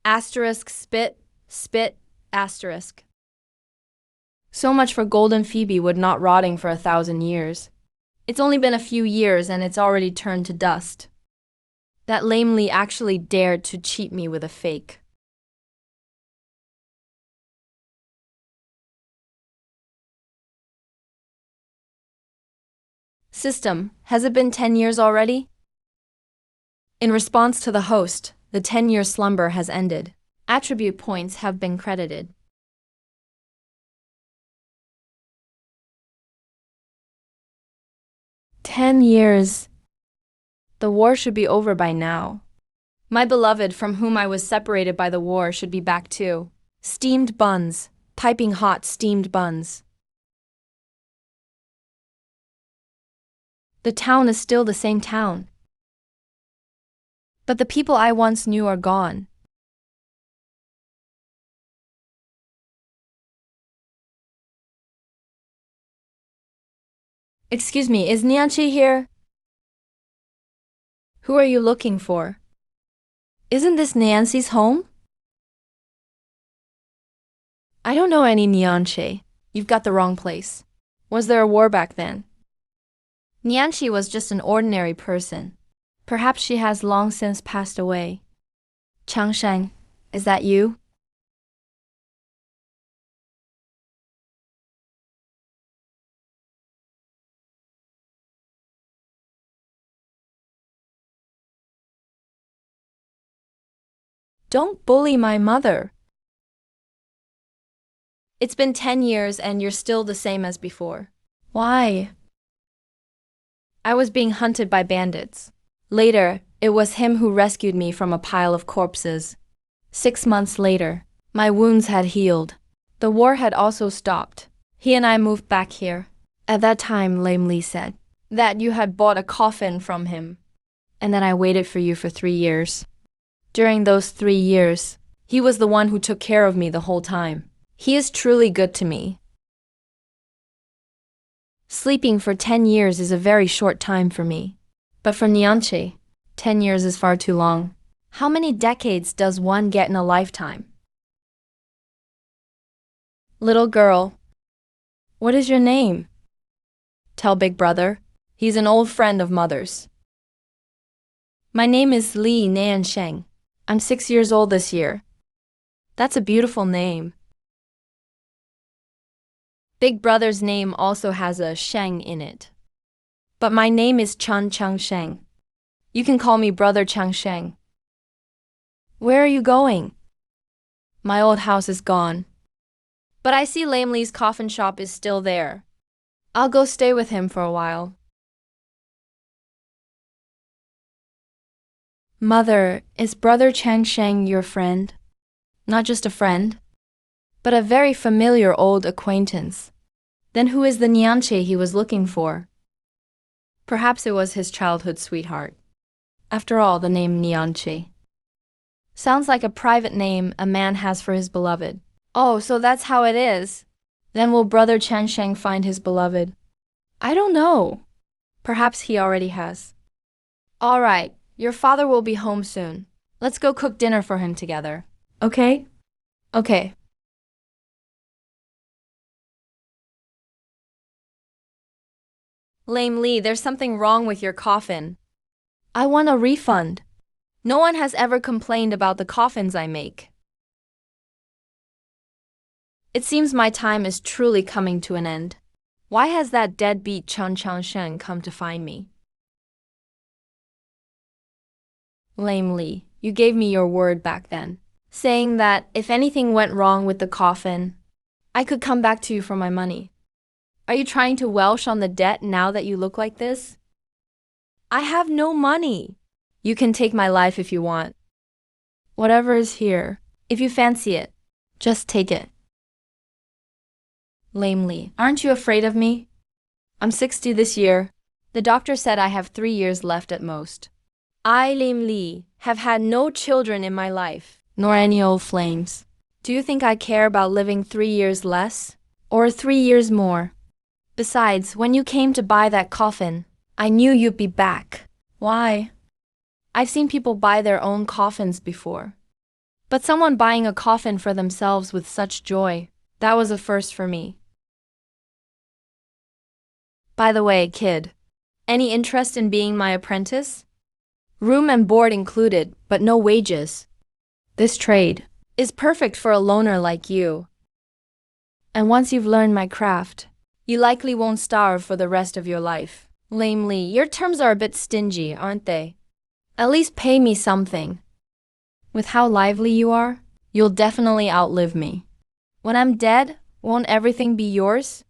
Asterisk spit, spit, asterisk. So much for golden Phoebe wood not rotting for 1,000 years. It's only been a few years and it's already turned to dust. That lame Lee actually dared to cheat me with a fake. System, has it been 10 years already? In response to the host, the 10-year slumber has ended. Attribute points have been credited. "10 years. The war should be over by now. My beloved from whom I was separated by the war should be back too. Steamed buns, piping hot steamed buns. The town is still the same town. But the people I once knew are gone. Excuse me, is Nianqi here? Who are you looking for? Isn't this Nancy's home? I don't know any Nianqi. You've got the wrong place. Was there a war back then? Nianqi was just an ordinary person. Perhaps she has long since passed away. Changshan, is that you? Don't bully my mother. It's been 10 years and you're still the same as before. Why? I was being hunted by bandits. Later, it was him who rescued me from a pile of corpses. 6 months later, my wounds had healed. The war had also stopped. He and I moved back here. At that time, Lame Lee said that you had bought a coffin from him, and that I waited for you for 3 years. During those 3 years, he was the one who took care of me the whole time. He is truly good to me. Sleeping for 10 years is a very short time for me. But for Nianqi, 10 years is far too long. How many decades does one get in a lifetime? Little girl, what is your name? Tell Big Brother. He's an old friend of Mother's. My name is Li Nansheng. I'm 6 years old this year. That's a beautiful name. Big Brother's name also has a Sheng in it. But my name is Chan Changsheng. You can call me Brother Changsheng. Where are you going? My old house is gone. But I see Lame Lee's coffin shop is still there. I'll go stay with him for a while. Mother, is Brother Changsheng your friend? Not just a friend, but a very familiar old acquaintance. Then who is the Nianqi he was looking for? Perhaps it was his childhood sweetheart. After all, the name Nianqi sounds like a private name a man has for his beloved. Oh, so that's how it is. Then will Brother Changsheng find his beloved? I don't know. Perhaps he already has. All right, your father will be home soon. Let's go cook dinner for him together. Okay? Okay. Lame Lee, there's something wrong with your coffin. I want a refund. No one has ever complained about the coffins I make. It seems my time is truly coming to an end. Why has that deadbeat Chen Changshen come to find me? Lame Lee, you gave me your word back then, saying that if anything went wrong with the coffin, I could come back to you for my money. Are you trying to welsh on the debt now that you look like this? I have no money. You can take my life if you want. Whatever is here, if you fancy it, just take it. Lame Lee, aren't you afraid of me? I'm 60 this year. The doctor said I have 3 years left at most. I, Lame Lee, have had no children in my life, nor any old flames. Do you think I care about living 3 years less? Or 3 years more? Besides, when you came to buy that coffin, I knew you'd be back. Why? I've seen people buy their own coffins before. But someone buying a coffin for themselves with such joy, that was a first for me. By the way, kid, any interest in being my apprentice? Room and board included, but no wages. This trade is perfect for a loner like you. And once you've learned my craft, you likely won't starve for the rest of your life. Lamely, your terms are a bit stingy, aren't they? At least pay me something. With how lively you are, you'll definitely outlive me. When I'm dead, won't everything be yours?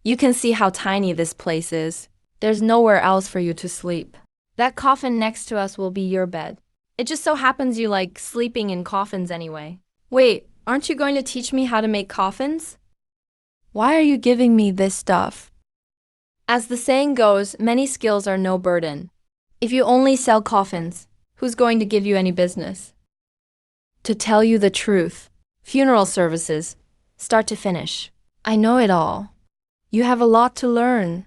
You can see how tiny this place is. There's nowhere else for you to sleep. That coffin next to us will be your bed. It just so happens you like sleeping in coffins anyway. Wait, aren't you going to teach me how to make coffins? Why are you giving me this stuff? As the saying goes, many skills are no burden. If you only sell coffins, who's going to give you any business? To tell you the truth, funeral services, start to finish, I know it all. You have a lot to learn.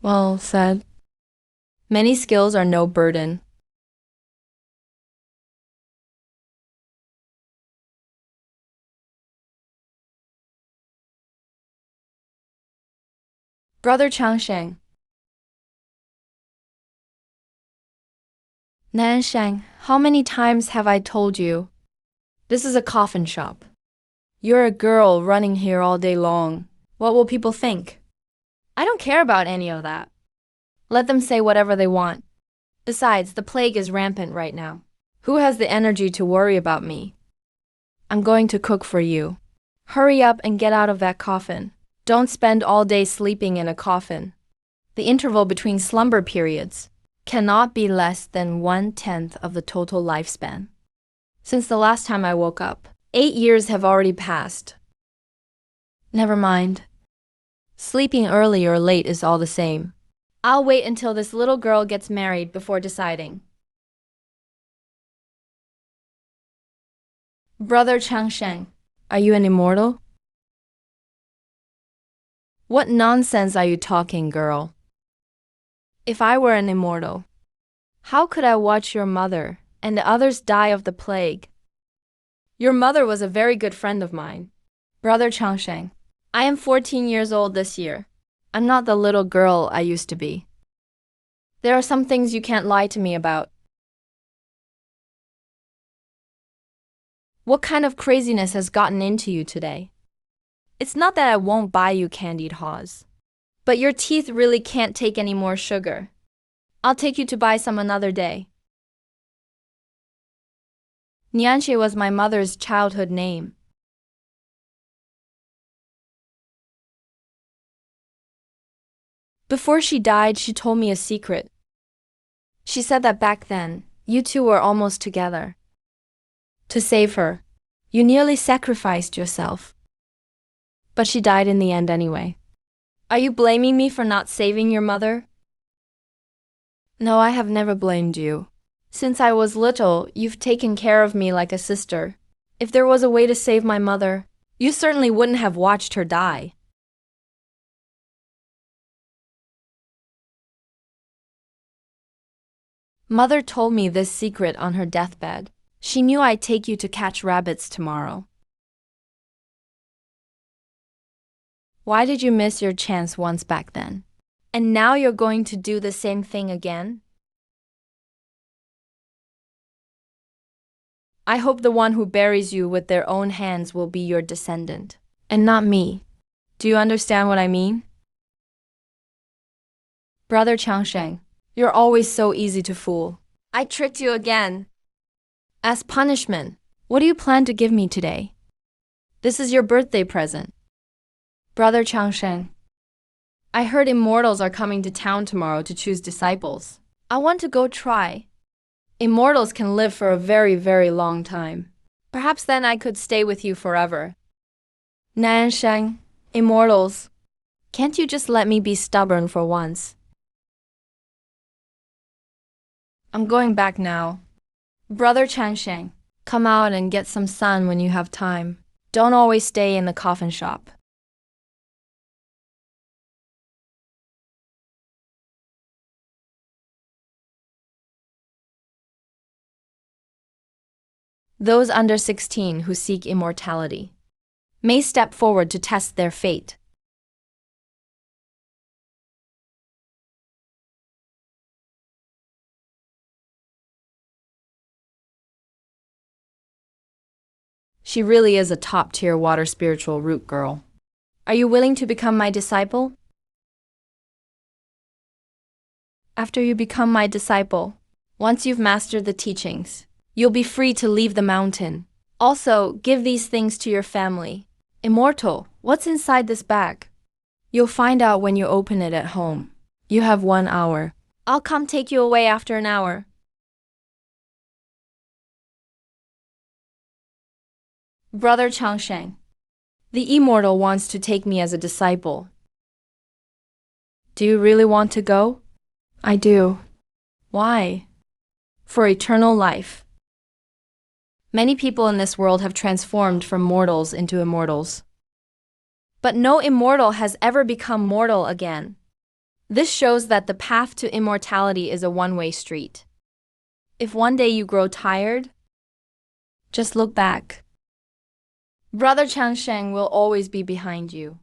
Well said. Many skills are no burden. Brother Changsheng. Nansheng, how many times have I told you? This is a coffin shop. You're a girl running here all day long. What will people think? I don't care about any of that. Let them say whatever they want. Besides, the plague is rampant right now. Who has the energy to worry about me? I'm going to cook for you. Hurry up and get out of that coffin. Don't spend all day sleeping in a coffin. The interval between slumber periods cannot be less than 1/10 of the total lifespan. Since the last time I woke up, 8 years have already passed. Never mind. Sleeping early or late is all the same. I'll wait until this little girl gets married before deciding. Brother Changsheng, are you an immortal? What nonsense are you talking, girl? If I were an immortal, how could I watch your mother and the others die of the plague? Your mother was a very good friend of mine. Brother Changsheng, I am 14 years old this year. I'm not the little girl I used to be. There are some things you can't lie to me about. What kind of craziness has gotten into you today? It's not that I won't buy you candied haws, but your teeth really can't take any more sugar. I'll take you to buy some another day. Nianxie was my mother's childhood name. Before she died, she told me a secret. She said that back then, you two were almost together. To save her, you nearly sacrificed yourself. But she died in the end anyway. Are you blaming me for not saving your mother? No, I have never blamed you. Since I was little, you've taken care of me like a sister. If there was a way to save my mother, you certainly wouldn't have watched her die. Mother told me this secret on her deathbed. She knew I'd take you to catch rabbits tomorrow. Why did you miss your chance once back then? And now you're going to do the same thing again? I hope the one who buries you with their own hands will be your descendant, and not me. Do you understand what I mean? Brother Changsheng, you're always so easy to fool. I tricked you again. As punishment, what do you plan to give me today? This is your birthday present. Brother Changsheng, I heard immortals are coming to town tomorrow to choose disciples. I want to go try. Immortals can live for a very, very long time. Perhaps then I could stay with you forever. Nansheng, immortals, can't you just let me be stubborn for once? I'm going back now. Brother Changsheng, come out and get some sun when you have time. Don't always stay in the coffin shop. Those under 16 who seek immortality may step forward to test their fate. She really is a top-tier water spiritual root girl. Are you willing to become my disciple? After you become my disciple, once you've mastered the teachings, you'll be free to leave the mountain. Also, give these things to your family. Immortal, what's inside this bag? You'll find out when you open it at home. You have 1 hour. I'll come take you away after an hour. Brother Changsheng, the immortal wants to take me as a disciple. Do you really want to go? I do. Why? For eternal life. Many people in this world have transformed from mortals into immortals. But no immortal has ever become mortal again. This shows that the path to immortality is a one-way street. If one day you grow tired, just look back. Brother Changsheng will always be behind you.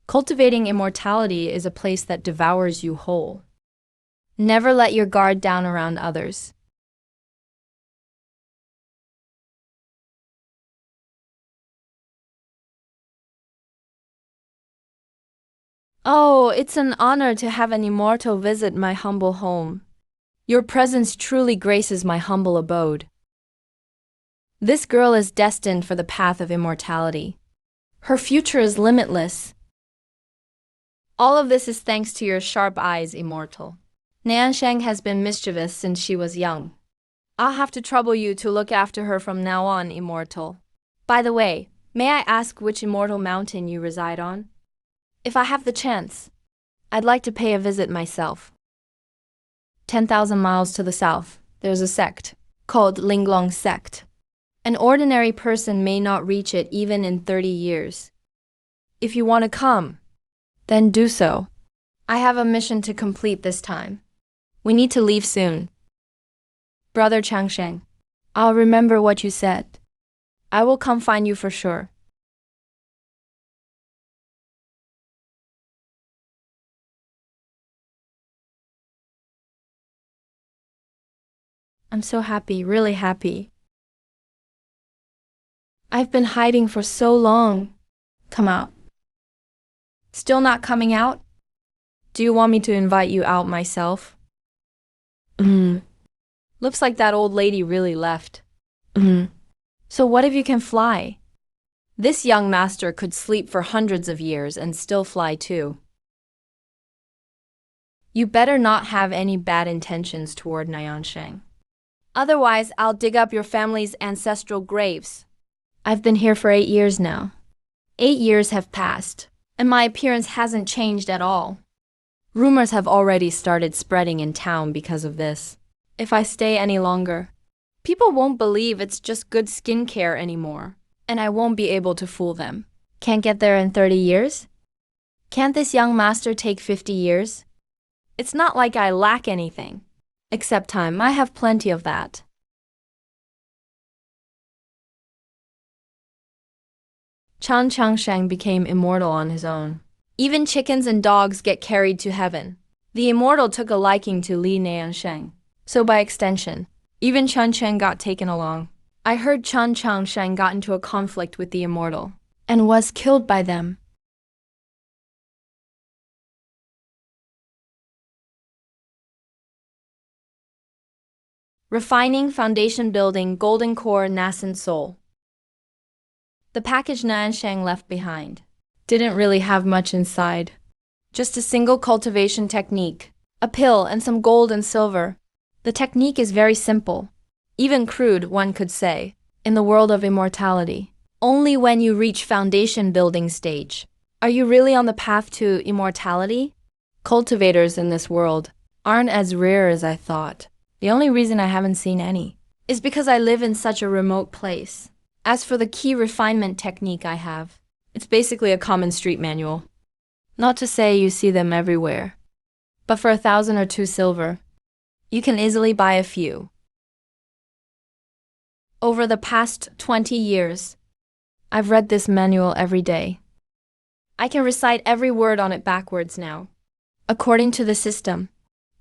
Cultivating immortality is a place that devours you whole. Never let your guard down around others. Oh, it's an honor to have an immortal visit my humble home. Your presence truly graces my humble abode. This girl is destined for the path of immortality. Her future is limitless. All of this is thanks to your sharp eyes, immortal. Niansheng has been mischievous since she was young. I'll have to trouble you to look after her from now on, immortal. By the way, may I ask which immortal mountain you reside on? If I have the chance, I'd like to pay a visit myself. 10,000 miles to the south, there's a sect called Linglong Sect. An ordinary person may not reach it even in 30 years. If you want to come, then do so. I have a mission to complete this time. We need to leave soon. Brother Changsheng, I'll remember what you said. I will come find you for sure. I'm so happy, really happy. I've been hiding for so long. Come out. Still not coming out? Do you want me to invite you out myself? Looks like that old lady really left. So what if you can fly? This young master could sleep for hundreds of years and still fly too. You better not have any bad intentions toward Niansheng. Otherwise, I'll dig up your family's ancestral graves. I've been here for 8 years now. 8 years have passed, and my appearance hasn't changed at all. Rumors have already started spreading in town because of this. If I stay any longer, people won't believe it's just good skincare anymore, and I won't be able to fool them. Can't get there in 30 years? Can't this young master take 50 years? It's not like I lack anything. Except time, I have plenty of that. Chan Changsheng became immortal on his own. Even chickens and dogs get carried to heaven. The immortal took a liking to Li Niansheng. So by extension, even Changsheng got taken along. I heard Chan Changsheng got into a conflict with the immortal and was killed by them. Refining, foundation building, golden core, nascent soul. The package Niansheng left behind didn't really have much inside. Just a single cultivation technique, a pill, and some gold and silver. The technique is very simple, even crude, one could say, in the world of immortality. Only when you reach foundation building stage are you really on the path to immortality. Cultivators in this world aren't as rare as I thought. The only reason I haven't seen any is because I live in such a remote place. As for the key refinement technique I have, it's basically a common street manual. Not to say you see them everywhere. but for 1,000 or 2 silver, you can easily buy a few. Over the past 20 years, I've read this manual every day. I can recite every word on it backwards now. According to the system,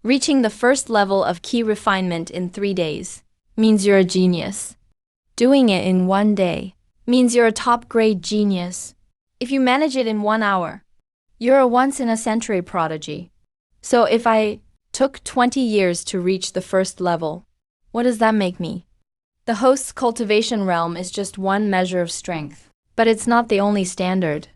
reaching the first level of key refinement in 3 days means you're a genius. Doing it in 1 day means you're a top-grade genius. If you manage it in 1 hour, you're a once-in-a-century prodigy. So if I took 20 years to reach the first level, what does that make me? The host's cultivation realm is just one measure of strength, but it's not the only standard.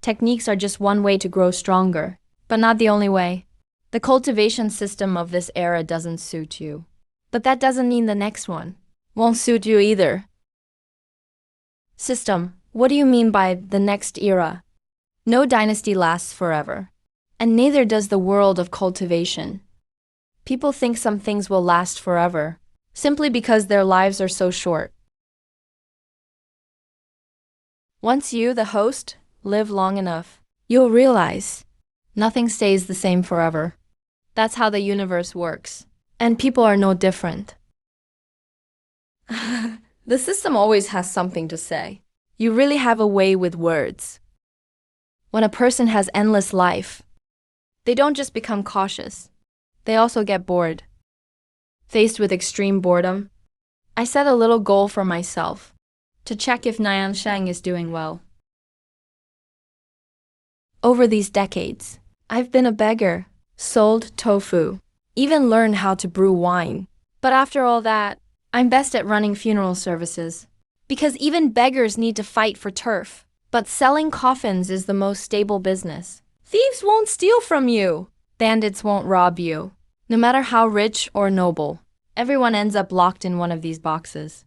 Techniques are just one way to grow stronger, but not the only way. The cultivation system of this era doesn't suit you. But that doesn't mean the next one won't suit you either. System, what do you mean by the next era? No dynasty lasts forever, and neither does the world of cultivation. People think some things will last forever, simply because their lives are so short. Once you, the host, live long enough, you'll realize nothing stays the same forever. That's how the universe works, and people are no different. The system always has something to say. You really have a way with words. When a person has endless life, they don't just become cautious, they also get bored. Faced with extreme boredom, I set a little goal for myself to check if Niansheng is doing well. Over these decades, I've been a beggar, sold tofu, even learned how to brew wine. But after all that, I'm best at running funeral services. Because even beggars need to fight for turf. But selling coffins is the most stable business. Thieves won't steal from you. Bandits won't rob you. No matter how rich or noble, everyone ends up locked in one of these boxes.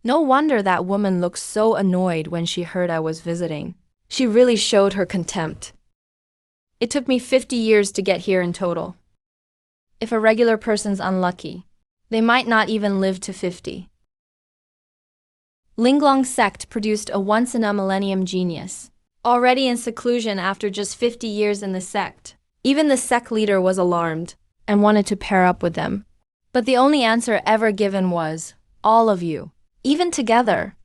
No wonder that woman looked so annoyed when she heard I was visiting. She really showed her contempt. It took me 50 years to get here in total. If a regular person's unlucky, they might not even live to 50. Linglong sect produced a once-in-a-millennium genius, already in seclusion after just 50 years in the sect. Even the sect leader was alarmed and wanted to pair up with them. But the only answer ever given was, all of you. Even together,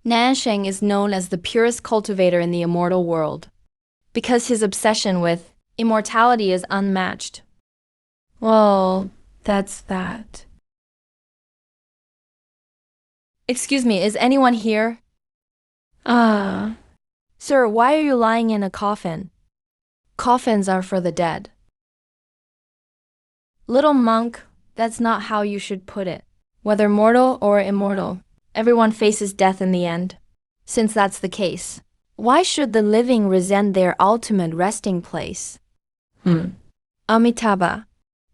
Niansheng is known as the purest cultivator in the immortal world, because his obsession with immortality is unmatched. Well, that's that. Excuse me, is anyone here? Sir, why are you lying in a coffin? Coffins are for the dead. Little monk, that's not how you should put it. Whether mortal or immortal, everyone faces death in the end. Since that's the case, why should the living resent their ultimate resting place? Amitabha,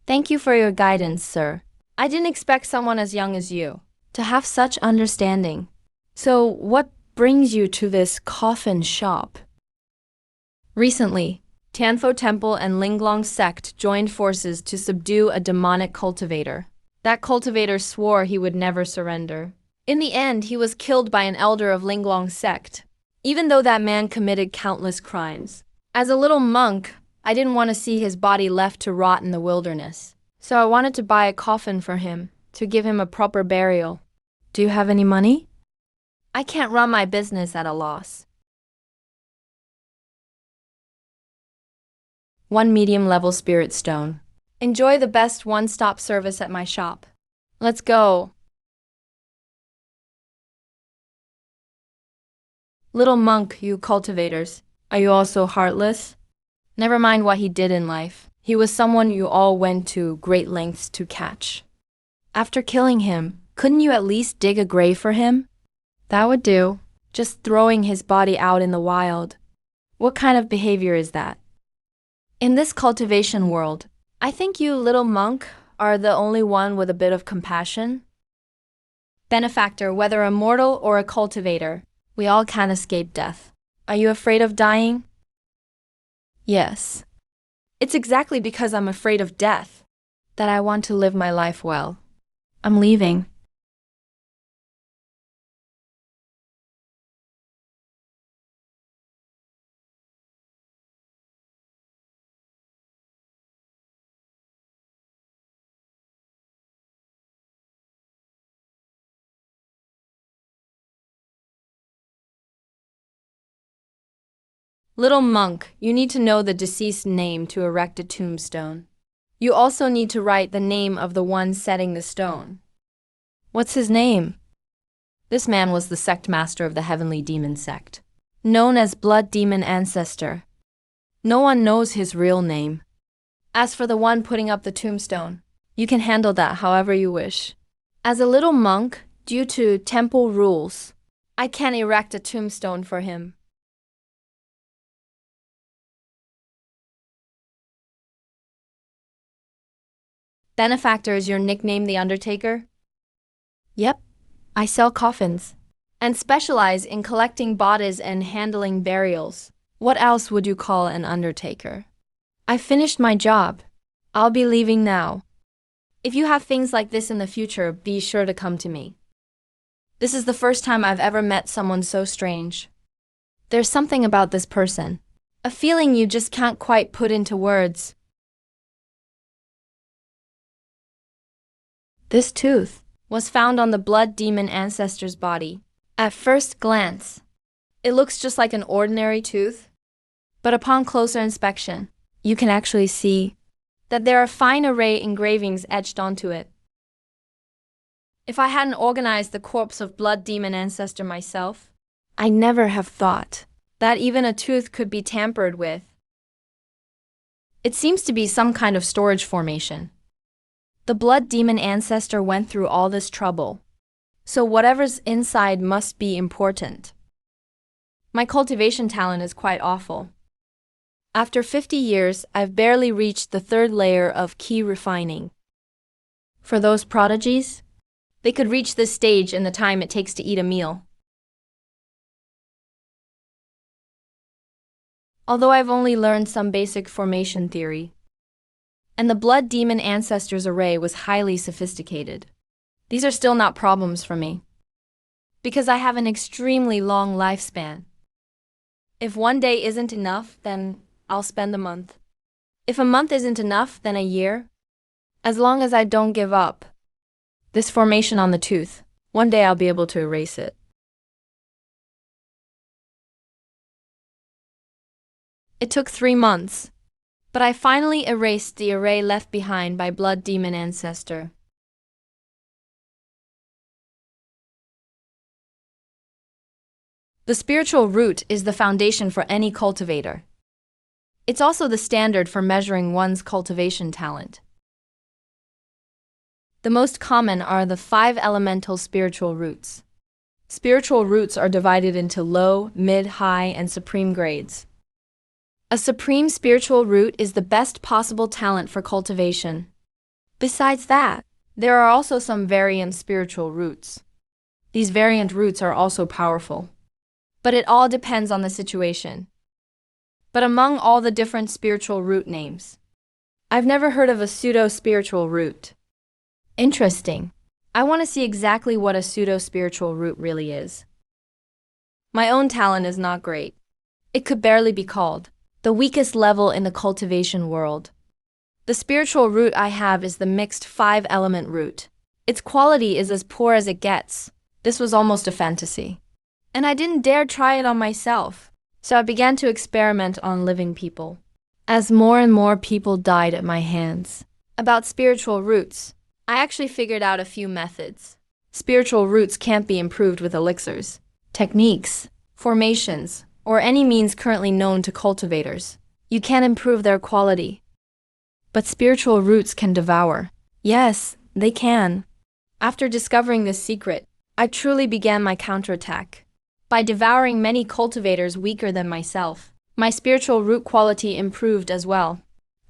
thank you for your guidance, sir. I didn't expect someone as young as you to have such understanding. So, what brings you to this coffin shop? Recently, Tianfo Temple and Linglong sect joined forces to subdue a demonic cultivator. That cultivator swore he would never surrender. In the end, he was killed by an elder of Linglong sect, even though that man committed countless crimes. As a little monk, I didn't want to see his body left to rot in the wilderness. So I wanted to buy a coffin for him, to give him a proper burial. Do you have any money? I can't run my business at a loss. 1 medium-level spirit stone. Enjoy the best one-stop service at my shop. Let's go. Little monk, you cultivators, are you also heartless? Never mind what he did in life. He was someone you all went to great lengths to catch. After killing him, couldn't you at least dig a grave for him? That would do. Just throwing his body out in the wild. What kind of behavior is that? In this cultivation world, I think you, little monk, are the only one with a bit of compassion. Benefactor, whether a mortal or a cultivator, we all can't escape death. Are you afraid of dying? Yes. It's exactly because I'm afraid of death that I want to live my life well. I'm leaving. Little monk, you need to know the deceased name to erect a tombstone. You also need to write the name of the one setting the stone. What's his name? This man was the sect master of the heavenly demon sect, known as Blood Demon Ancestor. No one knows his real name. As for the one putting up the tombstone, you can handle that however you wish. As a little monk, due to temple rules, I can't erect a tombstone for him. Benefactor is your nickname, The Undertaker? Yep, I sell coffins and specialize in collecting bodies and handling burials. What else would you call an undertaker? I finished my job. I'll be leaving now. If you have things like this in the future, be sure to come to me. This is the first time I've ever met someone so strange. There's something about this person, a feeling you just can't quite put into words. This tooth was found on the Blood Demon Ancestor's body. At first glance, it looks just like an ordinary tooth, but upon closer inspection, you can actually see that there are fine array engravings etched onto it. If I hadn't organized the corpse of Blood Demon Ancestor myself, I'd never have thought that even a tooth could be tampered with. It seems to be some kind of storage formation. The Blood Demon Ancestor went through all this trouble, so whatever's inside must be important. My cultivation talent is quite awful. After 50 years, I've barely reached the third layer of key refining. For those prodigies, they could reach this stage in the time it takes to eat a meal. Although I've only learned some basic formation theory, and the Blood Demon Ancestor's array was highly sophisticated, these are still not problems for me, because I have an extremely long lifespan. If one day isn't enough, then I'll spend a month. If a month isn't enough, then a year. As long as I don't give up this formation on the tooth, one day I'll be able to erase it. It took 3 months, but I finally erased the array left behind by Blood Demon Ancestor. The spiritual root is the foundation for any cultivator. It's also the standard for measuring one's cultivation talent. The most common are the 5 elemental spiritual roots. Spiritual roots are divided into low, mid, high, and supreme grades. A supreme spiritual root is the best possible talent for cultivation. Besides that, there are also some variant spiritual roots. These variant roots are also powerful, but it all depends on the situation. But among all the different spiritual root names, I've never heard of a pseudo-spiritual root. Interesting. I want to see exactly what a pseudo-spiritual root really is. My own talent is not great. It could barely be called the weakest level in the cultivation world. The spiritual root I have is the mixed 5-element root. Its quality is as poor as it gets. This was almost a fantasy, and I didn't dare try it on myself, so I began to experiment on living people. As more and more people died at my hands. About spiritual roots, I actually figured out a few methods. Spiritual roots can't be improved with elixirs, techniques, formations, or any means currently known to cultivators. You can't improve their quality. But spiritual roots can devour. Yes, they can. After discovering this secret, I truly began my counterattack. By devouring many cultivators weaker than myself, my spiritual root quality improved as well.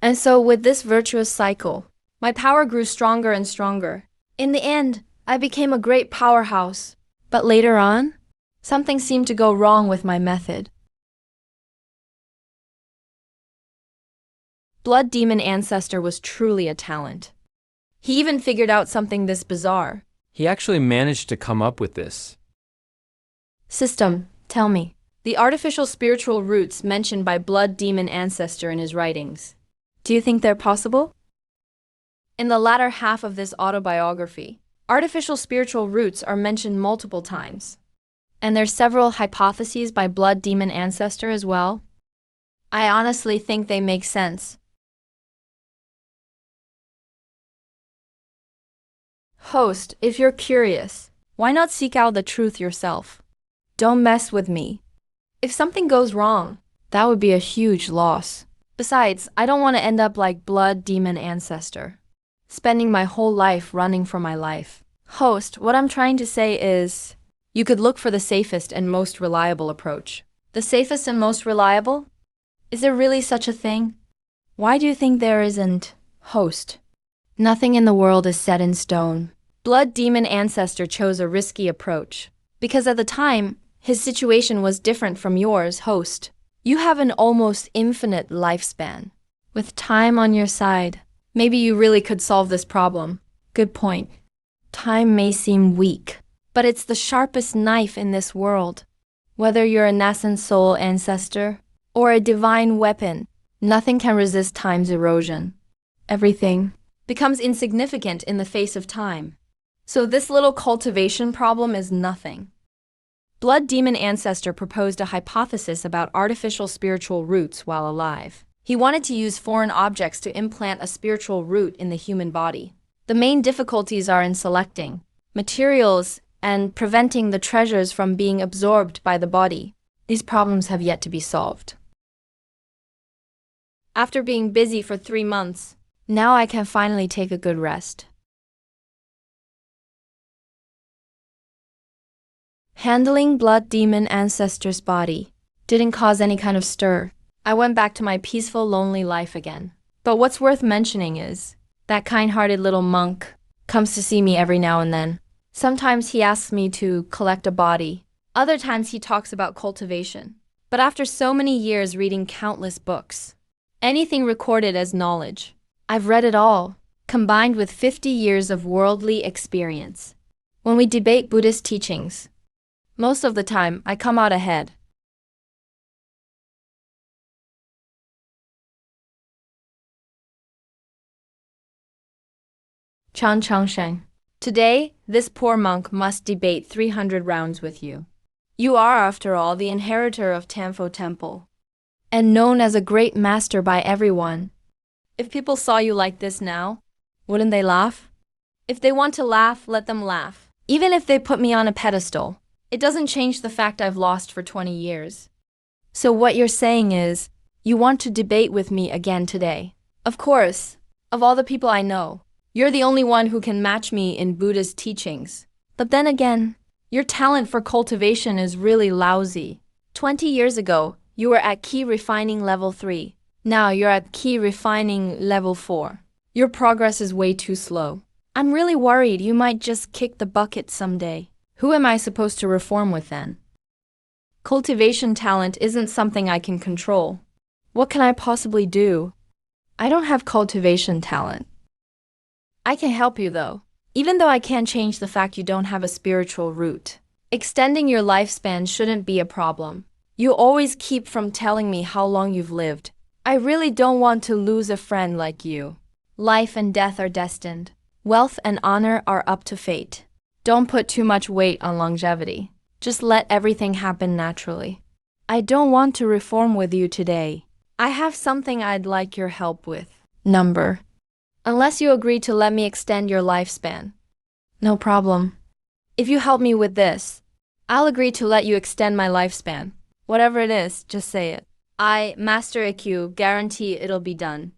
And so with this virtuous cycle, my power grew stronger and stronger. In the end, I became a great powerhouse. But later on, something seemed to go wrong with my method. Blood Demon Ancestor was truly a talent. He even figured out something this bizarre. He actually managed to come up with this. System, tell me. The artificial spiritual roots mentioned by Blood Demon Ancestor in his writings. Do you think they're possible? In the latter half of this autobiography, artificial spiritual roots are mentioned multiple times. And there's several hypotheses by Blood Demon Ancestor as well. I honestly think they make sense. Host, if you're curious, why not seek out the truth yourself? Don't mess with me. If something goes wrong, that would be a huge loss. Besides, I don't want to end up like Blood Demon Ancestor, spending my whole life running for my life. Host, what I'm trying to say is, you could look for the safest and most reliable approach. The safest and most reliable? Is there really such a thing? Why do you think there isn't? Host, nothing in the world is set in stone. Blood Demon Ancestor chose a risky approach, because at the time, his situation was different from yours, Host. You have an almost infinite lifespan. With time on your side, maybe you really could solve this problem. Good point. Time may seem weak, but it's the sharpest knife in this world. Whether you're a nascent soul ancestor or a divine weapon, nothing can resist time's erosion. Everything becomes insignificant in the face of time. So this little cultivation problem is nothing. Blood Demon Ancestor proposed a hypothesis about artificial spiritual roots while alive. He wanted to use foreign objects to implant a spiritual root in the human body. The main difficulties are in selecting materials and preventing the treasures from being absorbed by the body. These problems have yet to be solved. After being busy for 3 months, now I can finally take a good rest. Handling Blood Demon Ancestor's body didn't cause any kind of stir. I went back to my peaceful, lonely life again. But what's worth mentioning is that kind-hearted little monk comes to see me every now and then. Sometimes he asks me to collect a body. Other times he talks about cultivation. But after so many years reading countless books, anything recorded as knowledge, I've read it all, combined with 50 years of worldly experience. When we debate Buddhist teachings, most of the time, I come out ahead. Chan Changsheng. Today, this poor monk must debate 300 rounds with you. You are, after all, the inheritor of Tanfo Temple, and known as a great master by everyone. If people saw you like this now, wouldn't they laugh? If they want to laugh, let them laugh. Even if they put me on a pedestal, it doesn't change the fact I've lost for 20 years. So what you're saying is, you want to debate with me again today. Of course, of all the people I know, you're the only one who can match me in Buddha's teachings. But then again, your talent for cultivation is really lousy. 20 years ago, you were at Key Refining Level 3. Now you're at Key Refining Level 4. Your progress is way too slow. I'm really worried you might just kick the bucket someday. Who am I supposed to reform with then? Cultivation talent isn't something I can control. What can I possibly do? I don't have cultivation talent. I can help you though, even though I can't change the fact you don't have a spiritual root. Extending your lifespan shouldn't be a problem. You always keep from telling me how long you've lived. I really don't want to lose a friend like you. Life and death are destined. Wealth and honor are up to fate. Don't put too much weight on longevity. Just let everything happen naturally. I don't want to reform with you today. I have something I'd like your help with. Number. Unless you agree to let me extend your lifespan. No problem. If you help me with this, I'll agree to let you extend my lifespan. Whatever it is, just say it. I, Master Ikkyu, guarantee it'll be done.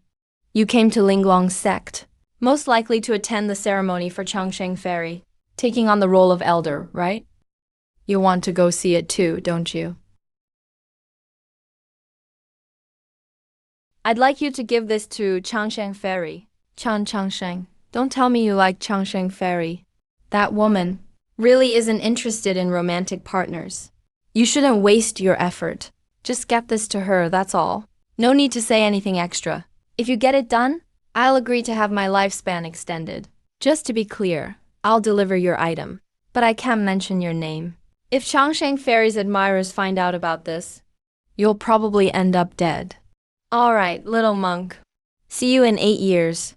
You came to Linglong's sect, most likely to attend the ceremony for Changsheng Ferry, taking on the role of elder, right? You want to go see it too, don't you? I'd like you to give this to Changsheng Ferry. Changsheng. Don't tell me you like Changsheng Ferry. That woman really isn't interested in romantic partners. You shouldn't waste your effort. Just get this to her, that's all. No need to say anything extra. If you get it done, I'll agree to have my lifespan extended. Just to be clear, I'll deliver your item, but I can't mention your name. If Changsheng Ferry's admirers find out about this, you'll probably end up dead. All right, little monk. See you in 8 years.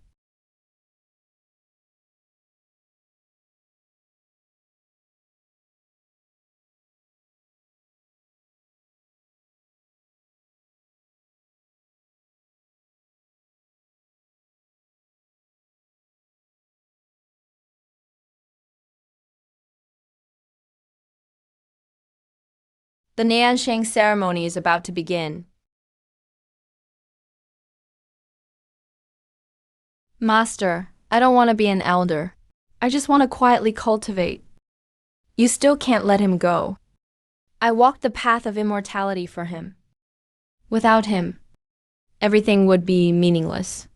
The Niansheng ceremony is about to begin. Master, I don't want to be an elder. I just want to quietly cultivate. You still can't let him go. I walked the path of immortality for him. Without him, everything would be meaningless.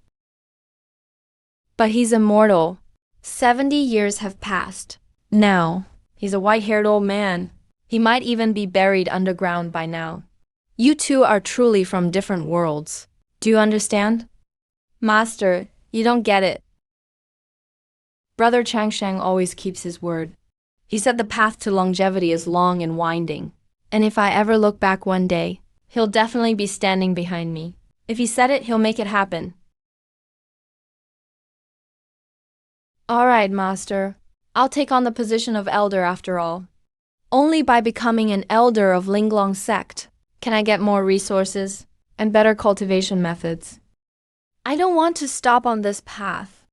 But he's immortal. 70 years have passed. Now, he's a white-haired old man. He might even be buried underground by now. You two are truly from different worlds. Do you understand? Master, you don't get it. Brother Changsheng always keeps his word. He said the path to longevity is long and winding. And if I ever look back one day, he'll definitely be standing behind me. If he said it, he'll make it happen. All right, Master. I'll take on the position of elder after all. Only by becoming an elder of Linglong sect can I get more resources and better cultivation methods. I don't want to stop on this path,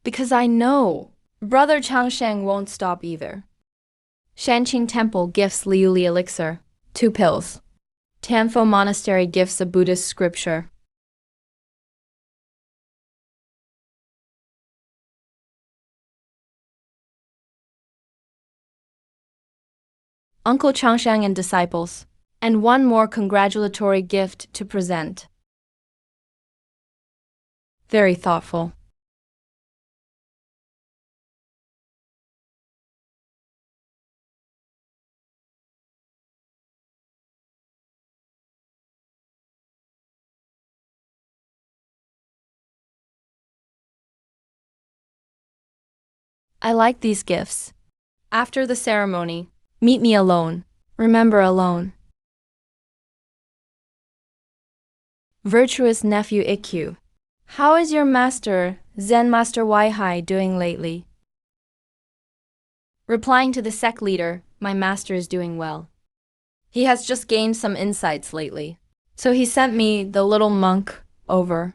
because I know Brother Changsheng won't stop either. Shanqing Temple gifts Liuli elixir, 2 pills. Tianfo Monastery gifts a Buddhist scripture. Uncle Changsheng and disciples, and one more congratulatory gift to present. Very thoughtful. I like these gifts. After the ceremony, meet me alone. Remember, alone. Virtuous nephew Ikkyu. How is your master, Zen Master Waihai, doing lately? Replying to the sect leader, my master is doing well. He has just gained some insights lately. So he sent me, the little monk, over.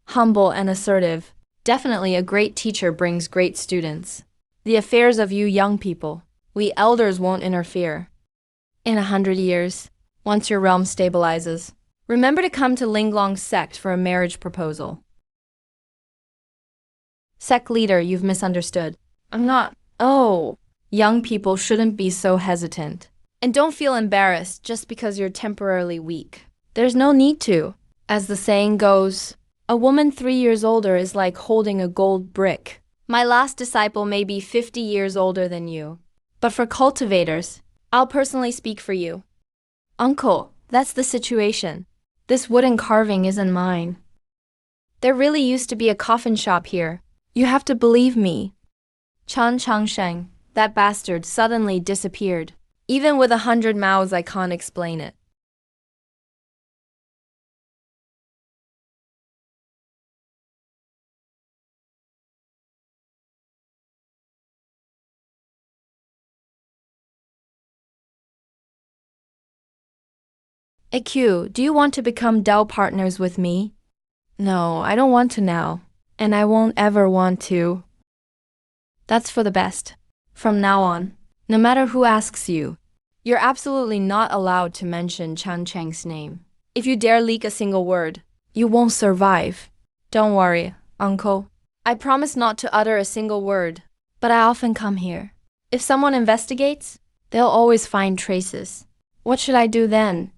Humble and assertive. Definitely a great teacher brings great students. The affairs of you young people, we elders won't interfere. In 100 years, once your realm stabilizes, remember to come to Linglong sect for a marriage proposal. Sect leader, you've misunderstood. I'm not. Oh, young people shouldn't be so hesitant. And don't feel embarrassed just because you're temporarily weak. There's no need to. As the saying goes, a woman 3 years older is like holding a gold brick. My last disciple may be 50 years older than you. But for cultivators, I'll personally speak for you. Uncle, that's the situation. This wooden carving isn't mine. There really used to be a coffin shop here. You have to believe me. Chan Changsheng, that bastard, suddenly disappeared. Even with 100 mouths, I can't explain it. Ikkyu, do you want to become Dao partners with me? No, I don't want to now. And I won't ever want to. That's for the best. From now on, no matter who asks you, you're absolutely not allowed to mention Chan Cheng's name. If you dare leak a single word, you won't survive. Don't worry, uncle. I promise not to utter a single word, but I often come here. If someone investigates, they'll always find traces. What should I do then?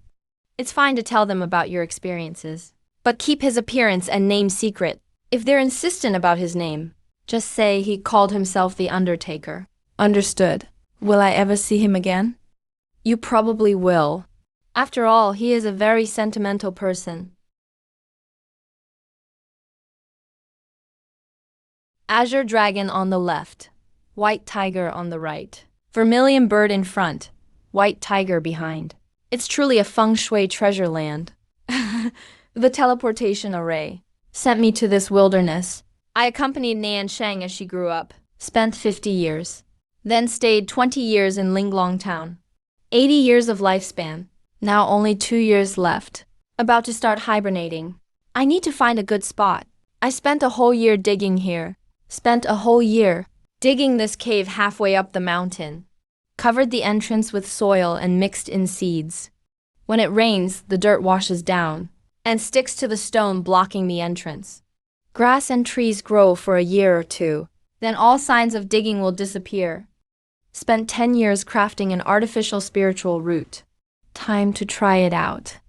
It's fine to tell them about your experiences, but keep his appearance and name secret. If they're insistent about his name, just say he called himself the Undertaker. Understood. Will I ever see him again? You probably will. After all, he is a very sentimental person. Azure Dragon on the left, White Tiger on the right. Vermilion Bird in front, White Tiger behind. It's truly a feng shui treasure land. The teleportation array sent me to this wilderness. I accompanied Niansheng as she grew up, spent 50 years, then stayed 20 years in Linglong town. 80 years of lifespan, now only 2 years left. About to start hibernating. I need to find a good spot. I spent a whole year digging here. Spent a whole year digging this cave halfway up the mountain. covered the entrance with soil and mixed in seeds. When it rains, the dirt washes down and sticks to the stone blocking the entrance. Grass and trees grow for a year or two, then all signs of digging will disappear. Spent 10 years crafting an artificial spiritual root. Time to try it out.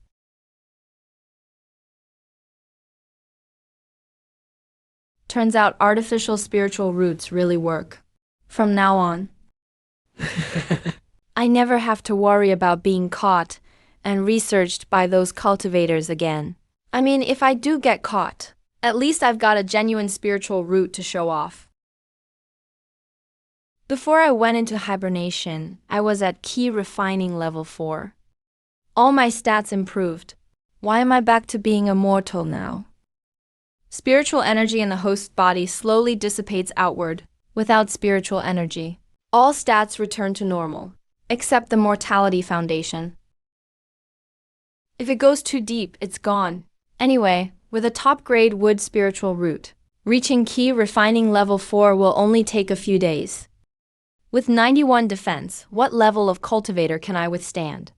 Turns out artificial spiritual roots really work. From now on, I never have to worry about being caught and researched by those cultivators again. I mean, if I do get caught, at least I've got a genuine spiritual root to show off. Before I went into hibernation, I was at Ki Refining Level 4. All my stats improved. Why am I back to being a mortal now? Spiritual energy in the host body slowly dissipates outward. Without spiritual energy, all stats return to normal, except the mortality foundation. If it goes too deep, it's gone. Anyway, with a top-grade wood spiritual root, reaching Ki Refining Level 4 will only take a few days. With 91 defense, what level of cultivator can I withstand?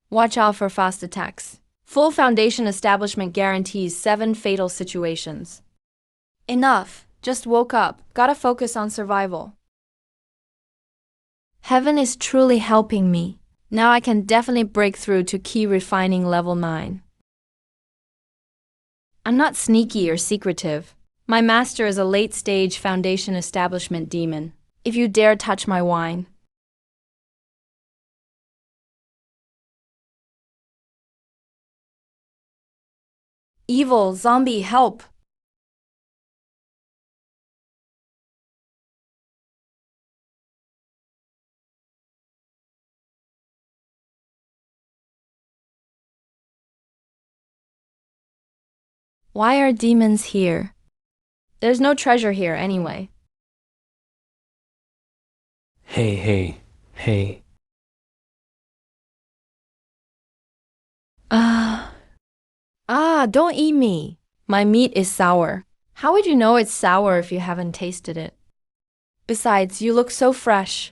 Watch out for fast attacks. Full foundation establishment guarantees 7 fatal situations. Enough. Just woke up. Gotta focus on survival. Heaven is truly helping me. Now I can definitely break through to Ki Refining Level 9. I'm not sneaky or secretive. My master is a late-stage foundation establishment demon. If you dare touch my wine. Evil zombie, help! Why are demons here? There's no treasure here anyway. Hey. Don't eat me. My meat is sour. How would you know it's sour if you haven't tasted it? Besides, you look so fresh.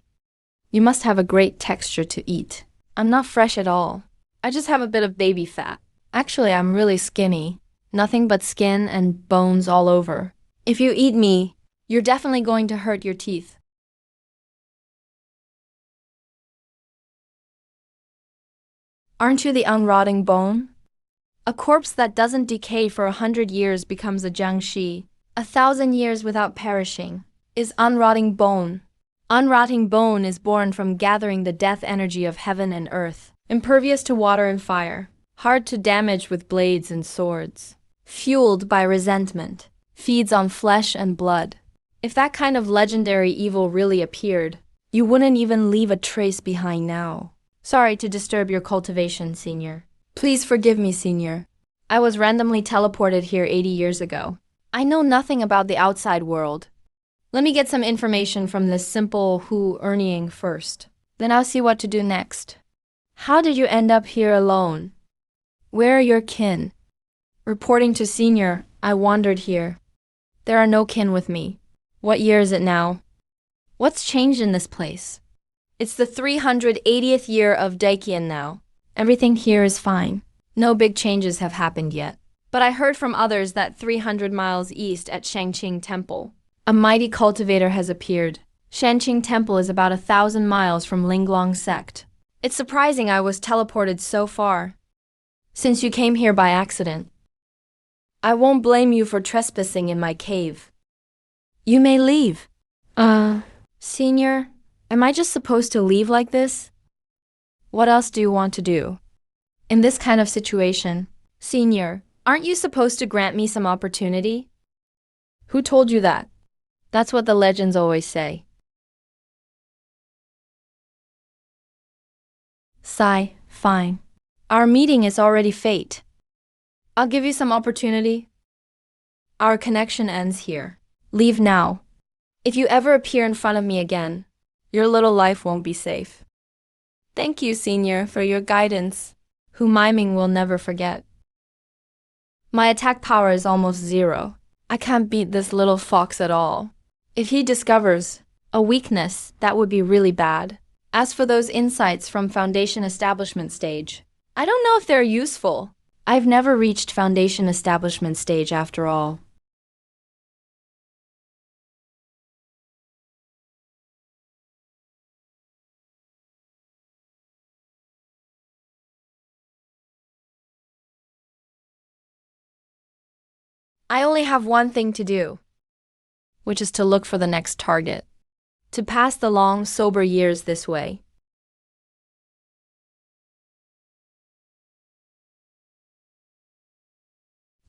You must have a great texture to eat. I'm not fresh at all. I just have a bit of baby fat. Actually, I'm really skinny. Nothing but skin and bones all over. If you eat me, you're definitely going to hurt your teeth. Aren't you the unrotting bone? A corpse that doesn't decay for 100 years becomes a jiangshi. 1,000 years without perishing is unrotting bone. Unrotting bone is born from gathering the death energy of heaven and earth, impervious to water and fire, hard to damage with blades and swords, fueled by resentment, feeds on flesh and blood. If that kind of legendary evil really appeared, you wouldn't even leave a trace behind now. Sorry to disturb your cultivation, Senior. Please forgive me, Senior. I was randomly teleported here 80 years ago. I know nothing about the outside world. Let me get some information from this simple Hu-Ernying first. Then I'll see what to do next. How did you end up here alone? Where are your kin? Reporting to Senior, I wandered here. There are no kin with me. What year is it now? What's changed in this place? It's the 380th year of Daikian now. Everything here is fine. No big changes have happened yet. But I heard from others that 300 miles east at Shangqing Temple, a mighty cultivator has appeared. Shangqing Temple is about 1,000 miles from Linglong Sect. It's surprising I was teleported so far, since you came here by accident. I won't blame you for trespassing in my cave. You may leave. Senior, am I just supposed to leave like this? What else do you want to do? In this kind of situation, Senior, aren't you supposed to grant me some opportunity? Who told you that? That's what the legends always say. Sigh, fine. Our meeting is already fate. I'll give you some opportunity. Our connection ends here. Leave now. If you ever appear in front of me again, your little life won't be safe. Thank you, Senior, for your guidance, who Miming will never forget. My attack power is almost 0. I can't beat this little fox at all. If he discovers a weakness, that would be really bad. As for those insights from foundation establishment stage, I don't know if they're useful. I've never reached foundation establishment stage after all. I only have one thing to do, which is to look for the next target, to pass the long, sober years this way.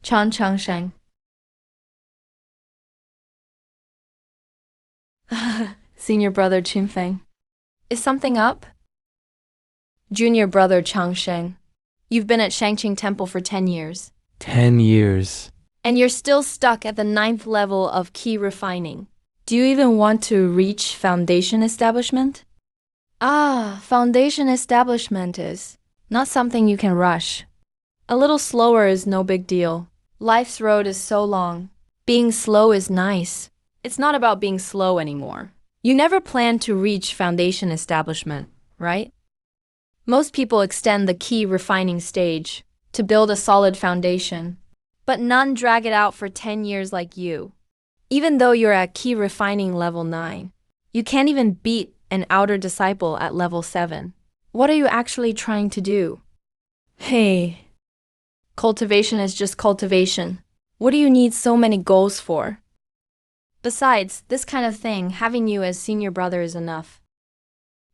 Chan Changsheng. Senior brother Qinfeng. Is something up? Junior brother Changsheng. You've been at Shangqing Temple for 10 years. 10 years. And you're still stuck at the 9th level of key refining. Do you even want to reach foundation establishment? Foundation establishment is not something you can rush. A little slower is no big deal. Life's road is so long. Being slow is nice. It's not about being slow anymore. You never plan to reach foundation establishment, right? Most people extend the key refining stage to build a solid foundation, but none drag it out for 10 years like you. Even though you're at key refining level 9, you can't even beat an outer disciple at level 7. What are you actually trying to do? Hey, cultivation is just cultivation. What do you need so many goals for? Besides, this kind of thing, having you as senior brother is enough.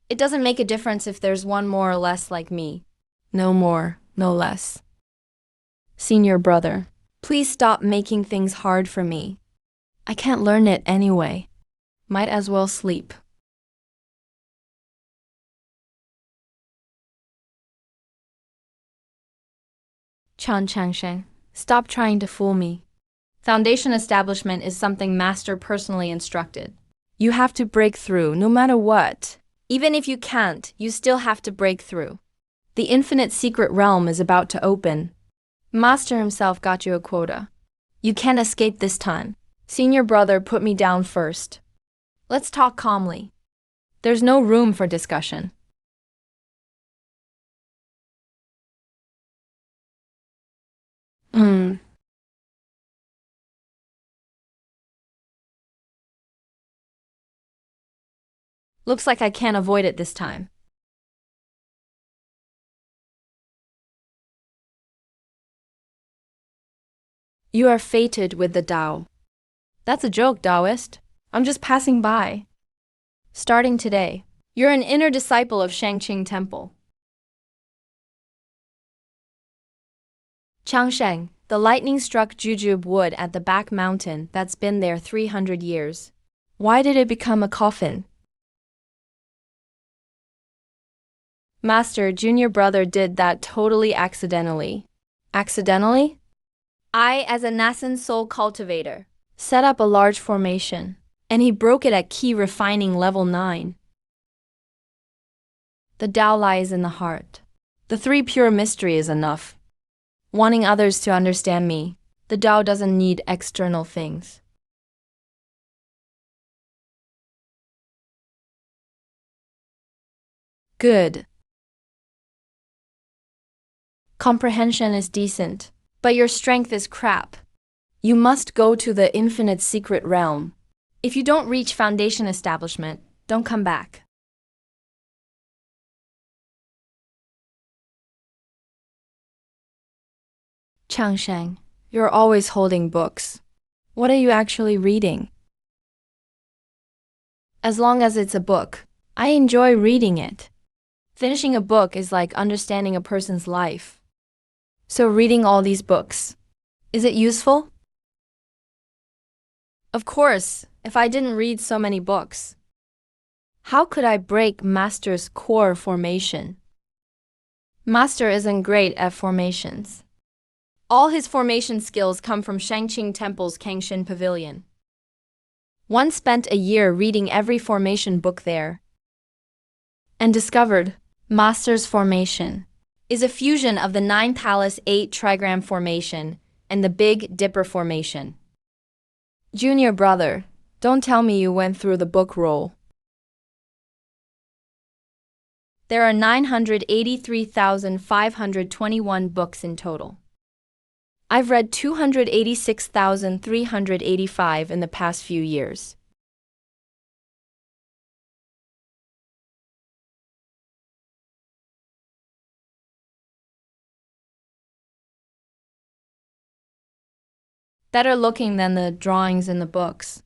It doesn't make a difference if there's one more or less like me. No more, no less. Senior brother, please stop making things hard for me. I can't learn it anyway. Might as well sleep. Chan Changsheng, stop trying to fool me. Foundation establishment is something Master personally instructed. You have to break through no matter what. Even if you can't, you still have to break through. The infinite secret realm is about to open. Master himself got you a quota. You can't escape this time. Senior brother put me down first. Let's talk calmly. There's no room for discussion. Looks like I can't avoid it this time. You are fated with the Tao. That's a joke, Taoist. I'm just passing by. Starting today, you're an inner disciple of Shangqing Temple. Changsheng, the lightning-struck jujube wood at the back mountain that's been there 300 years. Why did it become a coffin? Master, junior brother did that totally accidentally. Accidentally? I, as a nascent soul cultivator, set up a large formation, and he broke it at key refining level 9. The Tao lies in the heart. The 3 pure mystery is enough. Wanting others to understand me, the Tao doesn't need external things. Good. Comprehension is decent, but your strength is crap. You must go to the infinite secret realm. If you don't reach foundation establishment, don't come back. Changsheng, you're always holding books. What are you actually reading? As long as it's a book, I enjoy reading it. Finishing a book is like understanding a person's life. So reading all these books, is it useful? Of course, if I didn't read so many books. How could I break Master's core formation? Master isn't great at formations. All his formation skills come from Shangqing Temple's Kangshin Pavilion. One spent a year reading every formation book there and discovered Master's formation is a fusion of the 9 Talus 8 trigram formation and the Big Dipper formation. Junior brother, don't tell me you went through the book roll. There are 983,521 books in total. I've read 286,385 in the past few years. Better looking than the drawings in the books.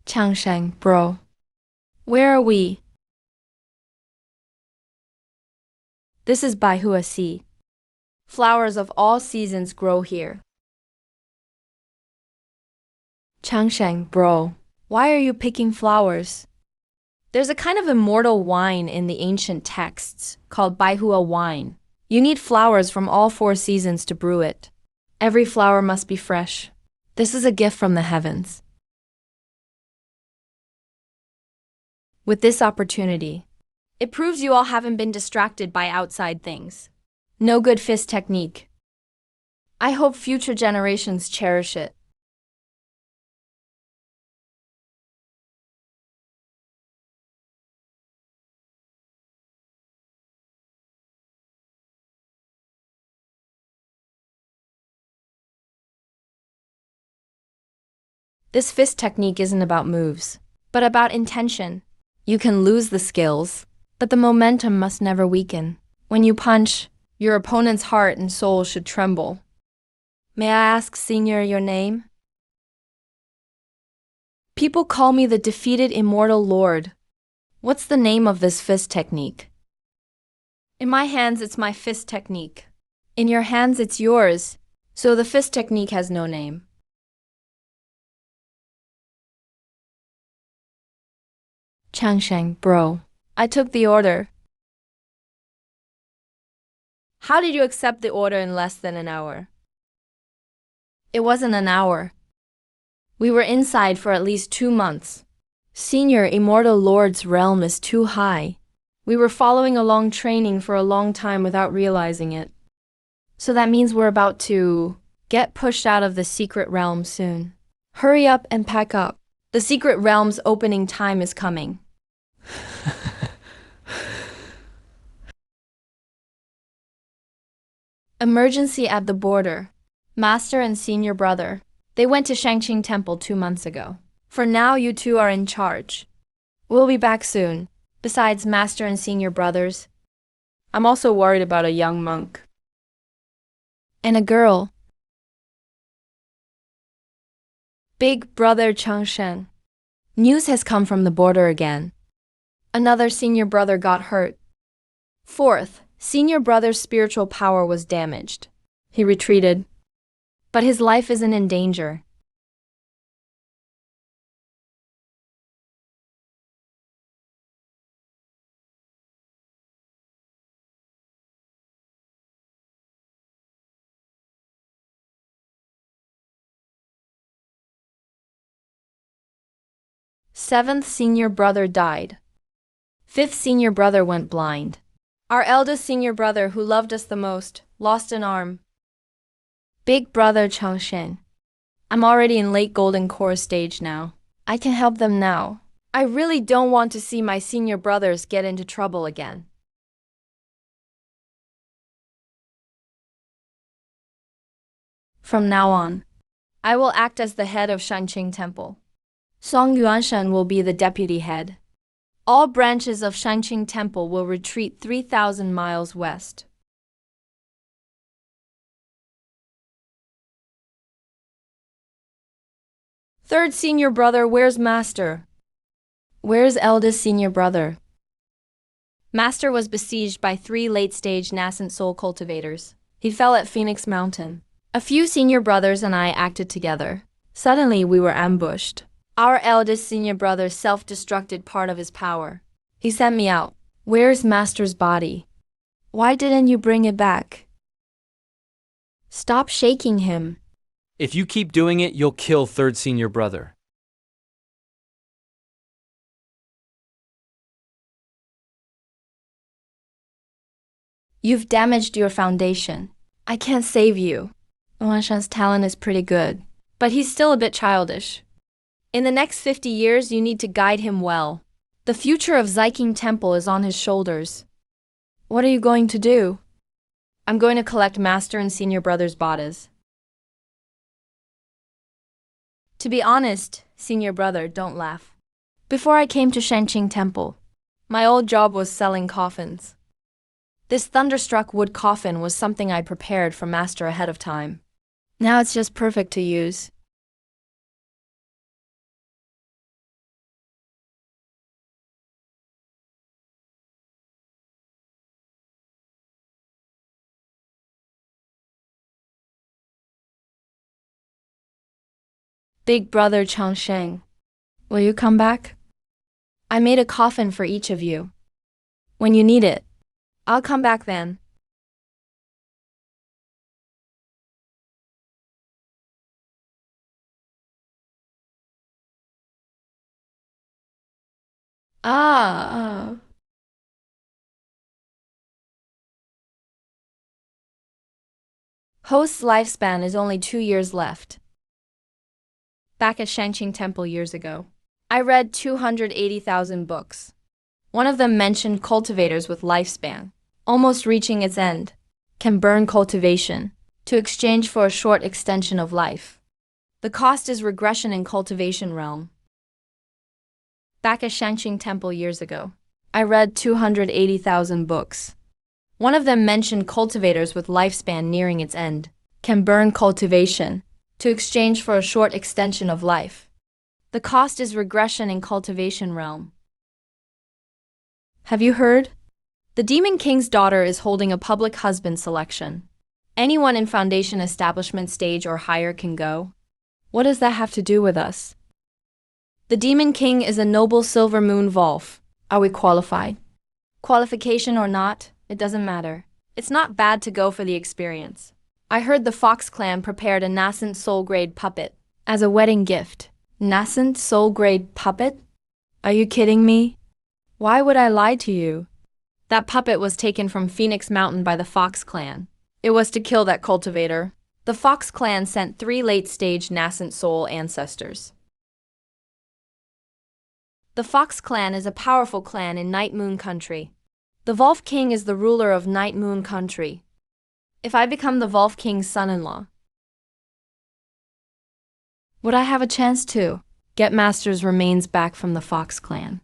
Changshan, bro. Where are we? This is Baihua Sea. Flowers of all seasons grow here. Changshan, bro. Why are you picking flowers? There's a kind of immortal wine in the ancient texts called Baihua wine. You need flowers from all 4 seasons to brew it. Every flower must be fresh. This is a gift from the heavens. With this opportunity, it proves you all haven't been distracted by outside things. No good fist technique. I hope future generations cherish it. This fist technique isn't about moves, but about intention. You can lose the skills, but the momentum must never weaken. When you punch, your opponent's heart and soul should tremble. May I ask, Senior, your name? People call me the defeated immortal lord. What's the name of this fist technique? In my hands, it's my fist technique. In your hands, it's yours, so the fist technique has no name. Changshan, bro. I took the order. How did you accept the order in less than an hour? It wasn't an hour. We were inside for at least 2 months. Senior Immortal Lord's realm is too high. We were following along training for a long time without realizing it. So that means we're about to get pushed out of the secret realm soon. Hurry up and pack up. The secret realm's opening time is coming. Emergency at the border. Master and Senior Brother. They went to Shangqing Temple 2 months ago. For now, you two are in charge. We'll be back soon. Besides Master and Senior Brothers, I'm also worried about a young monk. And a girl. Big Brother Changshan. News has come from the border again. Another Senior Brother got hurt. 4th, Senior Brother's spiritual power was damaged. He retreated. But his life isn't in danger. Seventh Senior Brother died. 5th Senior Brother went blind. Our eldest Senior Brother, who loved us the most, lost an arm. Big Brother Changshan. I'm already in late Golden Core stage now. I can help them now. I really don't want to see my Senior Brothers get into trouble again. From now on, I will act as the head of Shangqing Temple. Song Yuanshan will be the deputy head. All branches of Shangqing Temple will retreat 3,000 miles west. Third Senior Brother, where's Master? Where's eldest Senior Brother? Master was besieged by 3 late-stage nascent soul cultivators. He fell at Phoenix Mountain. A few Senior Brothers and I acted together. Suddenly, we were ambushed. Our eldest Senior Brother self-destructed part of his power. He sent me out. Where's Master's body? Why didn't you bring it back? Stop shaking him. If you keep doing it, you'll kill 3rd Senior Brother. You've damaged your foundation. I can't save you. Wanshan's talent is pretty good, but he's still a bit childish. In the next 50 years, you need to guide him well. The future of Xiking Temple is on his shoulders. What are you going to do? I'm going to collect master and senior brother's badas. To be honest, senior brother, don't laugh. Before I came to Shanqing Temple, my old job was selling coffins. This thunderstruck wood coffin was something I prepared for master ahead of time. Now it's just perfect to use. Big brother Changsheng, will you come back? I made a coffin for each of you. When you need it, I'll come back then. Ah. Host's lifespan is only 2 years left. Back at Shanqing Temple years ago, I read 280,000 books. One of them mentioned cultivators with lifespan, almost reaching its end, can burn cultivation to exchange for a short extension of life. The cost is regression in cultivation realm. Back at Shanqing Temple years ago, I read 280,000 books. One of them mentioned cultivators with lifespan nearing its end can burn cultivation to exchange for a short extension of life. The cost is regression in cultivation realm. Have you heard? The Demon King's daughter is holding a public husband selection. Anyone in foundation establishment stage or higher can go. What does that have to do with us? The Demon King is a noble Silver Moon Volf. Are we qualified? Qualification or not, it doesn't matter. It's not bad to go for the experience. I heard the Fox clan prepared a nascent soul grade puppet as a wedding gift. Nascent soul grade puppet? Are you kidding me? Why would I lie to you? That puppet was taken from Phoenix Mountain by the Fox clan. It was to kill that cultivator. The Fox clan sent 3 late-stage nascent soul ancestors. The Fox clan is a powerful clan in Night Moon Country. The Volf King is the ruler of Night Moon Country. If I become the Volf King's son-in-law, would I have a chance to get Master's remains back from the Fox clan?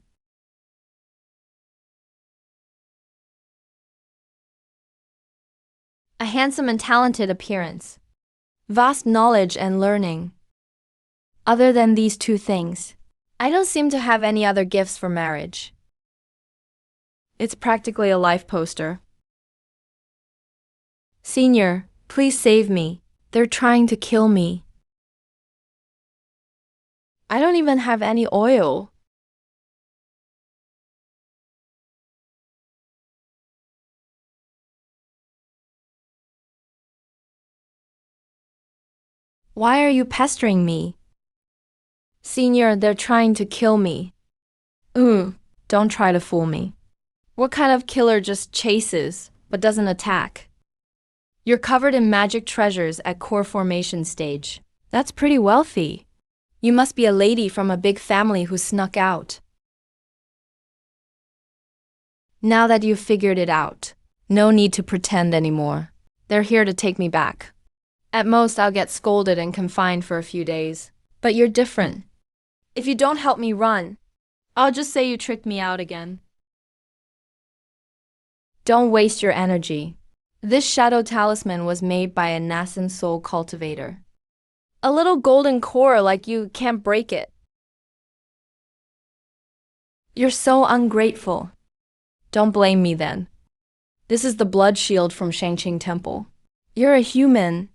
A handsome and talented appearance. Vast knowledge and learning. Other than these 2 things, I don't seem to have any other gifts for marriage. It's practically a life poster. Senior, please save me. They're trying to kill me. I don't even have any oil. Why are you pestering me? Senior, they're trying to kill me. Don't try to fool me. What kind of killer just chases, but doesn't attack? You're covered in magic treasures at core formation stage. That's pretty wealthy. You must be a lady from a big family who snuck out. Now that you've figured it out, no need to pretend anymore. They're here to take me back. At most, I'll get scolded and confined for a few days. But you're different. If you don't help me run, I'll just say you tricked me out again. Don't waste your energy. This shadow talisman was made by a nascent soul cultivator. A little golden core like you can't break it. You're so ungrateful. Don't blame me then. This is the blood shield from Shanqing Temple. You're a human.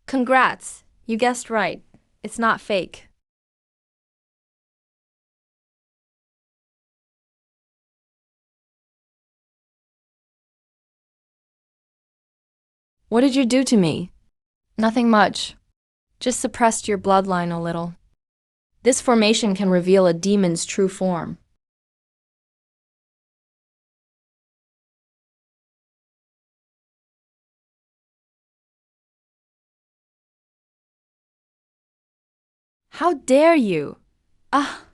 Congrats, you guessed right. It's not fake. What did you do to me? Nothing much. Just suppressed your bloodline a little. This formation can reveal a demon's true form. How dare you? Ah!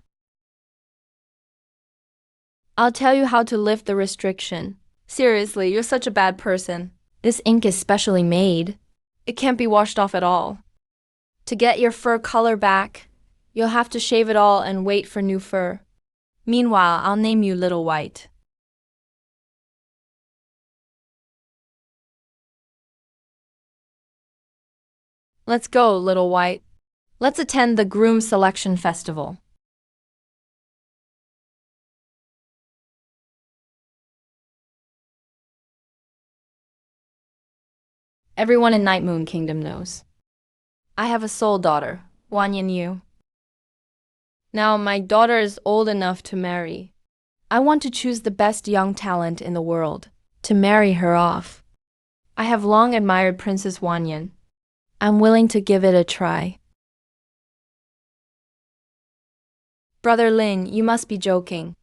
I'll tell you how to lift the restriction. Seriously, you're such a bad person. This ink is specially made. It can't be washed off at all. To get your fur color back, you'll have to shave it all and wait for new fur. Meanwhile, I'll name you Little White. Let's go, Little White. Let's attend the Groom Selection Festival. Everyone in Night Moon Kingdom knows. I have a sole daughter, Wanyan Yu. Now, my daughter is old enough to marry. I want to choose the best young talent in the world, to marry her off. I have long admired Princess Wanyan. I'm willing to give it a try. Brother Lin, you must be joking.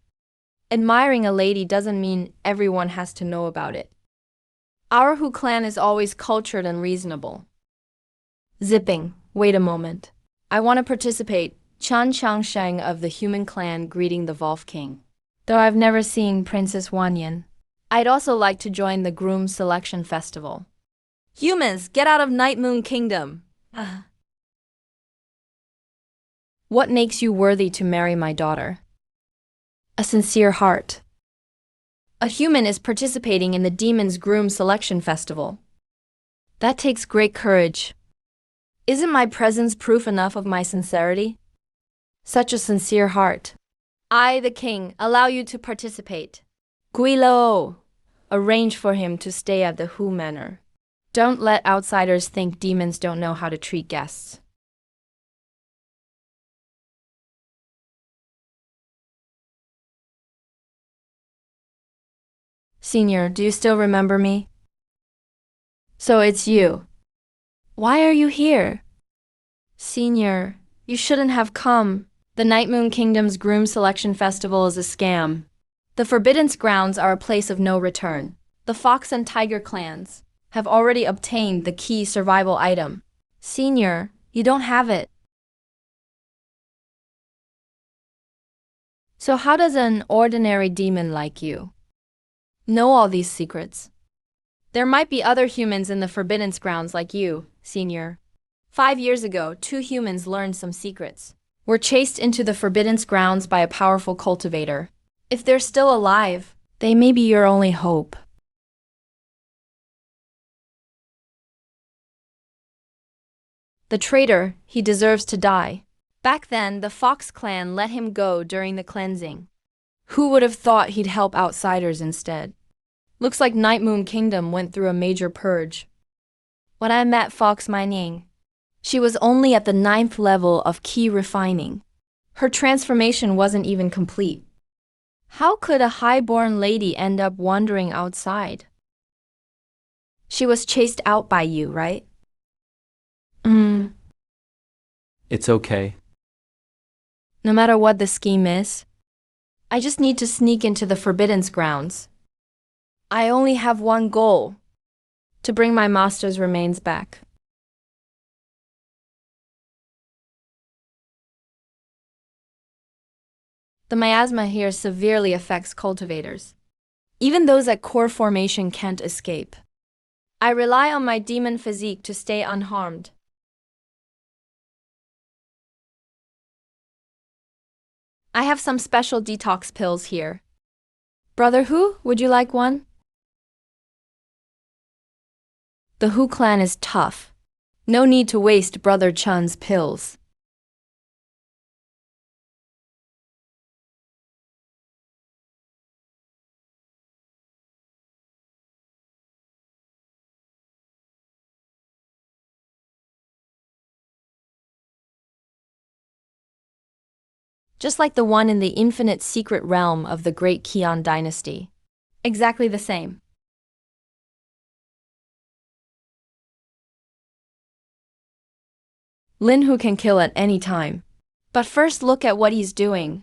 Admiring a lady doesn't mean everyone has to know about it. Our Hu clan is always cultured and reasonable. Zipping, wait a moment. I want to participate. Chan Changsheng of the human clan greeting the Wolf King. Though I've never seen Princess Wanyan, I'd also like to join the Groom Selection Festival. Humans, get out of Night Moon Kingdom! What makes you worthy to marry my daughter? A sincere heart. A human is participating in the Demon's Groom Selection Festival. That takes great courage. Isn't my presence proof enough of my sincerity? Such a sincere heart. I, the king, allow you to participate. Guilo, arrange for him to stay at the Hu Manor. Don't let outsiders think demons don't know how to treat guests. Senior, do you still remember me? So it's you. Why are you here? Senior, you shouldn't have come. The Night Moon Kingdom's Groom Selection Festival is a scam. The Forbidden Grounds are a place of no return. The Fox and Tiger clans have already obtained the key survival item. Senior, you don't have it. So how does an ordinary demon like you know all these secrets? There might be other humans in the Forbidden Grounds like you, Senior. 5 years ago, 2 humans learned some secrets. Were chased into the Forbidden Grounds by a powerful cultivator. If they're still alive, they may be your only hope. The traitor, he deserves to die. Back then, the Fox clan let him go during the cleansing. Who would have thought he'd help outsiders instead? Looks like Night Moon Kingdom went through a major purge. When I met Fox Mining, she was only at the 9th level of key refining. Her transformation wasn't even complete. How could a high-born lady end up wandering outside? She was chased out by you, right? It's okay. No matter what the scheme is, I just need to sneak into the Forbidden Grounds. I only have one goal: to bring my master's remains back. The miasma here severely affects cultivators. Even those at core formation can't escape. I rely on my demon physique to stay unharmed. I have some special detox pills here. Brother Hu, would you like one? The Hu clan is tough. No need to waste Brother Chun's pills. Just like the one in the infinite secret realm of the Great Qian dynasty. Exactly the same. Lin Hu can kill at any time. But first look at what he's doing.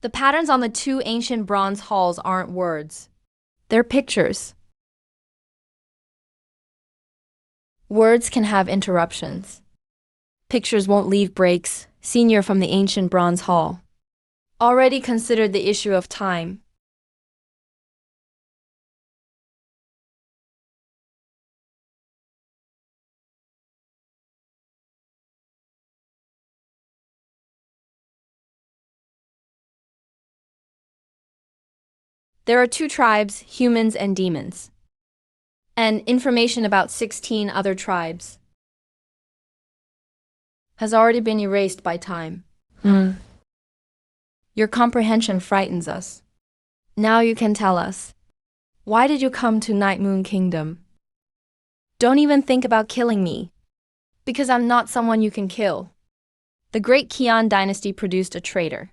The patterns on the 2 ancient bronze halls aren't words. They're pictures. Words can have interruptions. Pictures won't leave breaks. Senior from the ancient bronze hall. Already considered the issue of time. There are two tribes, humans and demons. And information about 16 other tribes has already been erased by time. Your comprehension frightens us. Now you can tell us. Why did you come to Night Moon Kingdom? Don't even think about killing me. Because I'm not someone you can kill. The great Qian dynasty produced a traitor.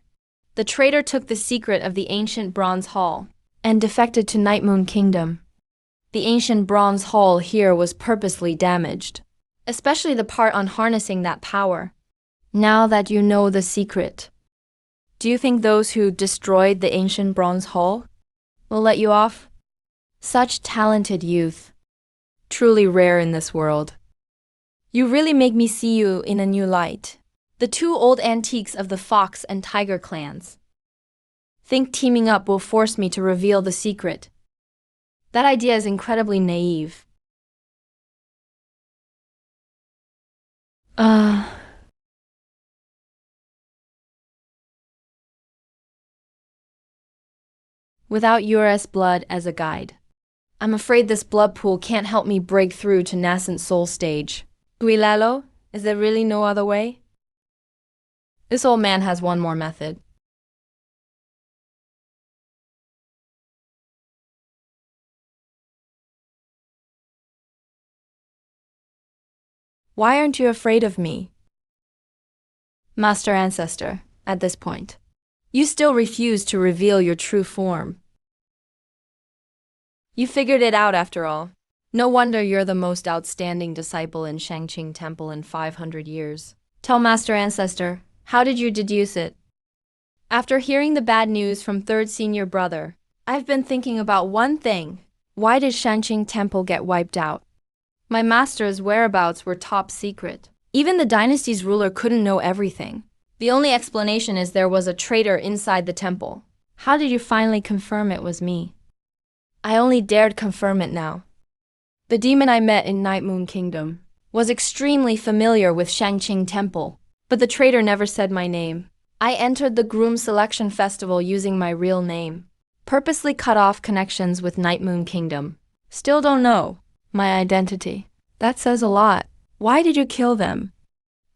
The traitor took the secret of the ancient Bronze Hall and defected to Night Moon Kingdom. The ancient Bronze Hall here was purposely damaged, especially the part on harnessing that power. Now that you know the secret, do you think those who destroyed the ancient Bronze Hall will let you off? Such talented youth, truly rare in this world. You really make me see you in a new light. The two old antiques of the Fox and Tiger clans. Think teaming up will force me to reveal the secret. That idea is incredibly naive. Without Ures blood as a guide. I'm afraid this blood pool can't help me break through to nascent soul stage. Guilalo, is there really no other way? This old man has one more method. Why aren't you afraid of me? Master Ancestor, at this point, you still refuse to reveal your true form. You figured it out after all. No wonder you're the most outstanding disciple in Shangqing Temple in 500 years. Tell Master Ancestor, how did you deduce it? After hearing the bad news from third senior brother, I've been thinking about one thing. Why did Shangqing Temple get wiped out? My master's whereabouts were top secret. Even the dynasty's ruler couldn't know everything. The only explanation is there was a traitor inside the temple. How did you finally confirm it was me? I only dared confirm it now. The demon I met in Night Moon Kingdom was extremely familiar with Shangqing Temple, but the traitor never said my name. I entered the Groom Selection Festival using my real name, purposely cut off connections with Night Moon Kingdom. Still don't know my identity. That says a lot. Why did you kill them?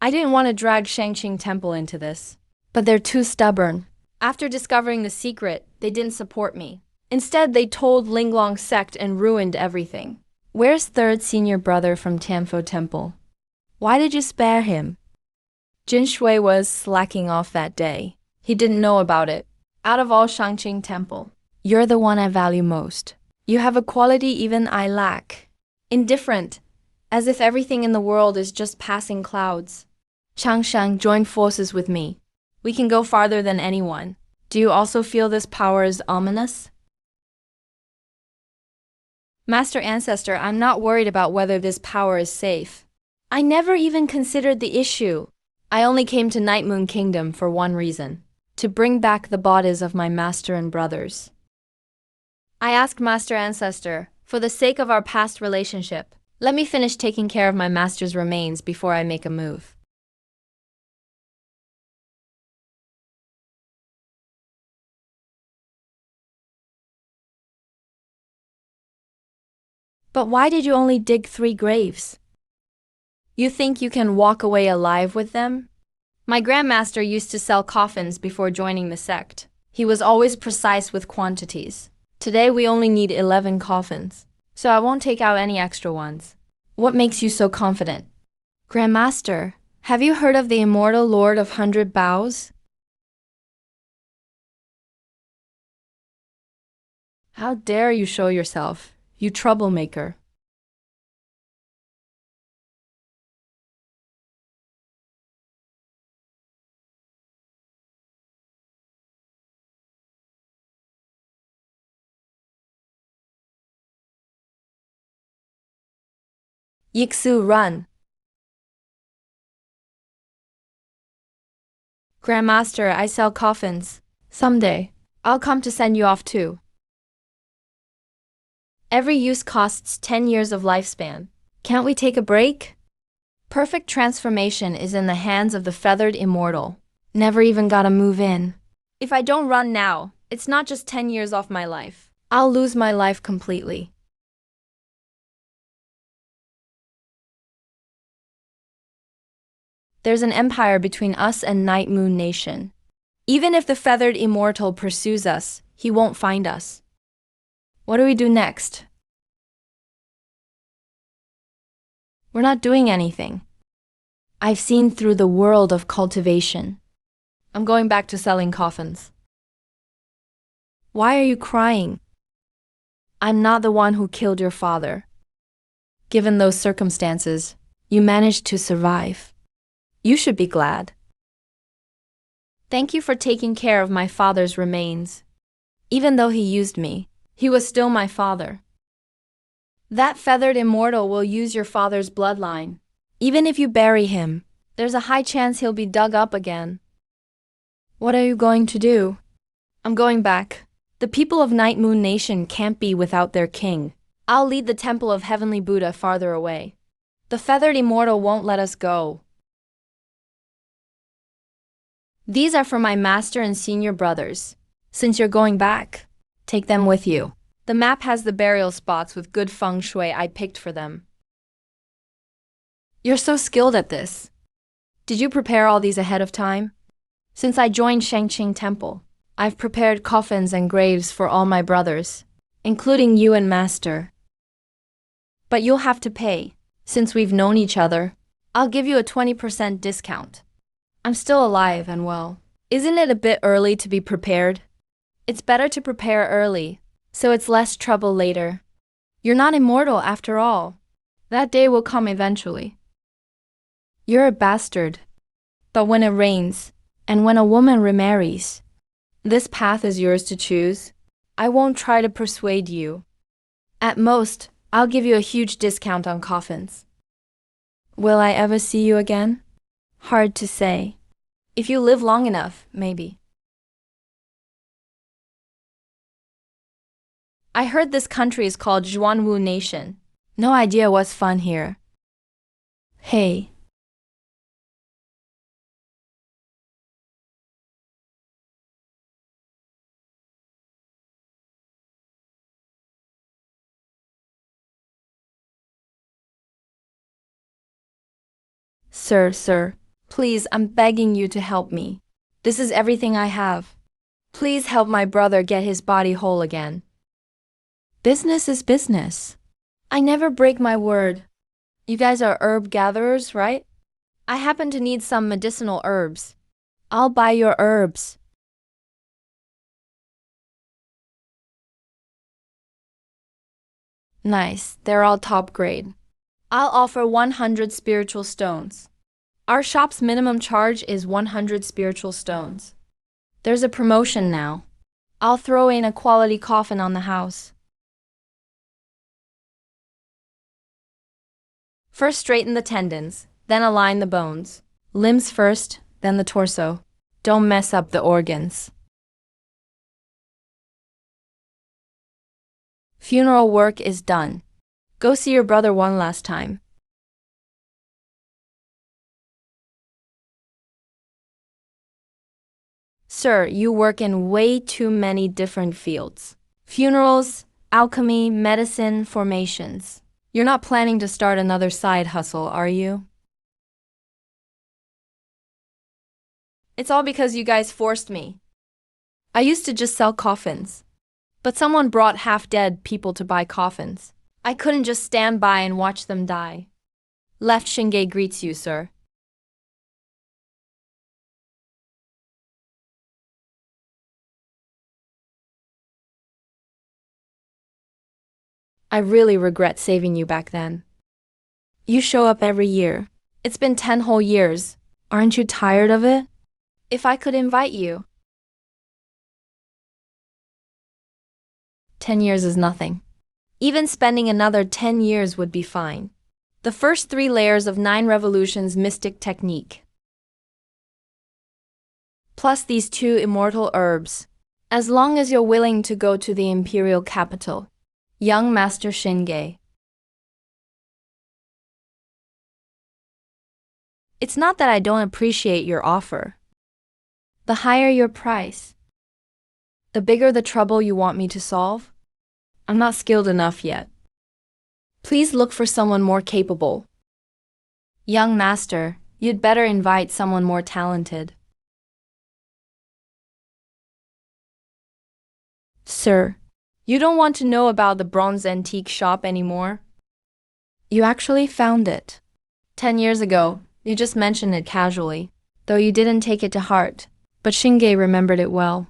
I didn't want to drag Shangqing Temple into this, but they're too stubborn. After discovering the secret, they didn't support me. Instead, they told Linglong sect and ruined everything. Where's third senior brother from Tianfo Temple? Why did you spare him? Jin Shui was slacking off that day. He didn't know about it. Out of all Shangqing Temple, you're the one I value most. You have a quality even I lack. Indifferent, as if everything in the world is just passing clouds. Changshan, join forces with me. We can go farther than anyone. Do you also feel this power is ominous? Master Ancestor, I'm not worried about whether this power is safe. I never even considered the issue. I only came to Night Moon Kingdom for one reason: to bring back the bodies of my master and brothers. I asked Master Ancestor, for the sake of our past relationship, let me finish taking care of my master's remains before I make a move. But why did you only dig 3 graves? You think you can walk away alive with them? My grandmaster used to sell coffins before joining the sect. He was always precise with quantities. Today we only need 11 coffins, so I won't take out any extra ones. What makes you so confident? Grandmaster, have you heard of the immortal Lord of 100 Bows? How dare you show yourself, you troublemaker. Yixu, run. Grandmaster, I sell coffins. Someday, I'll come to send you off too. Every use costs 10 years of lifespan. Can't we take a break? Perfect transformation is in the hands of the feathered immortal. Never even gotta move in. If I don't run now, it's not just 10 years off my life. I'll lose my life completely. There's an empire between us and Night Moon Nation. Even if the feathered immortal pursues us, he won't find us. What do we do next? We're not doing anything. I've seen through the world of cultivation. I'm going back to selling coffins. Why are you crying? I'm not the one who killed your father. Given those circumstances, you managed to survive. You should be glad. Thank you for taking care of my father's remains. Even though he used me, he was still my father. That feathered immortal will use your father's bloodline. Even if you bury him, there's a high chance he'll be dug up again. What are you going to do? I'm going back. The people of Night Moon Nation can't be without their king. I'll lead the temple of Heavenly Buddha farther away. The feathered immortal won't let us go. These are for my master and senior brothers. Since you're going back, take them with you. The map has the burial spots with good feng shui I picked for them. You're so skilled at this. Did you prepare all these ahead of time? Since I joined Shangqing Temple, I've prepared coffins and graves for all my brothers, including you and Master. But you'll have to pay. Since we've known each other, I'll give you a 20% discount. I'm still alive and well. Isn't it a bit early to be prepared? It's better to prepare early, so it's less trouble later. You're not immortal after all. That day will come eventually. You're a bastard. But when it rains, and when a woman remarries, this path is yours to choose. I won't try to persuade you. At most, I'll give you a huge discount on coffins. Will I ever see you again? Hard to say. If you live long enough, maybe. I heard this country is called Zhuanwu Nation. No idea what's fun here. Hey. Sir, please, I'm begging you to help me. This is everything I have. Please help my brother get his body whole again. Business is business. I never break my word. You guys are herb gatherers, right? I happen to need some medicinal herbs. I'll buy your herbs. Nice, they're all top grade. I'll offer 100 spiritual stones. Our shop's minimum charge is 100 spiritual stones. There's a promotion now. I'll throw in a quality coffin on the house. First straighten the tendons, then align the bones. Limbs first, then the torso. Don't mess up the organs. Funeral work is done. Go see your brother one last time. Sir, you work in way too many different fields. Funerals, alchemy, medicine, formations. You're not planning to start another side hustle, are you? It's all because you guys forced me. I used to just sell coffins. But someone brought half-dead people to buy coffins. I couldn't just stand by and watch them die. Left Shinge greets you, sir. I really regret saving you back then. You show up every year. It's been 10 whole years. Aren't you tired of it? If I could invite you. 10 years is nothing. Even spending another 10 years would be fine. The first 3 layers of 9 Revolutions mystic technique. plus these 2 immortal herbs. As long as you're willing to go to the imperial capital. Young Master Shinge. It's not that I don't appreciate your offer. The higher your price, the bigger the trouble you want me to solve. I'm not skilled enough yet. Please look for someone more capable. Young Master, you'd better invite someone more talented. Sir, you don't want to know about the bronze antique shop anymore? You actually found it. 10 years ago, you just mentioned it casually, though you didn't take it to heart, but Shinge remembered it well.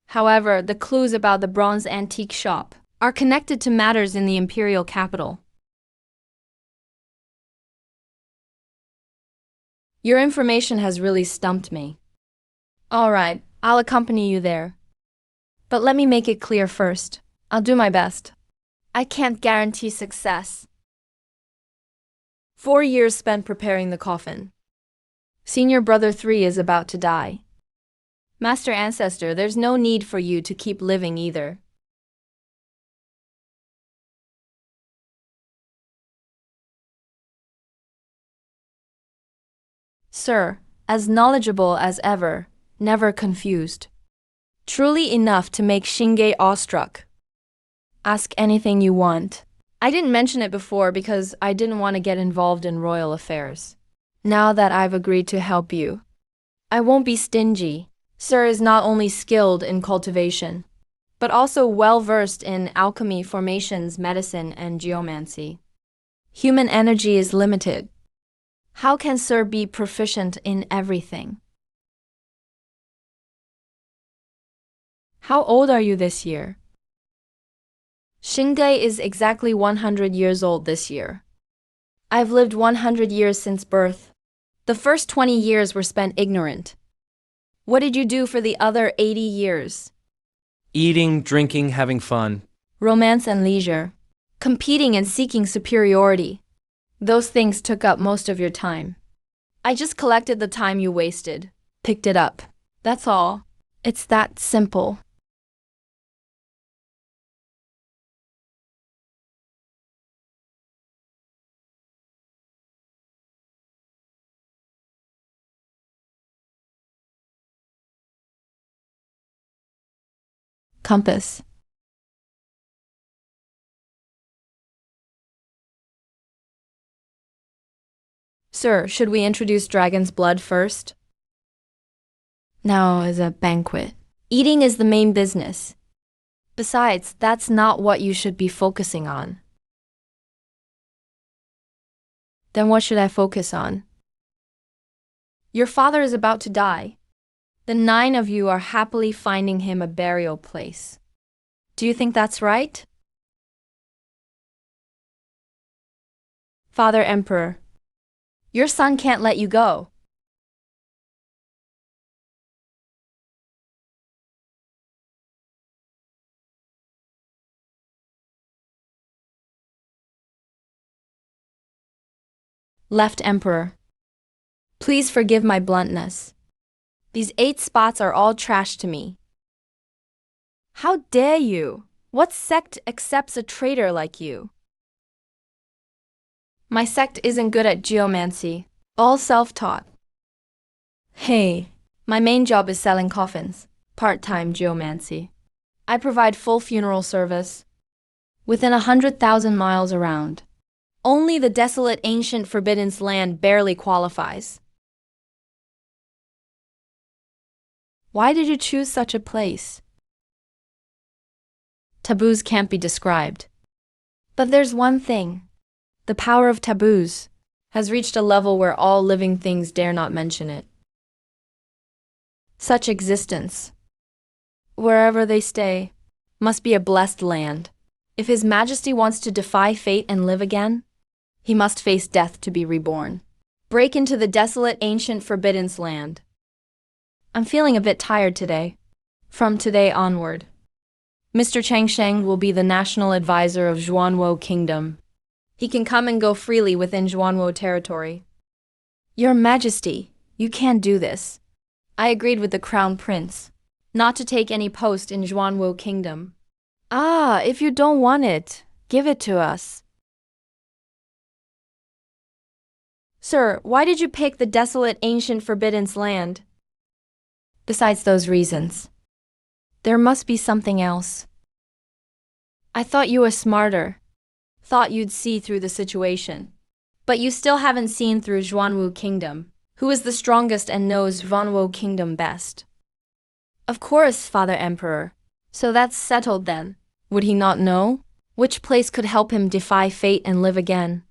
However, the clues about the bronze antique shop are connected to matters in the imperial capital. Your information has really stumped me. All right, I'll accompany you there. But let me make it clear first. I'll do my best. I can't guarantee success. 4 years spent preparing the coffin. Senior brother 3 is about to die. Master Ancestor, there's no need for you to keep living either. Sir, as knowledgeable as ever, never confused. Truly enough to make Shinge awestruck. Ask anything you want. I didn't mention it before because I didn't want to get involved in royal affairs. Now that I've agreed to help you, I won't be stingy. Sir is not only skilled in cultivation, but also well-versed in alchemy, formations, medicine, and geomancy. Human energy is limited. How can Sir be proficient in everything? How old are you this year? Shinge is exactly 100 years old this year. I've lived 100 years since birth. The first 20 years were spent ignorant. What did you do for the other 80 years? Eating, drinking, having fun. Romance and leisure. Competing and seeking superiority. Those things took up most of your time. I just collected the time you wasted. Picked it up. That's all. It's that simple. Compass. Sir, should we introduce dragon's blood first? Now is a banquet. Eating is the main business. Besides, that's not what you should be focusing on. Then what should I focus on? Your father is about to die. The 9 of you are happily finding him a burial place. Do you think that's right? Father Emperor, your son can't let you go. Left Emperor, please forgive my bluntness. These 8 spots are all trash to me. How dare you? What sect accepts a traitor like you? My sect isn't good at geomancy, all self-taught. Hey, my main job is selling coffins, part-time geomancy. I provide full funeral service within 100,000 miles around. Only the desolate ancient Forbidden's land barely qualifies. Why did you choose such a place? Taboos can't be described. But there's one thing. The power of taboos has reached a level where all living things dare not mention it. Such existence, wherever they stay, must be a blessed land. If His Majesty wants to defy fate and live again, he must face death to be reborn. Break into the desolate ancient Forbidden's land. I'm feeling a bit tired today. From today onward, Mr. Changsheng will be the national advisor of Zhuanwo Kingdom. He can come and go freely within Zhuanwo territory. Your Majesty, you can't do this. I agreed with the crown prince not to take any post in Zhuanwu kingdom. Ah, if you don't want it, give it to us. Sir, why did you pick the desolate ancient forbidden land? Besides those reasons, there must be something else. I thought you were smarter, thought you'd see through the situation. But you still haven't seen through Zhuanwu kingdom. Who is the strongest and knows Zhuanwu kingdom best? Of course, Father Emperor. So that's settled then. Would he not know? Which place could help him defy fate and live again?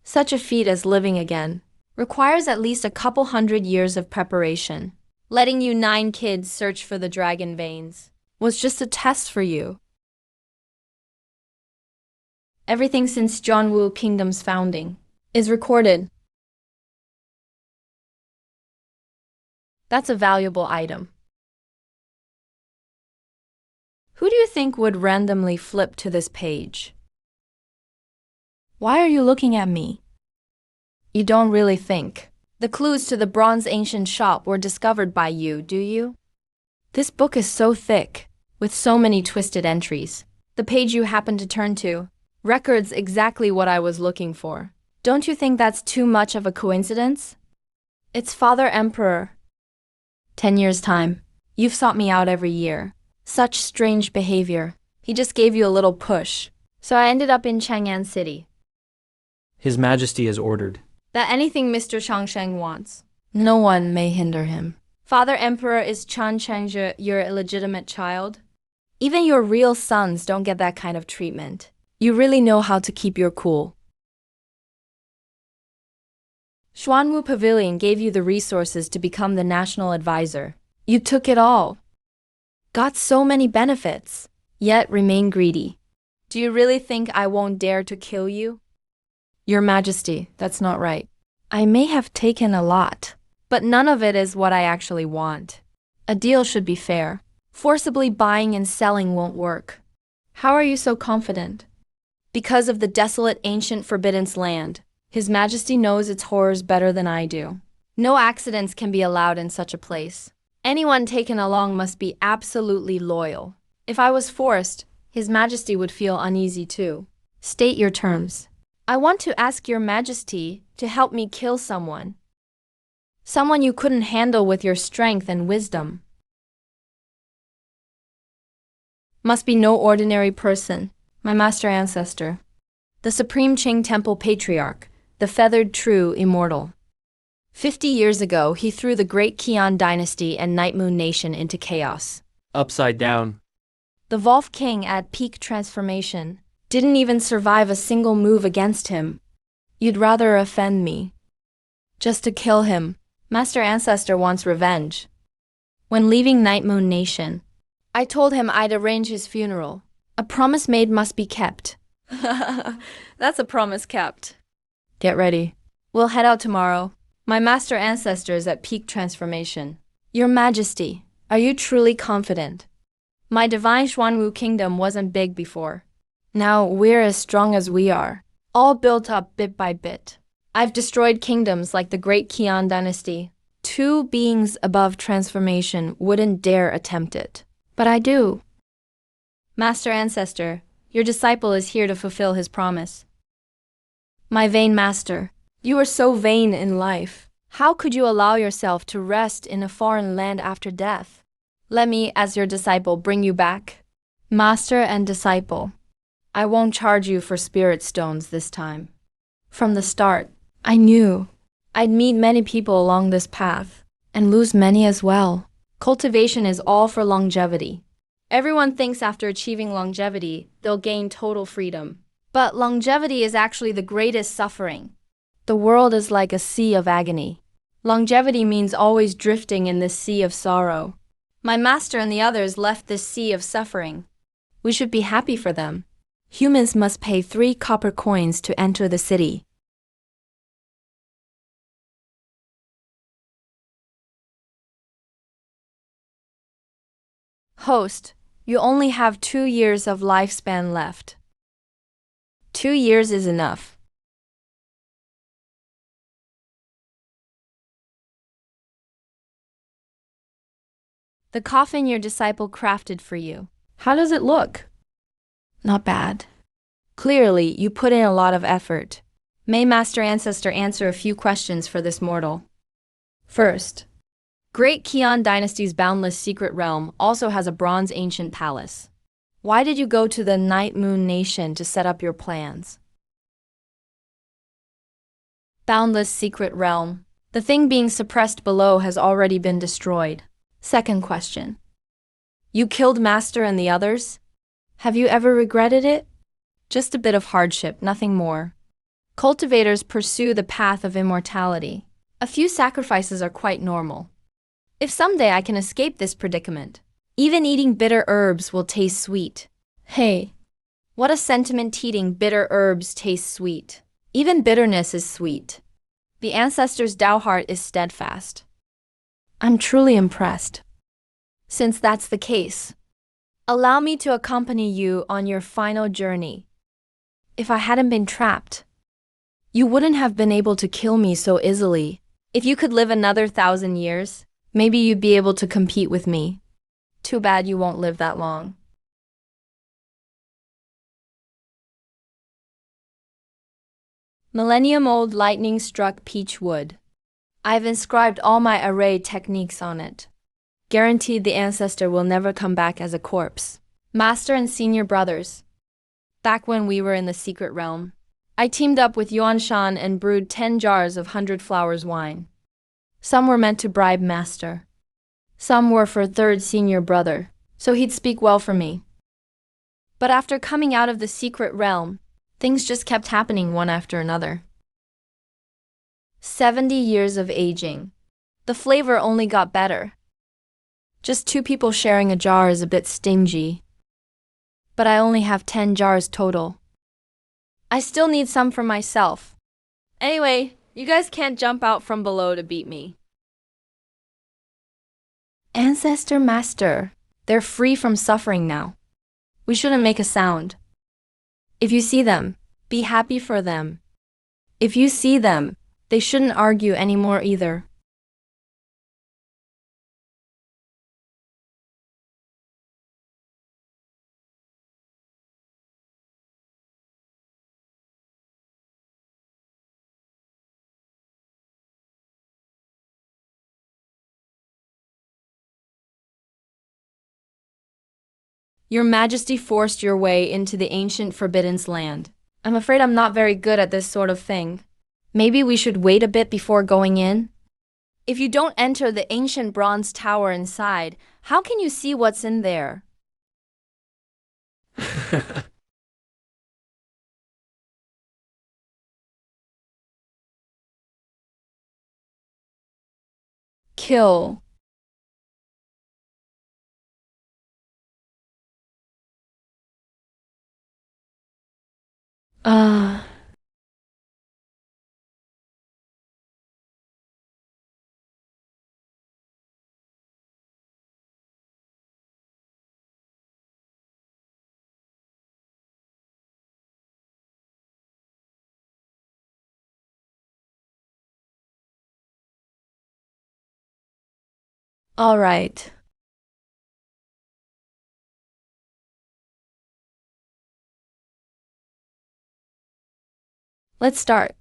Such a feat as living again requires at least a couple hundred years of preparation. Letting you 9 kids search for the dragon veins was just a test for you. Everything since Zhuanwu kingdom's founding is recorded. That's a valuable item. Who do you think would randomly flip to this page? Why are you looking at me? You don't really think the clues to the Bronze Ancient shop were discovered by you, do you? This book is so thick, with so many twisted entries. The page you happen to turn to records exactly what I was looking for. Don't you think that's too much of a coincidence? It's Father Emperor. 10 years' time. You've sought me out every year. Such strange behavior. He just gave you a little push. So I ended up in Chang'an City. His Majesty has ordered That anything Mr. Changsheng wants, no one may hinder him. Father Emperor, is Chan Changzhe your illegitimate child? Even your real sons don't get that kind of treatment. You really know how to keep your cool. Zhuanwu Pavilion gave you the resources to become the national advisor. You took it all. Got so many benefits, yet remain greedy. Do you really think I won't dare to kill you? Your Majesty, that's not right. I may have taken a lot, but none of it is what I actually want. A deal should be fair. Forcibly buying and selling won't work. How are you so confident? Because of the desolate ancient forbidden land. His Majesty knows its horrors better than I do. No accidents can be allowed in such a place. Anyone taken along must be absolutely loyal. If I was forced, His Majesty would feel uneasy too. State your terms. I want to ask Your Majesty to help me kill someone. Someone you couldn't handle with your strength and wisdom. Must be no ordinary person, my master ancestor. The Supreme Qing Temple Patriarch, the feathered true immortal. 50 years ago, he threw the great Qian dynasty and Night Moon Nation into chaos. upside down. The Wolf King at peak transformation didn't even survive a single move against him. You'd rather offend me. Just to kill him. Master Ancestor wants revenge. When leaving Night Moon Nation, I told him I'd arrange his funeral. A promise made must be kept. That's a promise kept. Get ready. We'll head out tomorrow. My master ancestor is at peak transformation. Your Majesty, are you truly confident? My divine Zhuanwu kingdom wasn't big before. Now we're as strong as we are, all built up bit by bit. I've destroyed kingdoms like the great Qian dynasty. 2 beings above transformation wouldn't dare attempt it. But I do. Master Ancestor, your disciple is here to fulfill his promise. My vain master, you are so vain in life. How could you allow yourself to rest in a foreign land after death? Let me, as your disciple, bring you back. Master and disciple, I won't charge you for spirit stones this time. From the start, I knew I'd meet many people along this path, and lose many as well. Cultivation is all for longevity. Everyone thinks after achieving longevity, they'll gain total freedom. But longevity is actually the greatest suffering. The world is like a sea of agony. Longevity means always drifting in this sea of sorrow. My master and the others left this sea of suffering. We should be happy for them. Humans must pay 3 copper coins to enter the city. Host, you only have 2 years of lifespan left. 2 years is enough. The coffin your disciple crafted for you. How does it look? Not bad. Clearly, you put in a lot of effort. May Master Ancestor answer a few questions for this mortal. First, Great Qian Dynasty's boundless secret realm also has a bronze ancient palace. Why did you go to the Night Moon Nation to set up your plans? Boundless secret realm. The thing being suppressed below has already been destroyed. Second question. You killed Master and the others? Have you ever regretted it? Just a bit of hardship, nothing more. Cultivators pursue the path of immortality. A few sacrifices are quite normal. If someday I can escape this predicament, even eating bitter herbs will taste sweet. Hey, what a sentiment, eating bitter herbs tastes sweet. Even bitterness is sweet. The ancestors' Tao heart is steadfast. I'm truly impressed. Since that's the case, allow me to accompany you on your final journey. If I hadn't been trapped, you wouldn't have been able to kill me so easily. If you could live another 1,000 years, maybe you'd be able to compete with me. Too bad you won't live that long. Millennium-old lightning-struck peach wood. I've inscribed all my array techniques on it. Guaranteed the ancestor will never come back as a corpse. Master and senior brothers. Back when we were in the secret realm, I teamed up with Yuan Shan and brewed 10 jars of 100 flowers wine. Some were meant to bribe Master. Some were for third senior brother, so he'd speak well for me. But after coming out of the secret realm, things just kept happening one after another. 70 years of aging. The flavor only got better. Just 2 people sharing a jar is a bit stingy. But I only have 10 jars total. I still need some for myself. Anyway, you guys can't jump out from below to beat me. Ancestor Master, they're free from suffering now. We shouldn't make a sound. If you see them, be happy for them. If you see them, they shouldn't argue anymore either. Your Majesty forced your way into the ancient Forbidden Land. I'm afraid I'm not very good at this sort of thing. Maybe we should wait a bit before going in? If you don't enter the ancient bronze tower inside, how can you see what's in there? Kill. Ah. All right. Let's start.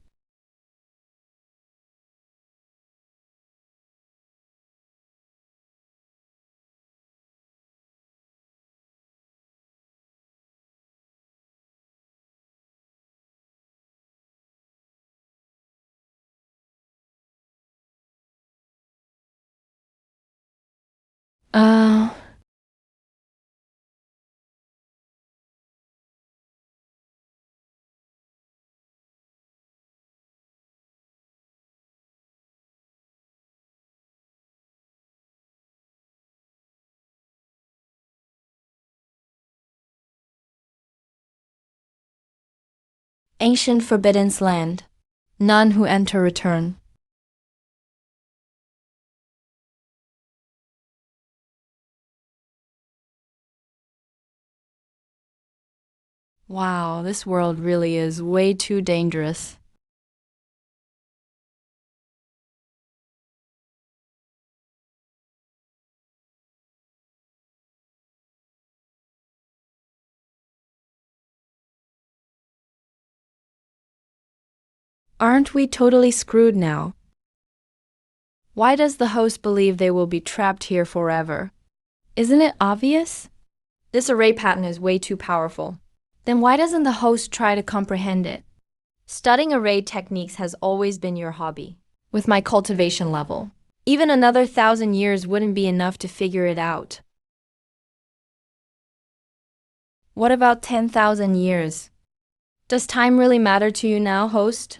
Uh, Ancient Forbidden Land. None who enter return. Wow, this world really is way too dangerous. Aren't we totally screwed now? Why does the host believe they will be trapped here forever? Isn't it obvious? This array pattern is way too powerful. Then why doesn't the host try to comprehend it? Studying array techniques has always been your hobby. With my cultivation level, even another 1,000 years wouldn't be enough to figure it out. What about 10,000 years? Does time really matter to you now, host?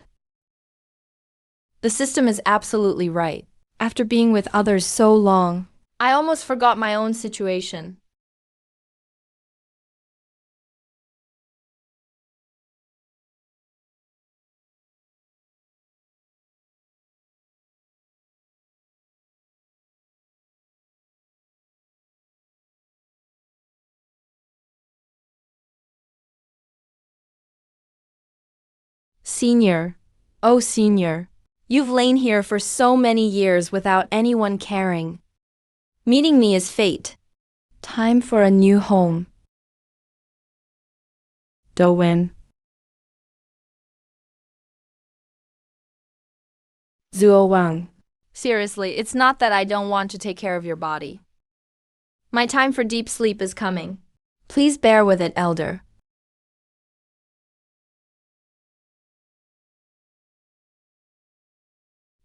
The system is absolutely right. After being with others so long, I almost forgot my own situation. Senior, oh senior, you've lain here for so many years without anyone caring. Meeting me is fate. Time for a new home. Do-win. Zuo Wang. Seriously, it's not that I don't want to take care of your body. My time for deep sleep is coming. Please bear with it, elder.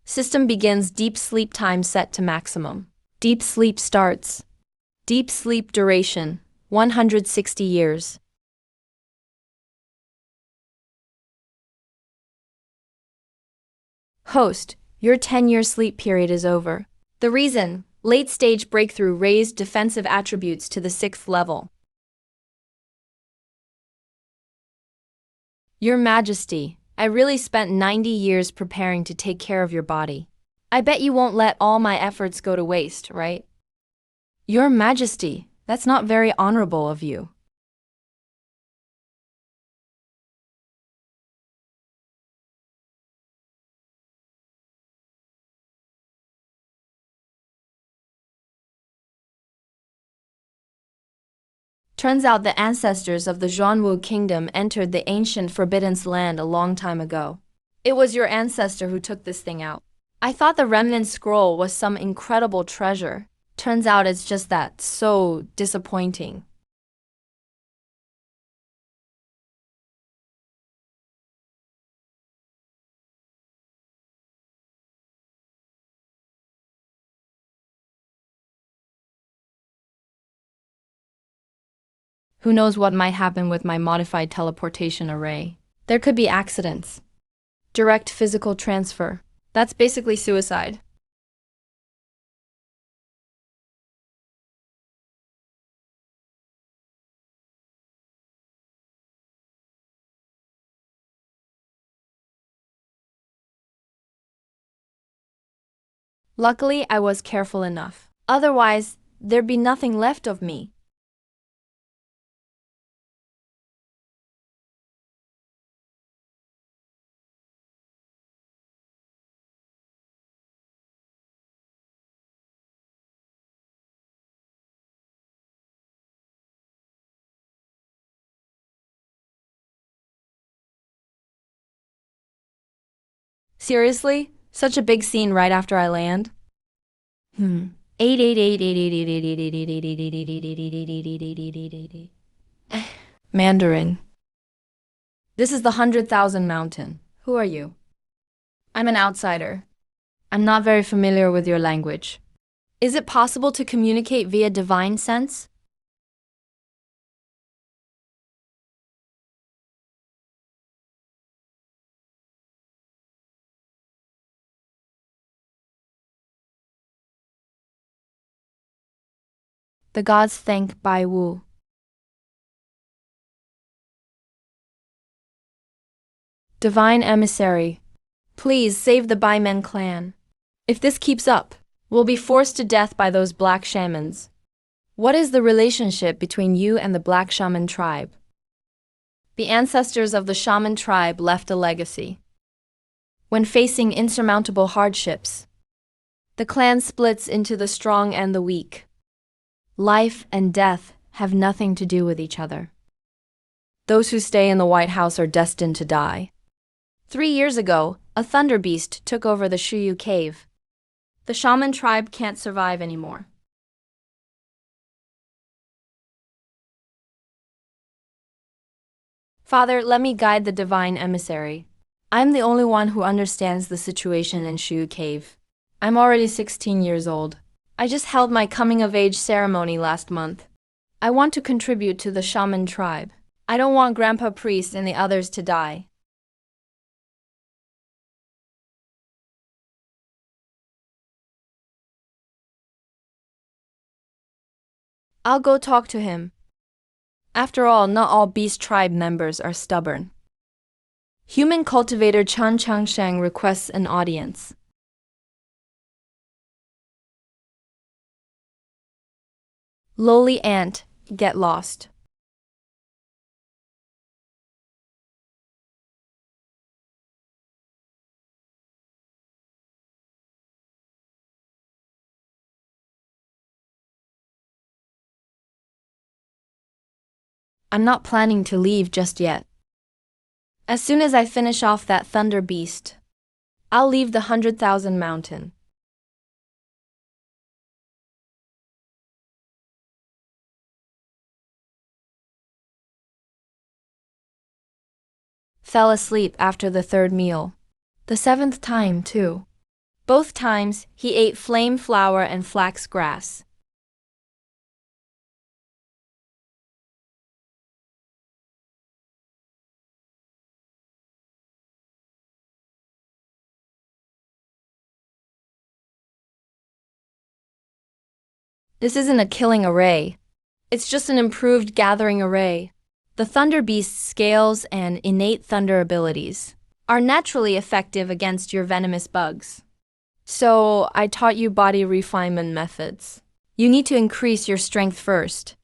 System begins deep sleep time set to maximum. Deep sleep starts. Deep sleep duration, 160 years. Host, your 10-year sleep period is over. The reason, late-stage breakthrough raised defensive attributes to the 6th level. Your Majesty, I really spent 90 years preparing to take care of your body. I bet you won't let all my efforts go to waste, right? Your Majesty, that's not very honorable of you. Turns out the ancestors of the Zhuanwu kingdom entered the ancient Forbidden Land a long time ago. It was your ancestor who took this thing out. I thought the remnant scroll was some incredible treasure. Turns out it's just that so disappointing. Who knows what might happen with my modified teleportation array? There could be accidents. Direct physical transfer. That's basically suicide. Luckily, I was careful enough. Otherwise, there'd be nothing left of me. Seriously? Such a big scene right after I land? Mandarin. This is the 100,000 mountain. Who are you? I'm an outsider. I'm not very familiar with your language. Is it possible to communicate via divine sense? The gods thank Bai Wu. Divine emissary, please save the Bai Men clan. If this keeps up, we'll be forced to death by those black shamans. What is the relationship between you and the black shaman tribe? The ancestors of the shaman tribe left a legacy. When facing insurmountable hardships, the clan splits into the strong and the weak. Life and death have nothing to do with each other. Those who stay in the White House are destined to die. 3 years ago, a thunder beast took over the Shuyu cave. The shaman tribe can't survive anymore. Father, let me guide the divine emissary. I'm the only one who understands the situation in Shuyu cave. I'm already 16 years old. I just held my coming-of-age ceremony last month. I want to contribute to the shaman tribe. I don't want Grandpa Priest and the others to die. I'll go talk to him. After all, not all beast tribe members are stubborn. Human cultivator Chan Changsheng requests an audience. Lowly ant, get lost. I'm not planning to leave just yet. As soon as I finish off that thunder beast, I'll leave the 100,000 mountain. Fell asleep after the third meal. The seventh time, too. Both times, he ate flame flower and flax grass. This isn't a killing array. It's just an improved gathering array. The Thunder Beast's scales and innate thunder abilities are naturally effective against your venomous bugs. So, I taught you body refinement methods. You need to increase your strength first.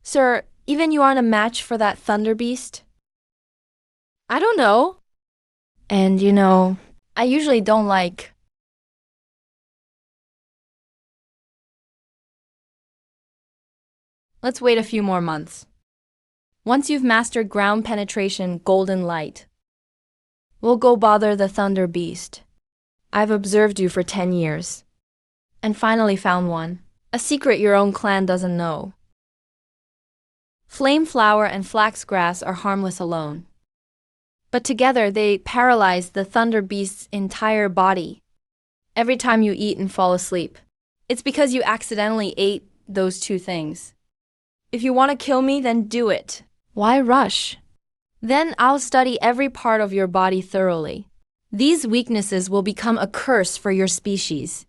Sir, even you aren't a match for that Thunder Beast? I don't know. And I usually don't like. Let's wait a few more months. Once you've mastered ground penetration, golden light, we'll go bother the Thunder Beast. I've observed you for 10 years. And finally found one. A secret your own clan doesn't know. Flame flower and flax grass are harmless alone. But together they paralyze the Thunder Beast's entire body. Every time you eat and fall asleep, it's because you accidentally ate those two things. If you want to kill me, then do it. Why rush? Then I'll study every part of your body thoroughly. These weaknesses will become a curse for your species.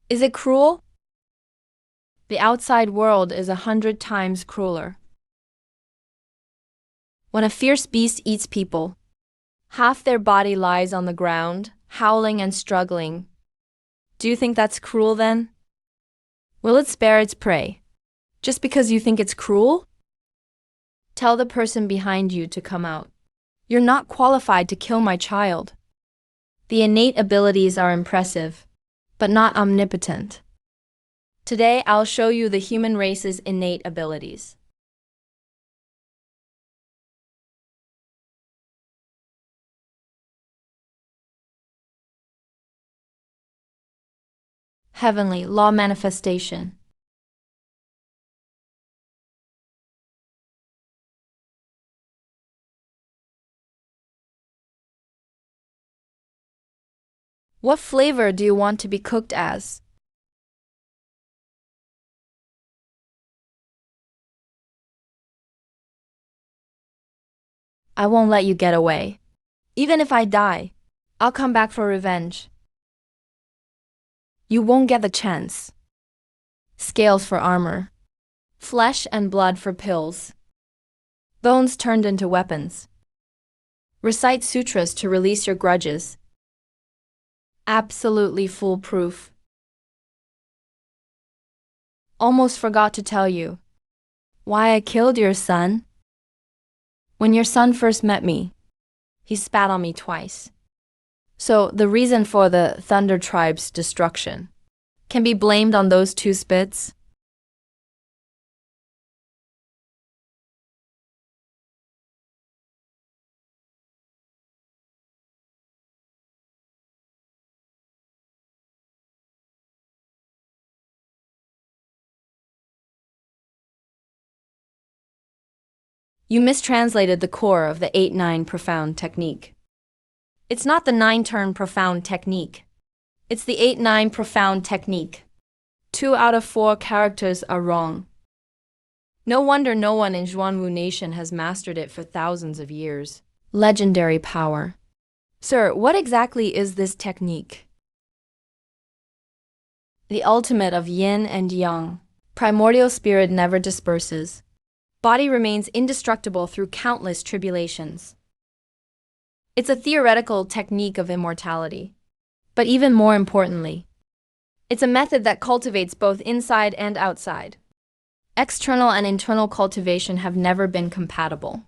Is it cruel? The outside world is 100 times crueler. When a fierce beast eats people, half their body lies on the ground, howling and struggling. Do you think that's cruel then? Will it spare its prey? Just because you think it's cruel? Tell the person behind you to come out. You're not qualified to kill my child. The innate abilities are impressive, but not omnipotent. Today, I'll show you the human race's innate abilities. Heavenly Law Manifestation. What flavor do you want to be cooked as? I won't let you get away. Even if I die, I'll come back for revenge. You won't get the chance. Scales for armor. Flesh and blood for pills. Bones turned into weapons. Recite sutras to release your grudges. Absolutely foolproof. Almost forgot to tell you. Why I killed your son? When your son first met me, he spat on me twice. So the reason for the Thunder Tribe's destruction can be blamed on those two spits? You mistranslated the core of the 8-9 profound technique. It's not the 9-turn profound technique. It's the 8-9 profound technique. 2 out of 4 characters are wrong. No wonder no one in Zhuanwu Nation has mastered it for thousands of years. Legendary power. Sir, what exactly is this technique? The ultimate of yin and yang. Primordial spirit never disperses. Body remains indestructible through countless tribulations. It's a theoretical technique of immortality. But even more importantly, it's a method that cultivates both inside and outside. External and internal cultivation have never been compatible.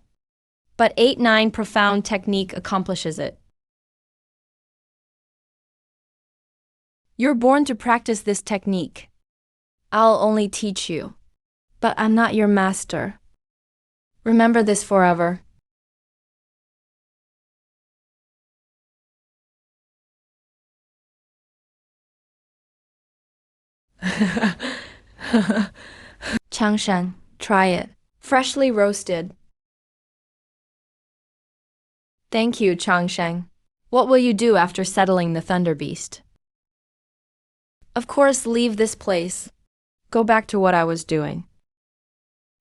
But 8-9 profound technique accomplishes it. You're born to practice this technique. I'll only teach you. But I'm not your master. Remember this forever. Changshan, try it. Freshly roasted. Thank you, Changshan. What will you do after settling the Thunder Beast? Of course, leave this place. Go back to what I was doing.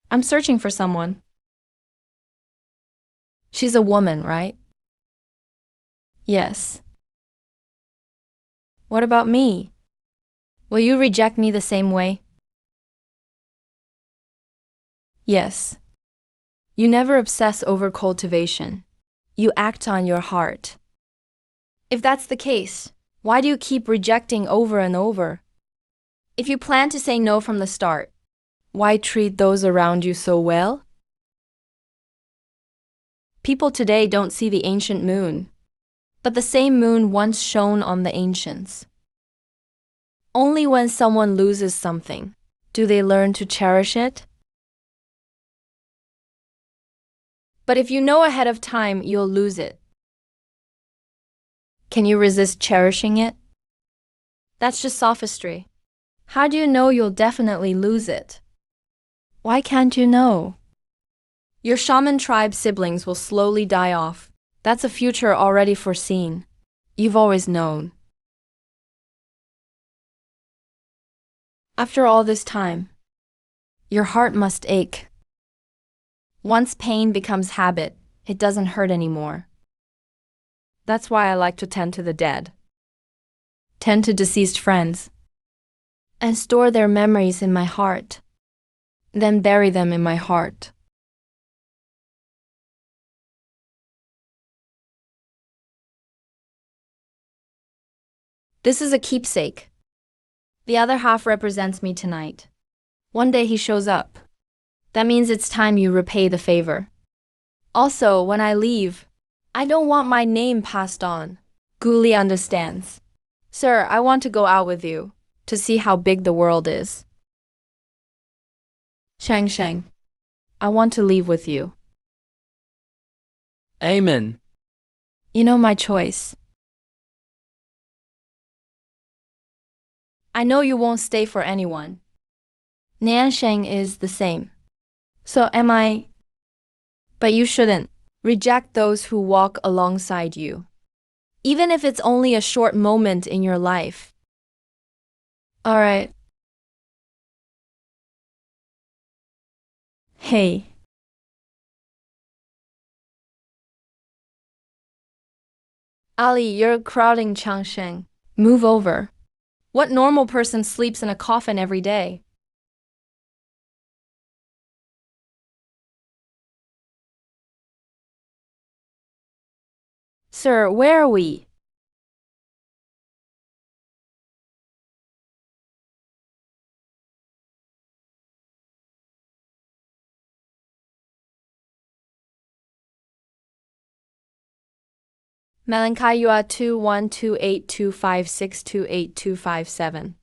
I'm searching for someone. She's a woman, right? Yes. What about me? Will you reject me the same way? Yes. You never obsess over cultivation. You act on your heart. If that's the case, why do you keep rejecting over and over? If you plan to say no from the start, why treat those around you so well? People today don't see the ancient moon, but the same moon once shone on the ancients. Only when someone loses something do they learn to cherish it. But if you know ahead of time you'll lose it, can you resist cherishing it? That's just sophistry. How do you know you'll definitely lose it? Why can't you know? Your shaman tribe siblings will slowly die off. That's a future already foreseen. You've always known. After all this time, your heart must ache. Once pain becomes habit, it doesn't hurt anymore. That's why I like to tend to the dead. Tend to deceased friends. And store their memories in my heart. Then bury them in my heart. This is a keepsake. The other half represents me tonight. One day he shows up. That means it's time you repay the favor. Also, when I leave, I don't want my name passed on. Guli understands. Sir, I want to go out with you, to see how big the world is. Shang, I want to leave with you. Amen. You know my choice. I know you won't stay for anyone. Niansheng is the same. So am I. But you shouldn't reject those who walk alongside you, even if it's only a short moment in your life. Alright. Hey. Ali, you're crowding Changshen. Move over. What normal person sleeps in a coffin every day? Sir, where are we? Malankayua 212825628257.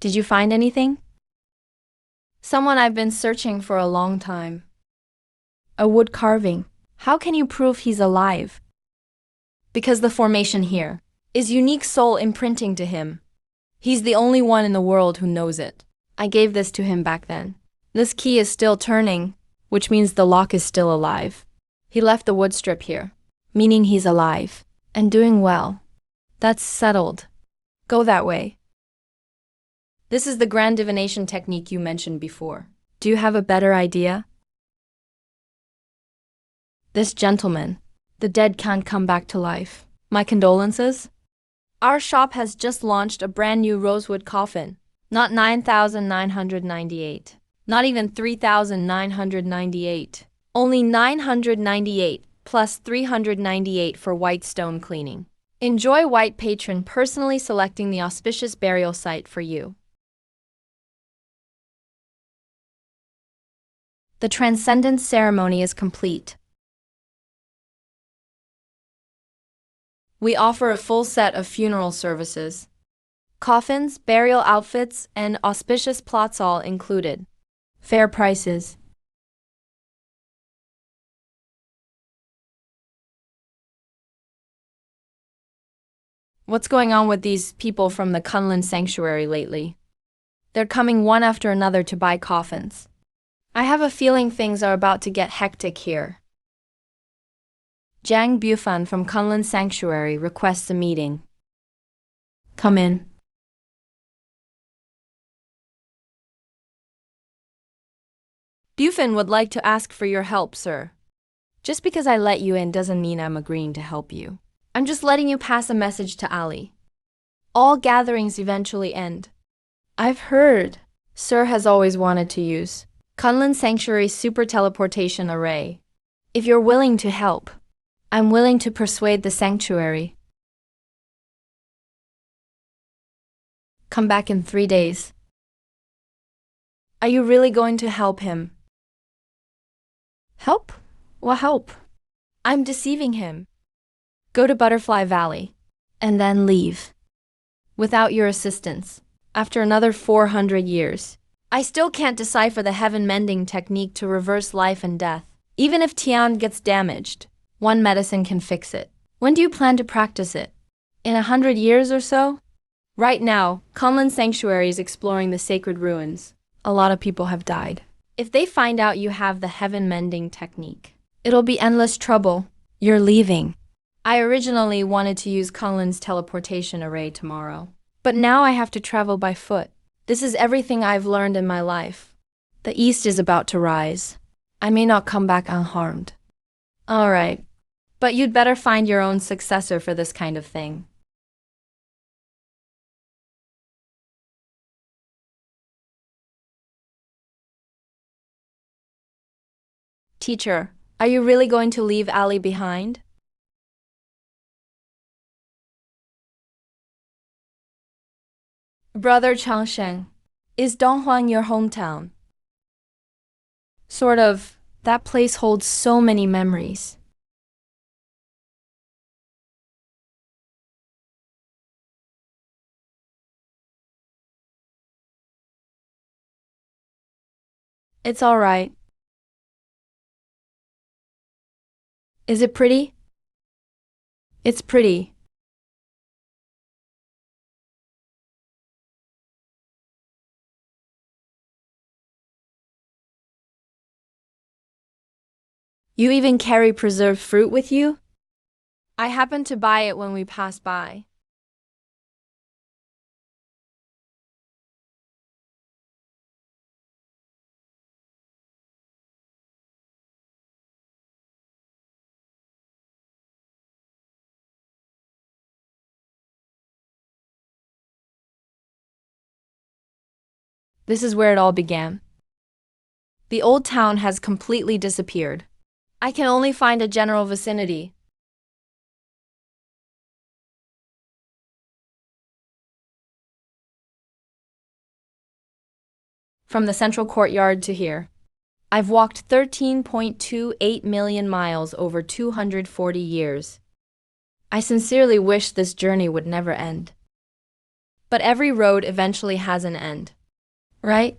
Did you find anything? Someone I've been searching for a long time. A wood carving. How can you prove he's alive? Because the formation here is unique soul imprinting to him. He's the only one in the world who knows it. I gave this to him back then. This key is still turning, which means the lock is still alive. He left the wood strip here, meaning he's alive and doing well. That's settled. Go that way. This is the grand divination technique you mentioned before. Do you have a better idea? This gentleman, the dead can't come back to life. My condolences. Our shop has just launched a brand new rosewood coffin. Not 9,998. Not even 3,998. Only 998 plus 398 for white stone cleaning. Enjoy White Patron personally selecting the auspicious burial site for you. The transcendence ceremony is complete. We offer a full set of funeral services. Coffins, burial outfits, and auspicious plots all included. Fair prices. What's going on with these people from the Kunlun Sanctuary lately? They're coming one after another to buy coffins. I have a feeling things are about to get hectic here. Jiang Bufan from Kunlun Sanctuary requests a meeting. Come in. Bufan would like to ask for your help, sir. Just because I let you in doesn't mean I'm agreeing to help you. I'm just letting you pass a message to Ali. All gatherings eventually end. I've heard Sir has always wanted to use Kunlun Sanctuary's super teleportation array. If you're willing to help, I'm willing to persuade the sanctuary. Come back in 3 days. Are you really going to help him? Help? What help? I'm deceiving him. Go to Butterfly Valley, and then leave. Without your assistance, after another 400 years. I still can't decipher the heaven-mending technique to reverse life and death. Even if Tian gets damaged, one medicine can fix it. When do you plan to practice it? In 100 years or so? Right now, Kunlun Sanctuary is exploring the sacred ruins. A lot of people have died. If they find out you have the heaven-mending technique, it'll be endless trouble. You're leaving. I originally wanted to use Kunlun's teleportation array tomorrow, but now I have to travel by foot. This is everything I've learned in my life. The East is about to rise. I may not come back unharmed. All right, but you'd better find your own successor for this kind of thing. Teacher, are you really going to leave Ali behind? Brother Changsheng, is Donghuang your hometown? Sort of. That place holds so many memories. It's all right. Is it pretty? It's pretty. You even carry preserved fruit with you? I happened to buy it when we passed by. This is where it all began. The old town has completely disappeared. I can only find a general vicinity. From the central courtyard to here. I've walked 13.28 million miles over 240 years. I sincerely wish this journey would never end. But every road eventually has an end, right?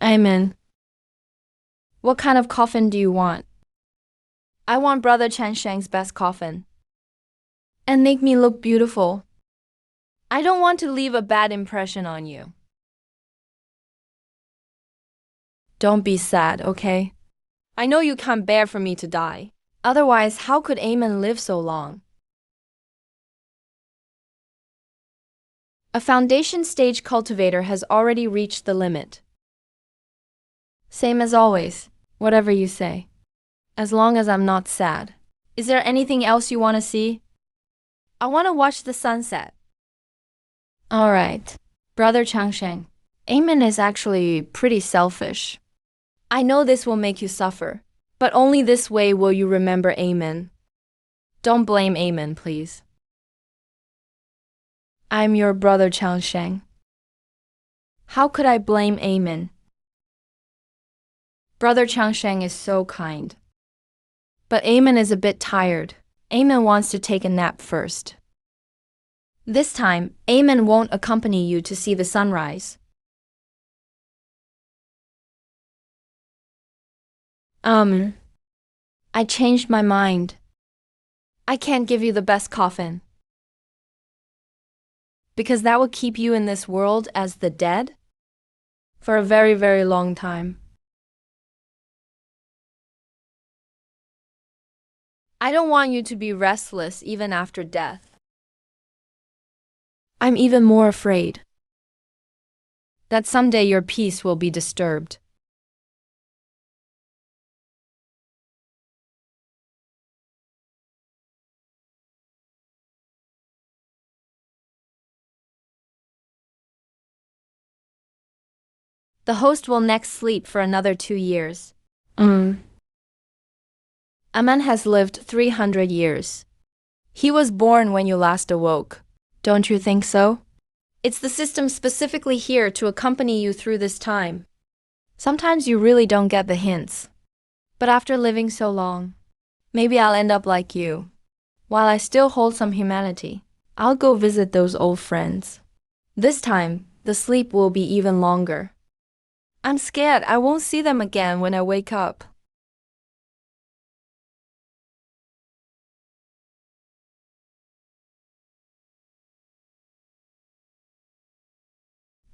Amen. What kind of coffin do you want? I want Brother Chen Sheng's best coffin. And make me look beautiful. I don't want to leave a bad impression on you. Don't be sad, okay? I know you can't bear for me to die. Otherwise, how could Amen live so long? A foundation stage cultivator has already reached the limit. Same as always, whatever you say. As long as I'm not sad. Is there anything else you want to see? I want to watch the sunset. Alright, Brother Changsheng. Amen is actually pretty selfish. I know this will make you suffer, but only this way will you remember Amen. Don't blame Amen, please. I'm your brother Changsheng. How could I blame Amen? Brother Changsheng is so kind. But Amen is a bit tired. Amen wants to take a nap first. This time, Amen won't accompany you to see the sunrise. I changed my mind. I can't give you the best coffin. Because that would keep you in this world as the dead? For a very, very long time. I don't want you to be restless even after death. I'm even more afraid that someday your peace will be disturbed. The host will next sleep for another 2 years. Aman has lived 300 years. He was born when you last awoke. Don't you think so? It's the system specifically here to accompany you through this time. Sometimes you really don't get the hints. But after living so long, maybe I'll end up like you. While I still hold some humanity, I'll go visit those old friends. This time, the sleep will be even longer. I'm scared I won't see them again when I wake up.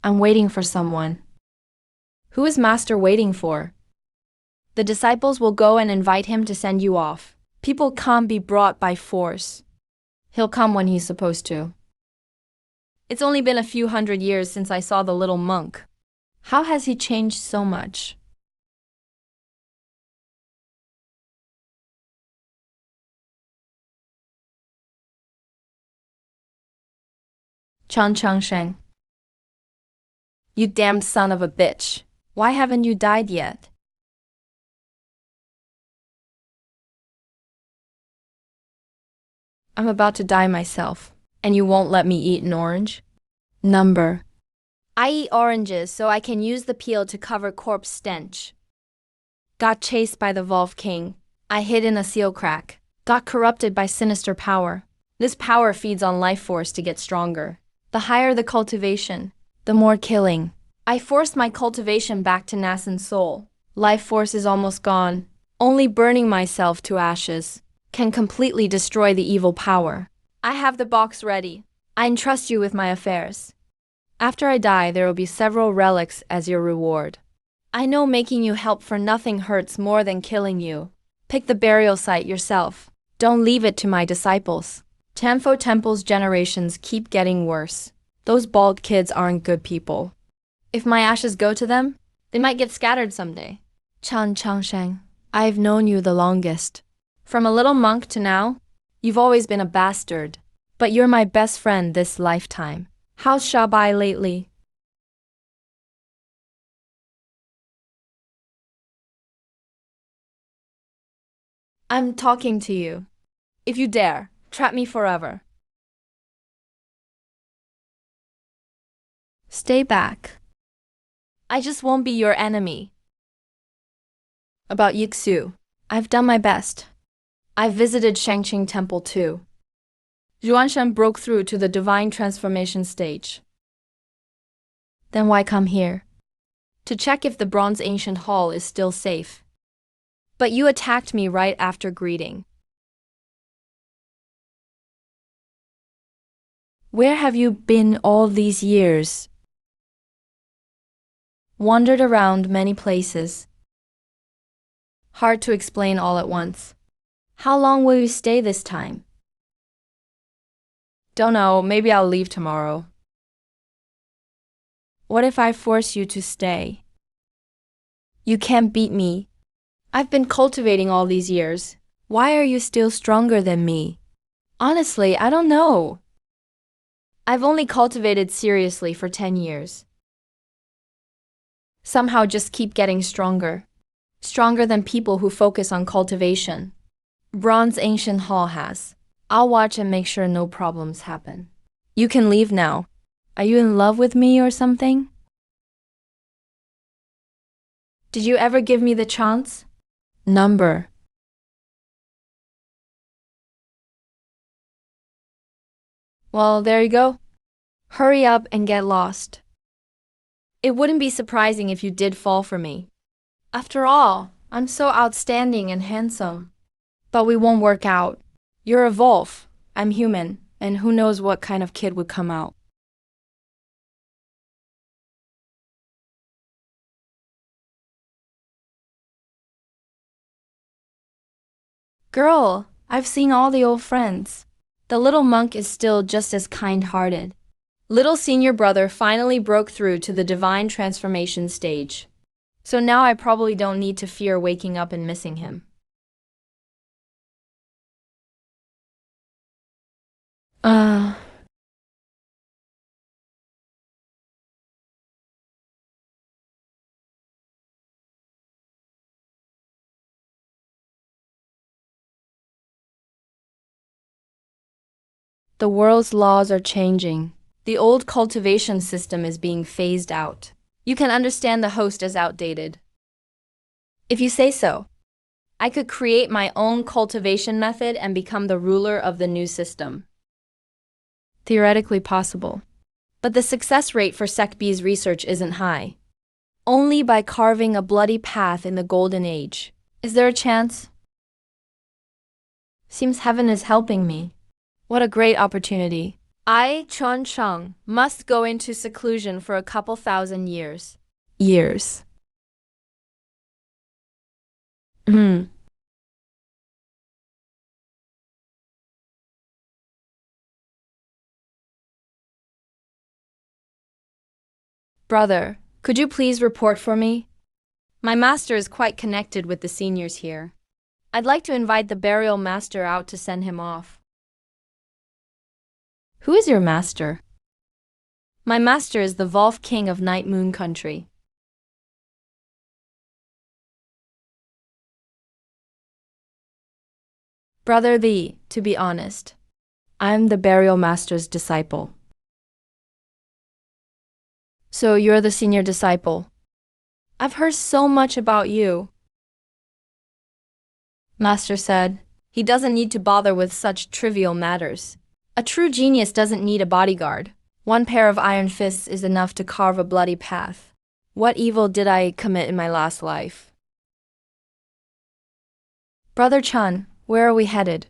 I'm waiting for someone. Who is Master waiting for? The disciples will go and invite him to send you off. People can't be brought by force. He'll come when he's supposed to. It's only been a few hundred years since I saw the little monk. How has he changed so much? Chan Changsheng. You damned son of a bitch. Why haven't you died yet? I'm about to die myself, and you won't let me eat an orange? Number. I eat oranges so I can use the peel to cover corpse stench. Got chased by the Wolf King. I hid in a seal crack. Got corrupted by sinister power. This power feeds on life force to get stronger. The higher the cultivation, the more killing. I forced my cultivation back to Nassen's soul. Life force is almost gone. Only burning myself to ashes can completely destroy the evil power. I have the box ready. I entrust you with my affairs. After I die, there will be several relics as your reward. I know making you help for nothing hurts more than killing you. Pick the burial site yourself. Don't leave it to my disciples. Tianfo Temple's generations keep getting worse. Those bald kids aren't good people. If my ashes go to them, they might get scattered someday. Chan Changsheng, I've known you the longest. From a little monk to now, you've always been a bastard. But you're my best friend this lifetime. How's Shabai lately? I'm talking to you. If you dare, Trap me forever. Stay back. I just won't be your enemy. About Yixu, I've done my best. I've visited Shangqing Temple too. Yuanshan broke through to the divine transformation stage. Then why come here? To check if the bronze ancient hall is still safe. But you attacked me right after greeting. Where have you been all these years? Wandered around many places. Hard to explain all at once. How long will you stay this time? Don't know, maybe I'll leave tomorrow. What if I force you to stay? You can't beat me. I've been cultivating all these years. Why are you still stronger than me? Honestly, I don't know. I've only cultivated seriously for 10 years. Somehow just keep getting stronger. Stronger than people who focus on cultivation. Bronze Ancient Hall has. I'll watch and make sure no problems happen. You can leave now. Are you in love with me or something? Did you ever give me the chance? Number. Well, there you go. Hurry up and get lost. It wouldn't be surprising if you did fall for me. After all, I'm so outstanding and handsome. But we won't work out. You're a wolf. I'm human, and who knows what kind of kid would come out. Girl, I've seen all the old friends. The little monk is still just as kind-hearted. Little senior brother finally broke through to the divine transformation stage. So now I probably don't need to fear waking up and missing him. The world's laws are changing. The old cultivation system is being phased out. You can understand the host as outdated. If you say so. I could create my own cultivation method and become the ruler of the new system. Theoretically possible. But the success rate for Sec B's research isn't high. Only by carving a bloody path in the golden age. Is there a chance? Seems heaven is helping me. What a great opportunity. I, Chuan Cheng, must go into seclusion for a couple thousand years. Years. Brother, could you please report for me? My master is quite connected with the seniors here. I'd like to invite the burial master out to send him off. Who is your master? My master is the Wolf King of Night Moon Country. Brother Li, to be honest, I'm the burial master's disciple. So you're the senior disciple. I've heard so much about you. Master said, he doesn't need to bother with such trivial matters. A true genius doesn't need a bodyguard. One pair of iron fists is enough to carve a bloody path. What evil did I commit in my last life? Brother Chun, where are we headed?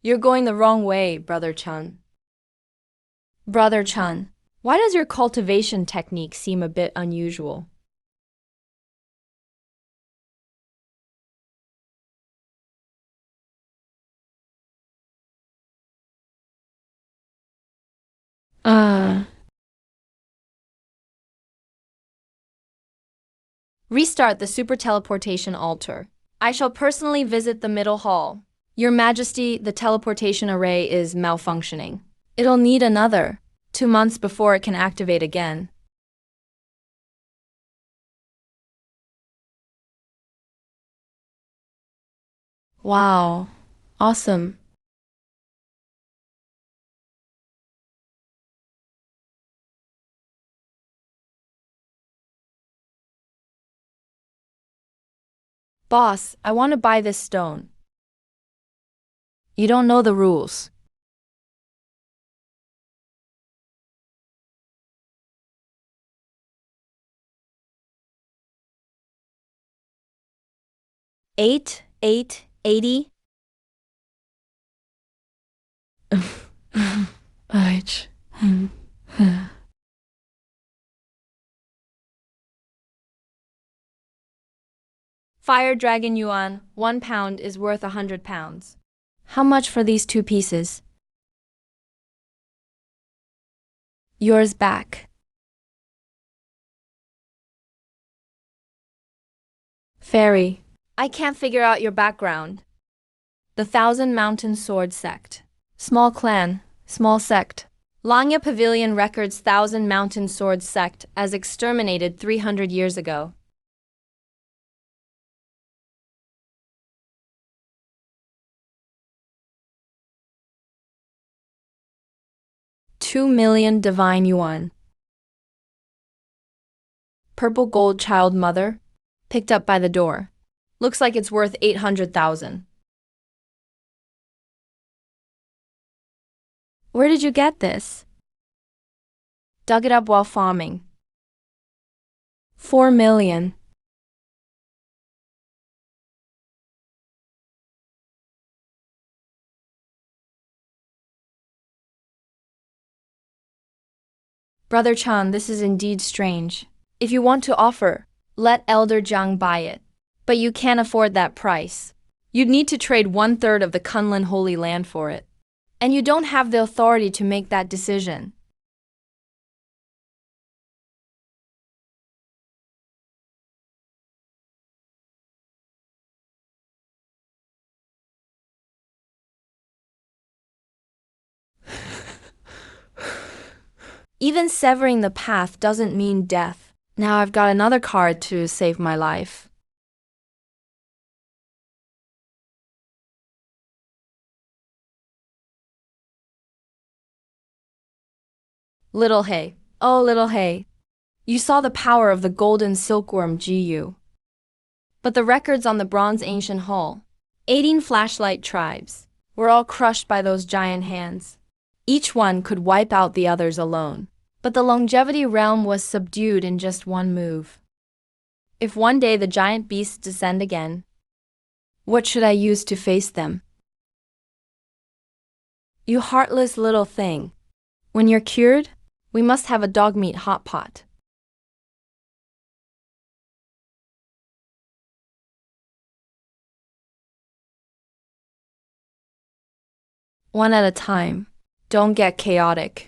You're going the wrong way, Brother Chun. Brother Chun, why does your cultivation technique seem a bit unusual? Restart the super teleportation altar. I shall personally visit the middle hall. Your Majesty, the teleportation array is malfunctioning. It'll need another 2 months before it can activate again. Wow. Awesome. Boss, I want to buy this stone. You don't know the rules. Eight, 80. Ouch. Fire Dragon Yuan, 1 pound is worth 100 pounds. How much for these 2 pieces? Yours back. Fairy, I can't figure out your background. The Thousand Mountain Sword Sect. Small clan, small sect. Lanya Pavilion records Thousand Mountain Sword Sect as exterminated 300 years ago. $2 million divine yuan. Purple gold child mother, picked up by the door. Looks like it's worth 800,000. Where did you get this? Dug it up while farming. 4 million. Brother Chan, this is indeed strange. If you want to offer, let Elder Jiang buy it. But you can't afford that price. You'd need to trade 1/3 of the Kunlun Holy Land for it. And you don't have the authority to make that decision. Even severing the path doesn't mean death. Now I've got another card to save my life. Little Hay. Oh, Little Hay. You saw the power of the golden silkworm GU. But the records on the bronze ancient hall, 18 flashlight tribes, were all crushed by those giant hands. Each one could wipe out the others alone. But the longevity realm was subdued in just one move. If one day the giant beasts descend again, what should I use to face them? You heartless little thing. When you're cured, we must have a dog meat hot pot. One at a time. Don't get chaotic.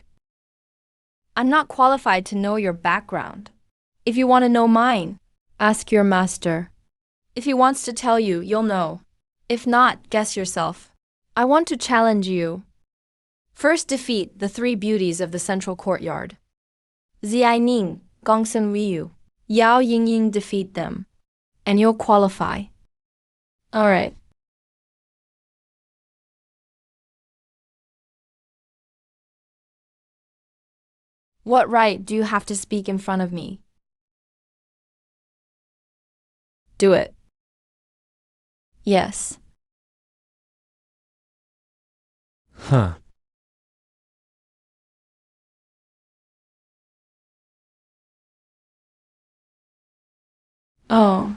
I'm not qualified to know your background. If you want to know mine, ask your master. If he wants to tell you, you'll know. If not, guess yourself. I want to challenge you. First defeat the 3 beauties of the central courtyard. Ziai Ning, Gongsun Ryu, Yao Yingying, defeat them. And you'll qualify. Alright. What right do you have to speak in front of me? Do it. Yes. Huh. Oh.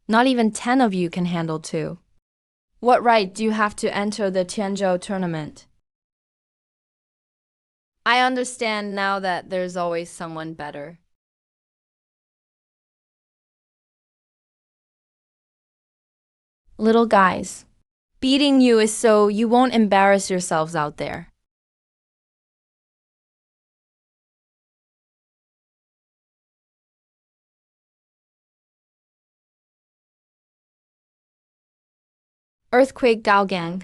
Not even 10 of you can handle 2. What right do you have to enter the Tianzhou tournament? I understand now that there's always someone better. Little guys, beating you is so you won't embarrass yourselves out there. Earthquake Gaogang.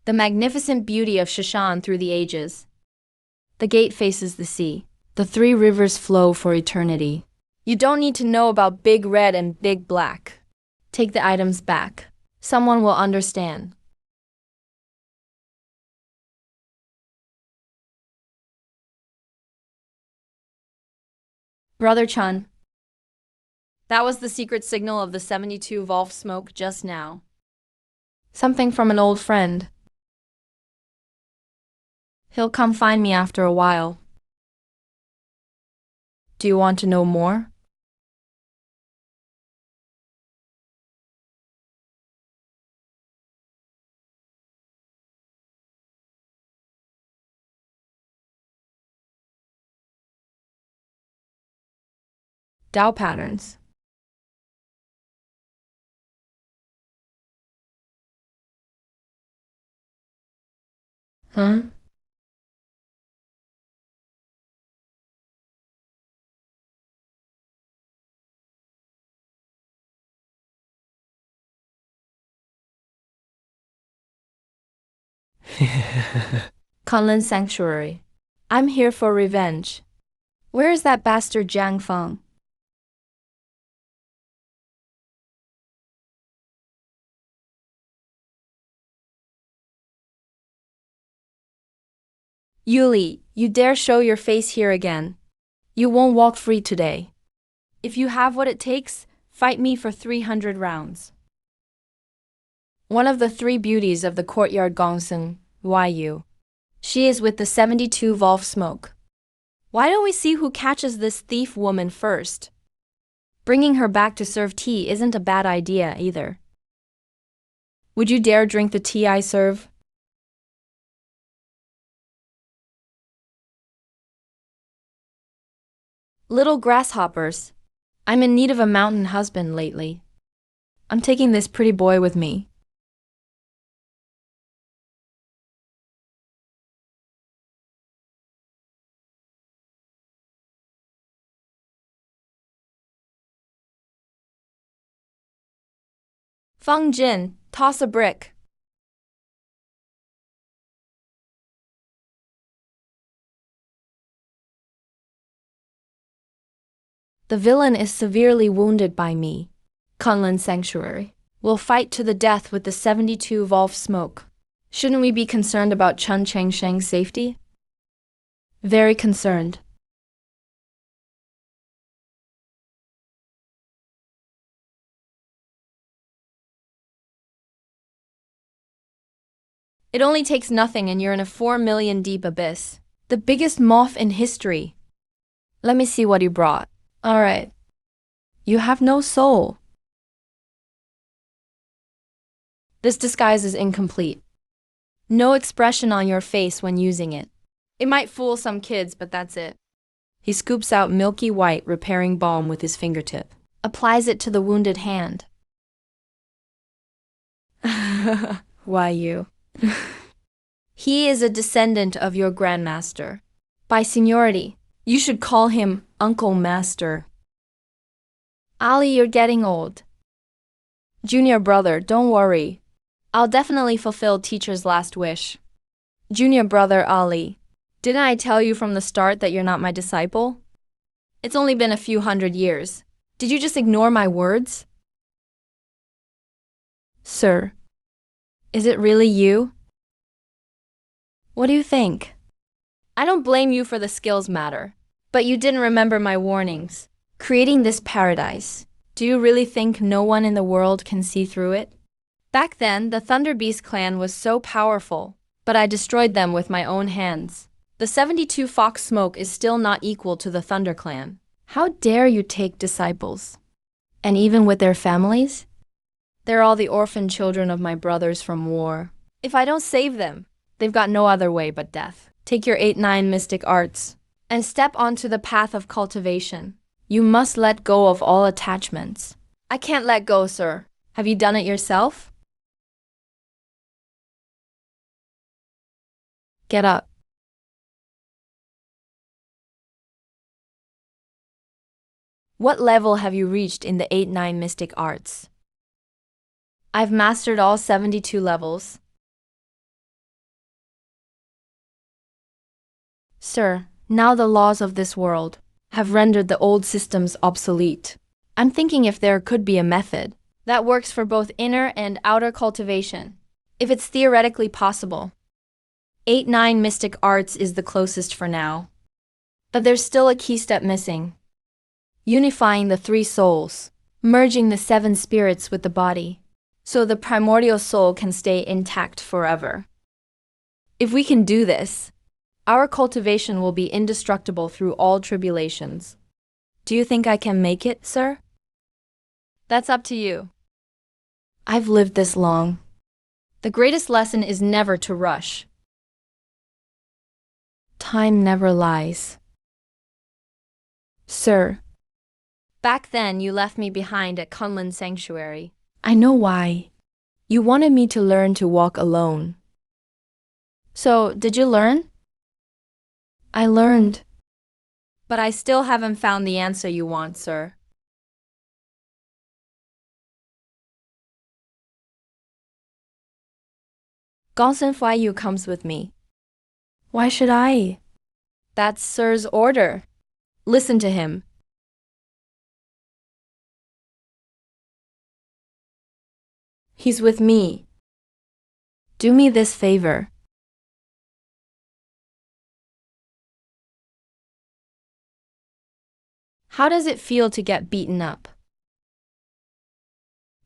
The magnificent beauty of Shishan through the ages. The gate faces the sea. The three rivers flow for eternity. You don't need to know about Big Red and Big Black. Take the items back. Someone will understand. Brother Chun. That was the secret signal of the 72 Volf smoke just now. Something from an old friend. He'll come find me after a while. Do you want to know more? Dao patterns. Huh? Kunlun Sanctuary. I'm here for revenge. Where is that bastard Jiang Feng? Yuli, you dare show your face here again. You won't walk free today. If you have what it takes, fight me for 300 rounds. One of the three beauties of the courtyard Gongsun, Yu. She is with the 72 Volf smoke. Why don't we see who catches this thief woman first? Bringing her back to serve tea isn't a bad idea either. Would you dare drink the tea I serve? Little grasshoppers. I'm in need of a mountain husband lately. I'm taking this pretty boy with me. Feng Jin, toss a brick. The villain is severely wounded by me. Kunlun Sanctuary. We'll fight to the death with the 72 Volf smoke. Shouldn't we be concerned about Chun Chengsheng's safety? Very concerned. It only takes nothing and you're in a 4 million deep abyss. The biggest moth in history. Let me see what you brought. Alright. You have no soul. This disguise is incomplete. No expression on your face when using it. It might fool some kids, but that's it. He scoops out milky white repairing balm with his fingertip. Applies it to the wounded hand. Why you? He is a descendant of your grandmaster. By seniority, you should call him Uncle Master. Ali, you're getting old. Junior brother, don't worry. I'll definitely fulfill teacher's last wish. Junior brother Ali, didn't I tell you from the start that you're not my disciple? It's only been a few hundred years. Did you just ignore my words? Sir, is it really you? What do you think? I don't blame you for the skills matter, but you didn't remember my warnings. Creating this paradise, do you really think no one in the world can see through it? Back then, the Thunder Beast clan was so powerful, but I destroyed them with my own hands. The 72 Fox Smoke is still not equal to the Thunder Clan. How dare you take disciples? And even with their families? They're all the orphan children of my brothers from war. If I don't save them, they've got no other way but death. Take your 8-9 mystic arts and step onto the path of cultivation. You must let go of all attachments. I can't let go, sir. Have you done it yourself? Get up. What level have you reached in the 8-9 mystic arts? I've mastered all 72 levels. Sir, now the laws of this world have rendered the old systems obsolete. I'm thinking if there could be a method that works for both inner and outer cultivation, if it's theoretically possible. 8-9 mystic arts is the closest for now. But there's still a key step missing. Unifying the 3 souls, merging the 7 spirits with the body, so the primordial soul can stay intact forever. If we can do this, our cultivation will be indestructible through all tribulations. Do you think I can make it, sir? That's up to you. I've lived this long. The greatest lesson is never to rush. Time never lies. Sir, back then you left me behind at Kunlun Sanctuary. I know why. You wanted me to learn to walk alone. So, did you learn? I learned. But I still haven't found the answer you want, sir. Gongsun Huaiyu comes with me. Why should I? That's sir's order. Listen to him. He's with me. Do me this favor. How does it feel to get beaten up?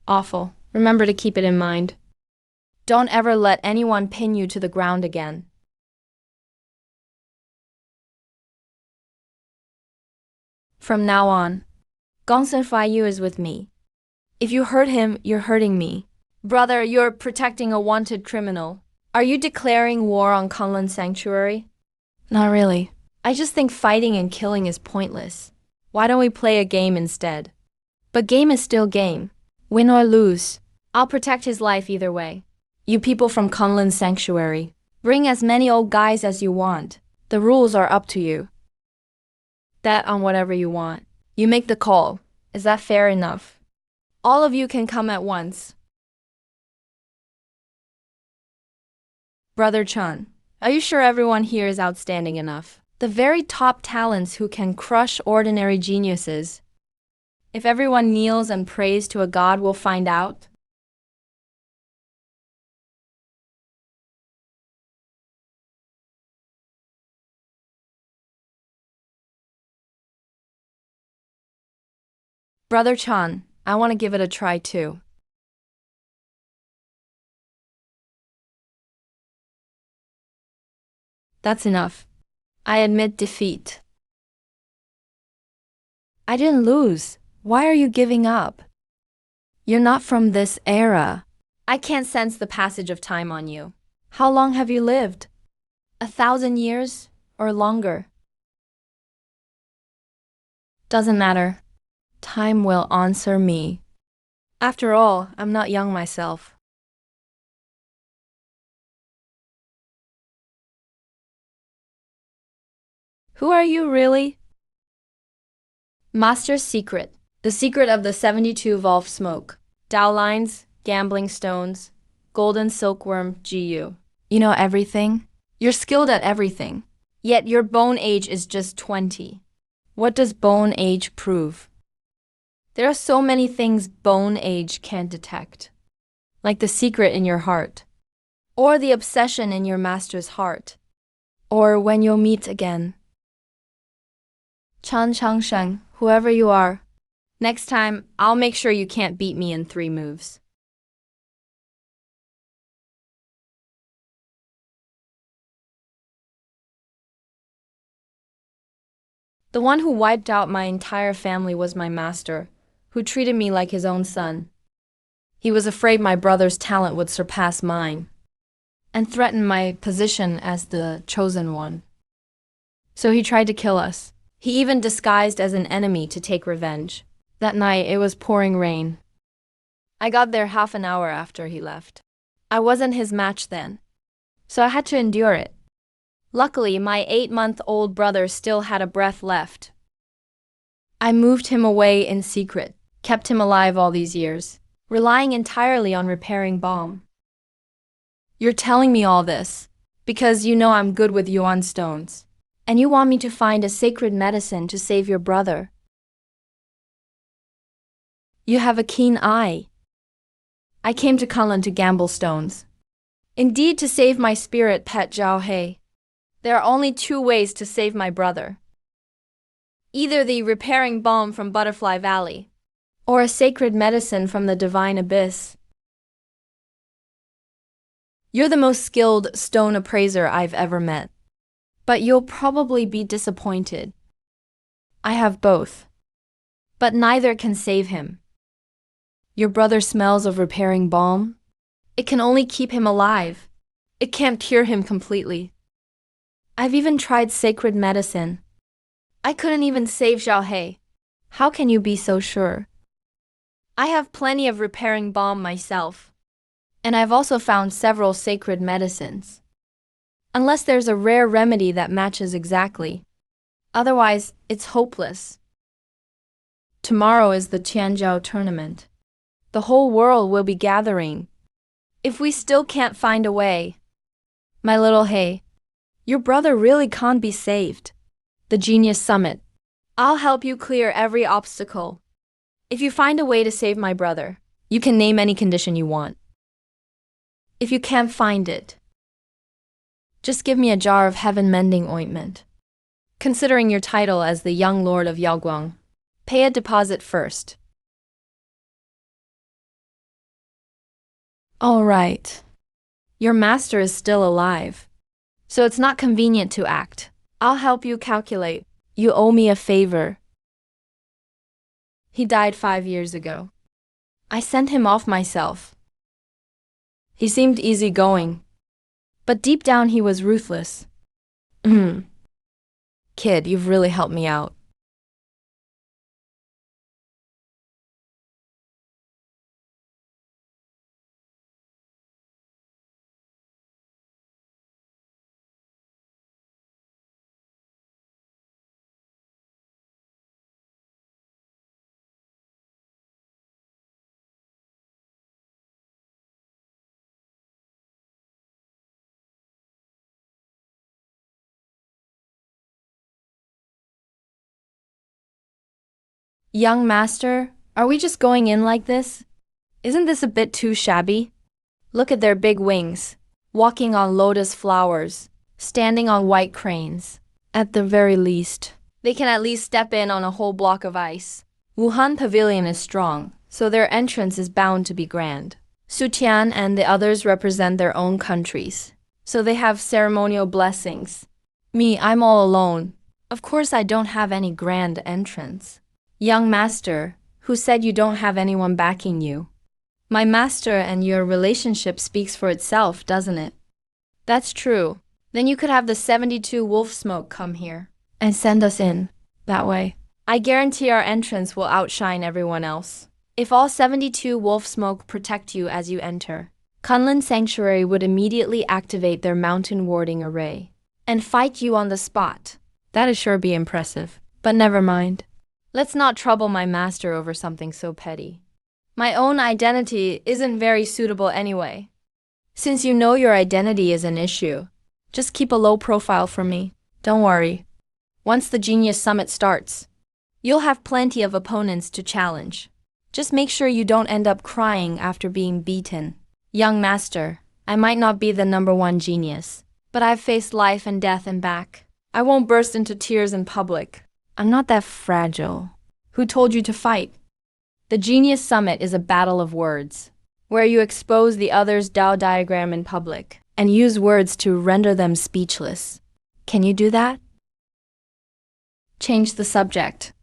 Awful. Remember to keep it in mind. Don't ever let anyone pin you to the ground again. From now on, Gongsun Huaiyu is with me. If you hurt him, you're hurting me. Brother, you're protecting a wanted criminal. Are you declaring war on Kunlun Sanctuary? Not really. I just think fighting and killing is pointless. Why don't we play a game instead? But game is still game. Win or lose, I'll protect his life either way. You people from Kunlun Sanctuary, bring as many old guys as you want. The rules are up to you. Bet on whatever you want. You make the call. Is that fair enough? All of you can come at once. Brother Chun, are you sure everyone here is outstanding enough? The very top talents who can crush ordinary geniuses. If everyone kneels and prays to a god, we'll find out. Brother Chan, I want to give it a try too. That's enough. I admit defeat. I didn't lose. Why are you giving up? You're not from this era. I can't sense the passage of time on you. How long have you lived? 1,000 years or longer? Doesn't matter. Time will answer me. After all, I'm not young myself. Who are you really? Master's secret. The secret of the 72 Volf smoke. Dao lines, gambling stones, golden silkworm, GU. You know everything? You're skilled at everything. Yet your bone age is just 20. What does bone age prove? There are so many things bone age can't detect. Like the secret in your heart. Or the obsession in your master's heart. Or when you'll meet again. Chan Changsheng, whoever you are, next time I'll make sure you can't beat me in 3 moves. The one who wiped out my entire family was my master, who treated me like his own son. He was afraid my brother's talent would surpass mine, and threaten my position as the chosen one. So he tried to kill us. He even disguised as an enemy to take revenge. That night, it was pouring rain. I got there half an hour after he left. I wasn't his match then, so I had to endure it. Luckily, my 8-month-old brother still had a breath left. I moved him away in secret, kept him alive all these years. relying entirely on repairing balm. You're telling me all this because you know I'm good with yuan stones, and you want me to find a sacred medicine to save your brother. You have a keen eye. I came to Kunlun to gamble stones. Indeed, to save my spirit pet Zhao He. There are only two ways to save my brother. Either the repairing balm from Butterfly Valley, or a sacred medicine from the divine abyss. You're the most skilled stone appraiser I've ever met. But you'll probably be disappointed. I have both. But neither can save him. Your brother smells of repairing balm. It can only keep him alive. It can't cure him completely. I've even tried sacred medicine. I couldn't even save Zhao He. How can you be so sure? I have plenty of repairing balm myself. And I've also found several sacred medicines. Unless there's a rare remedy that matches exactly. Otherwise, it's hopeless. Tomorrow is the Tianzhou tournament. The whole world will be gathering. If we still can't find a way, my little He, your brother really can't be saved. The Genius Summit. I'll help you clear every obstacle. If you find a way to save my brother, you can name any condition you want. If you can't find it, just give me a jar of heaven-mending ointment. Considering your title as the young lord of Yaoguang, pay a deposit first. All right. Your master is still alive, so it's not convenient to act. I'll help you calculate. You owe me a favor. He died 5 years ago. I sent him off myself. He seemed easygoing, but deep down he was ruthless. Kid, you've really helped me out. Young master, are we just going in like this? Isn't this a bit too shabby? Look at their big wings, walking on lotus flowers, standing on white cranes. At the very least, they can at least step in on a whole block of ice. Wuhan Pavilion is strong, so their entrance is bound to be grand. Sutian and the others represent their own countries, so they have ceremonial blessings. Me, I'm all alone. Of course I don't have any grand entrance. Young master, who said you don't have anyone backing you? My master and your relationship speaks for itself, doesn't it? That's true. Then you could have the 72 Wolf Smoke come here and send us in. That way, I guarantee our entrance will outshine everyone else. If all 72 Wolf Smoke protect you as you enter, Kunlun Sanctuary would immediately activate their mountain warding array and fight you on the spot. That'd sure be impressive. But never mind. Let's not trouble my master over something so petty. My own identity isn't very suitable anyway. Since you know your identity is an issue, just keep a low profile for me. Don't worry. Once the Genius Summit starts, you'll have plenty of opponents to challenge. Just make sure you don't end up crying after being beaten. Young master, I might not be the #1 genius, but I've faced life and death and back. I won't burst into tears in public. I'm not that fragile. Who told you to fight? The Genius Summit is a battle of words, where you expose the other's Tao diagram in public and use words to render them speechless. Can you do that? Change the subject.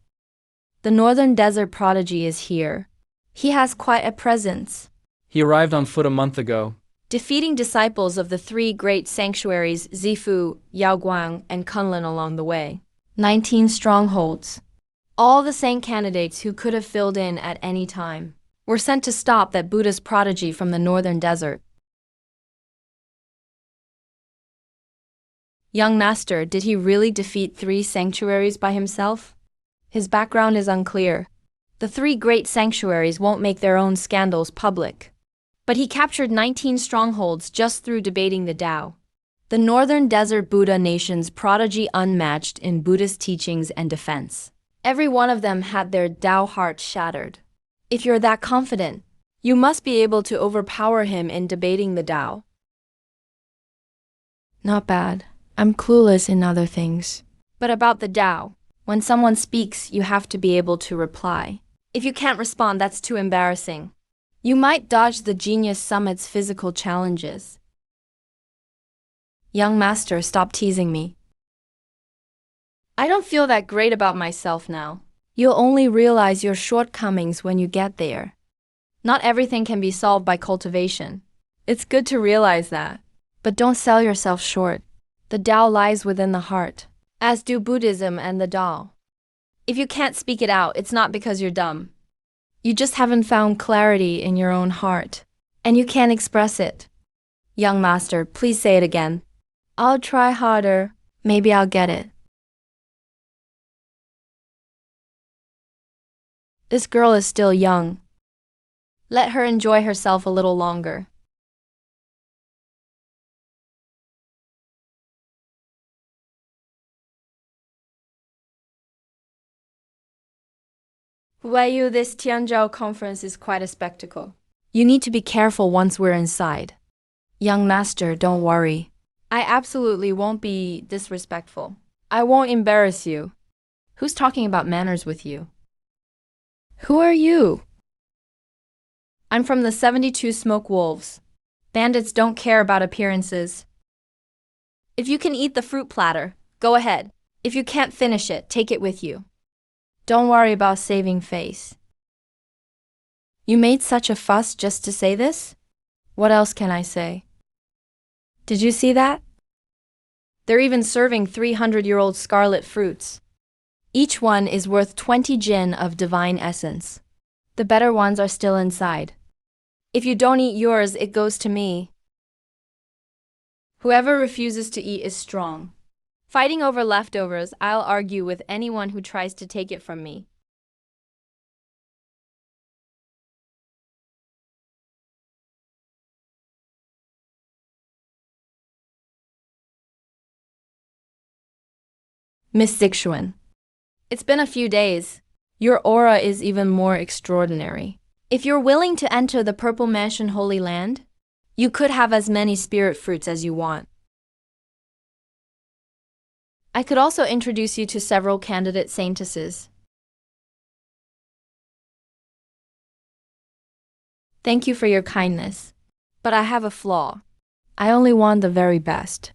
The Northern Desert Prodigy is here. He has quite a presence. He arrived on foot a month ago. Defeating disciples of the 3 great sanctuaries Zifu, Yaoguang, and Kunlun along the way. 19 strongholds. All the saint candidates who could have filled in at any time were sent to stop that Buddhist prodigy from the northern desert. Young master, did he really defeat 3 sanctuaries by himself? His background is unclear, The three great sanctuaries won't make their own scandals public. But he captured 19 strongholds just through debating the Tao. The Northern Desert Buddha nation's prodigy unmatched in Buddhist teachings and defense. Every one of them had their Tao heart shattered. If you're that confident, you must be able to overpower him in debating the Tao. Not bad. I'm clueless in other things. But about the Tao, when someone speaks, you have to be able to reply. If you can't respond, that's too embarrassing. You might dodge the Genius Summit's physical challenges. Young master, stop teasing me. I don't feel that great about myself now. You'll only realize your shortcomings when you get there. Not everything can be solved by cultivation. It's good to realize that. But don't sell yourself short. The Tao lies within the heart, as do Buddhism and the Tao. If you can't speak it out, it's not because you're dumb. You just haven't found clarity in your own heart, and you can't express it. Young master, please say it again. I'll try harder. Maybe I'll get it. This girl is still young. Let her enjoy herself a little longer. Huayu, this Tianzhou conference is quite a spectacle. You need to be careful once we're inside. Young master, don't worry. I absolutely won't be disrespectful. I won't embarrass you. Who's talking about manners with you? Who are you? I'm from the 72 Smoke Wolves. Bandits don't care about appearances. If you can eat the fruit platter, go ahead. If you can't finish it, take it with you. Don't worry about saving face. You made such a fuss just to say this? What else can I say? Did you see that? They're even serving 300-year-old scarlet fruits. Each one is worth 20 jin of divine essence. The better ones are still inside. If you don't eat yours, it goes to me. Whoever refuses to eat is strong. Fighting over leftovers, I'll argue with anyone who tries to take it from me. Miss Zixuan. It's been a few days. Your aura is even more extraordinary. If you're willing to enter the Purple Mansion Holy Land, you could have as many spirit fruits as you want. I could also introduce you to several candidate saintesses. Thank you for your kindness. But I have a flaw. I only want the very best.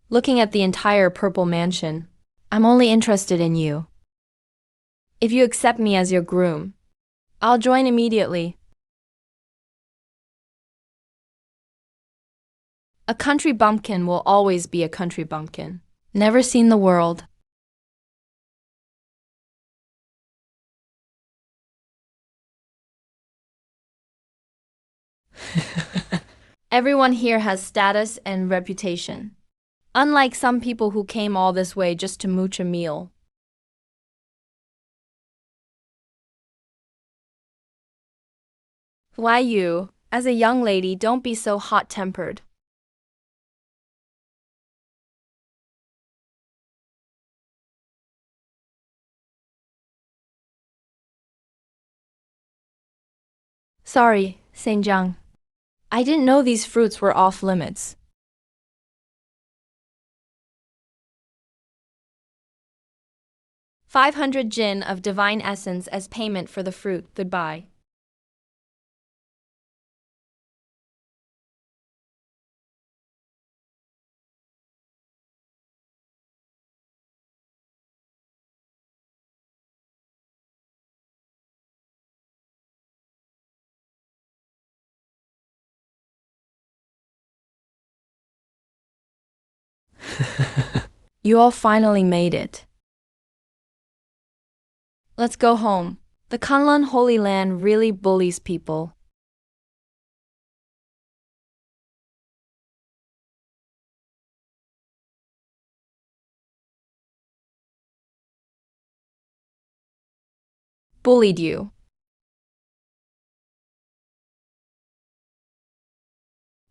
Looking at the entire Purple Mansion, I'm only interested in you. If you accept me as your groom, I'll join immediately. A country bumpkin will always be a country bumpkin. Never seen the world. Everyone here has status and reputation. Unlike some people who came all this way just to mooch a meal. Why you, as a young lady, don't be so hot-tempered. Sorry, Saint Zhang. I didn't know these fruits were off limits. $500 jin of divine essence as payment for the fruit. Goodbye. You all finally made it. Let's go home. The Kunlun Holy Land really bullies people. Bullied you.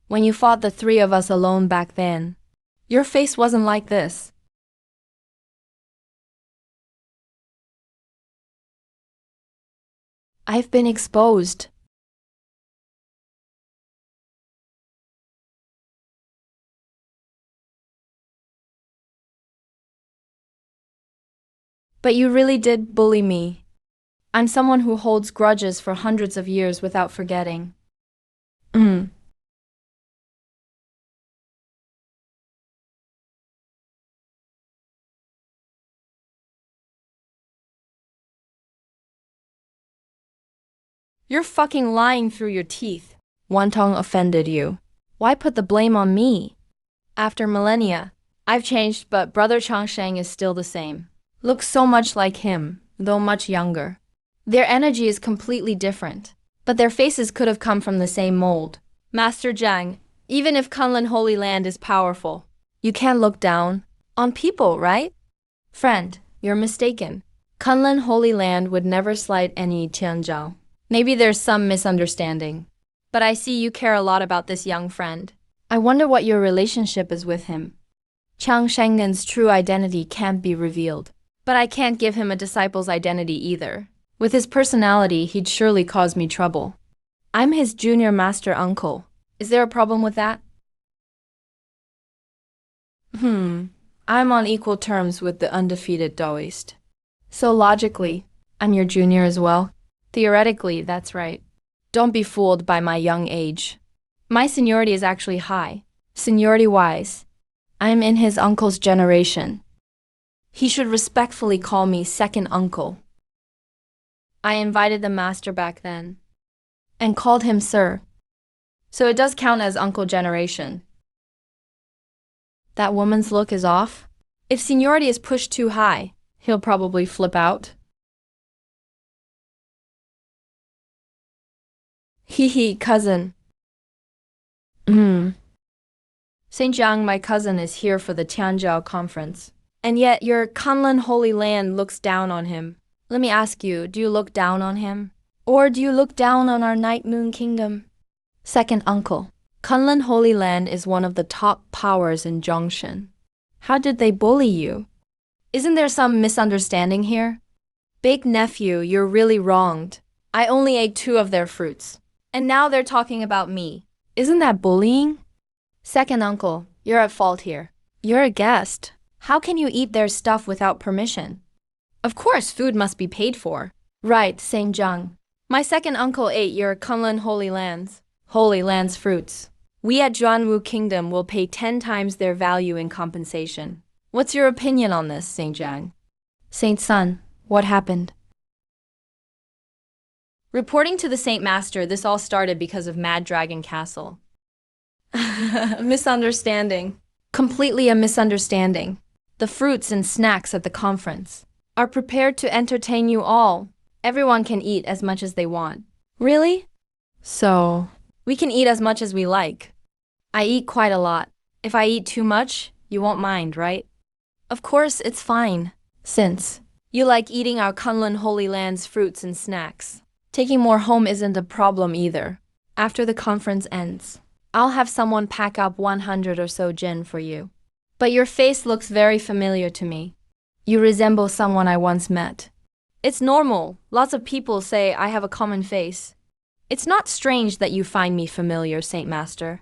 When you fought the three of us alone back then, your face wasn't like this. I've been exposed. But you really did bully me. I'm someone who holds grudges for hundreds of years without forgetting. You're fucking lying through your teeth. Wantong offended you. Why put the blame on me? After millennia, I've changed, but Brother Changsheng is still the same. Looks so much like him, though much younger. Their energy is completely different, but their faces could have come from the same mold. Master Jiang, even if Kunlun Holy Land is powerful, you can't look down on people, right? Friend, you're mistaken. Kunlun Holy Land would never slight any Tianzhao. Maybe there's some misunderstanding, but I see you care a lot about this young friend. I wonder what your relationship is with him. Chang Shengen's true identity can't be revealed, but I can't give him a disciple's identity either. With his personality, he'd surely cause me trouble. I'm his junior master uncle. Is there a problem with that? I'm on equal terms with the undefeated Daoist. So logically, I'm your junior as well. Theoretically, that's right. Don't be fooled by my young age. My seniority is actually high. Seniority-wise, I'm in his uncle's generation. He should respectfully call me second uncle. I invited the master back then and called him sir. So it does count as uncle generation. That woman's look is off. If seniority is pushed too high, he'll probably flip out. Hee, cousin. Saint Jiang, my cousin, is here for the Tianzhao conference. And yet your Kunlun Holy Land looks down on him. Let me ask you, do you look down on him? Or do you look down on our Night Moon Kingdom? Second uncle, Kunlun Holy Land is one of the top powers in Zhongshan. How did they bully you? Isn't there some misunderstanding here? Big nephew, you're really wronged. I only ate 2 of their fruits. And now they're talking about me. Isn't that bullying? Second uncle, you're at fault here. You're a guest. How can you eat their stuff without permission? Of course, food must be paid for. Right, Saint Zhang. My second uncle ate your Kunlun Holy Lands fruits. We at Zhuanwu Kingdom will pay 10 times their value in compensation. What's your opinion on this, Saint Zhang? Saint Sun, what happened? Reporting to the Saint Master, this all started because of Mad Dragon Castle. Misunderstanding. Completely a misunderstanding. The fruits and snacks at the conference are prepared to entertain you all. Everyone can eat as much as they want. Really? So, we can eat as much as we like. I eat quite a lot. If I eat too much, you won't mind, right? Of course, it's fine, since you like eating our Kunlun Holy Land's fruits and snacks. Taking more home isn't a problem either. After the conference ends, I'll have someone pack up 100 or so jin for you. But your face looks very familiar to me. You resemble someone I once met. It's normal. Lots of people say I have a common face. It's not strange that you find me familiar, Saint Master.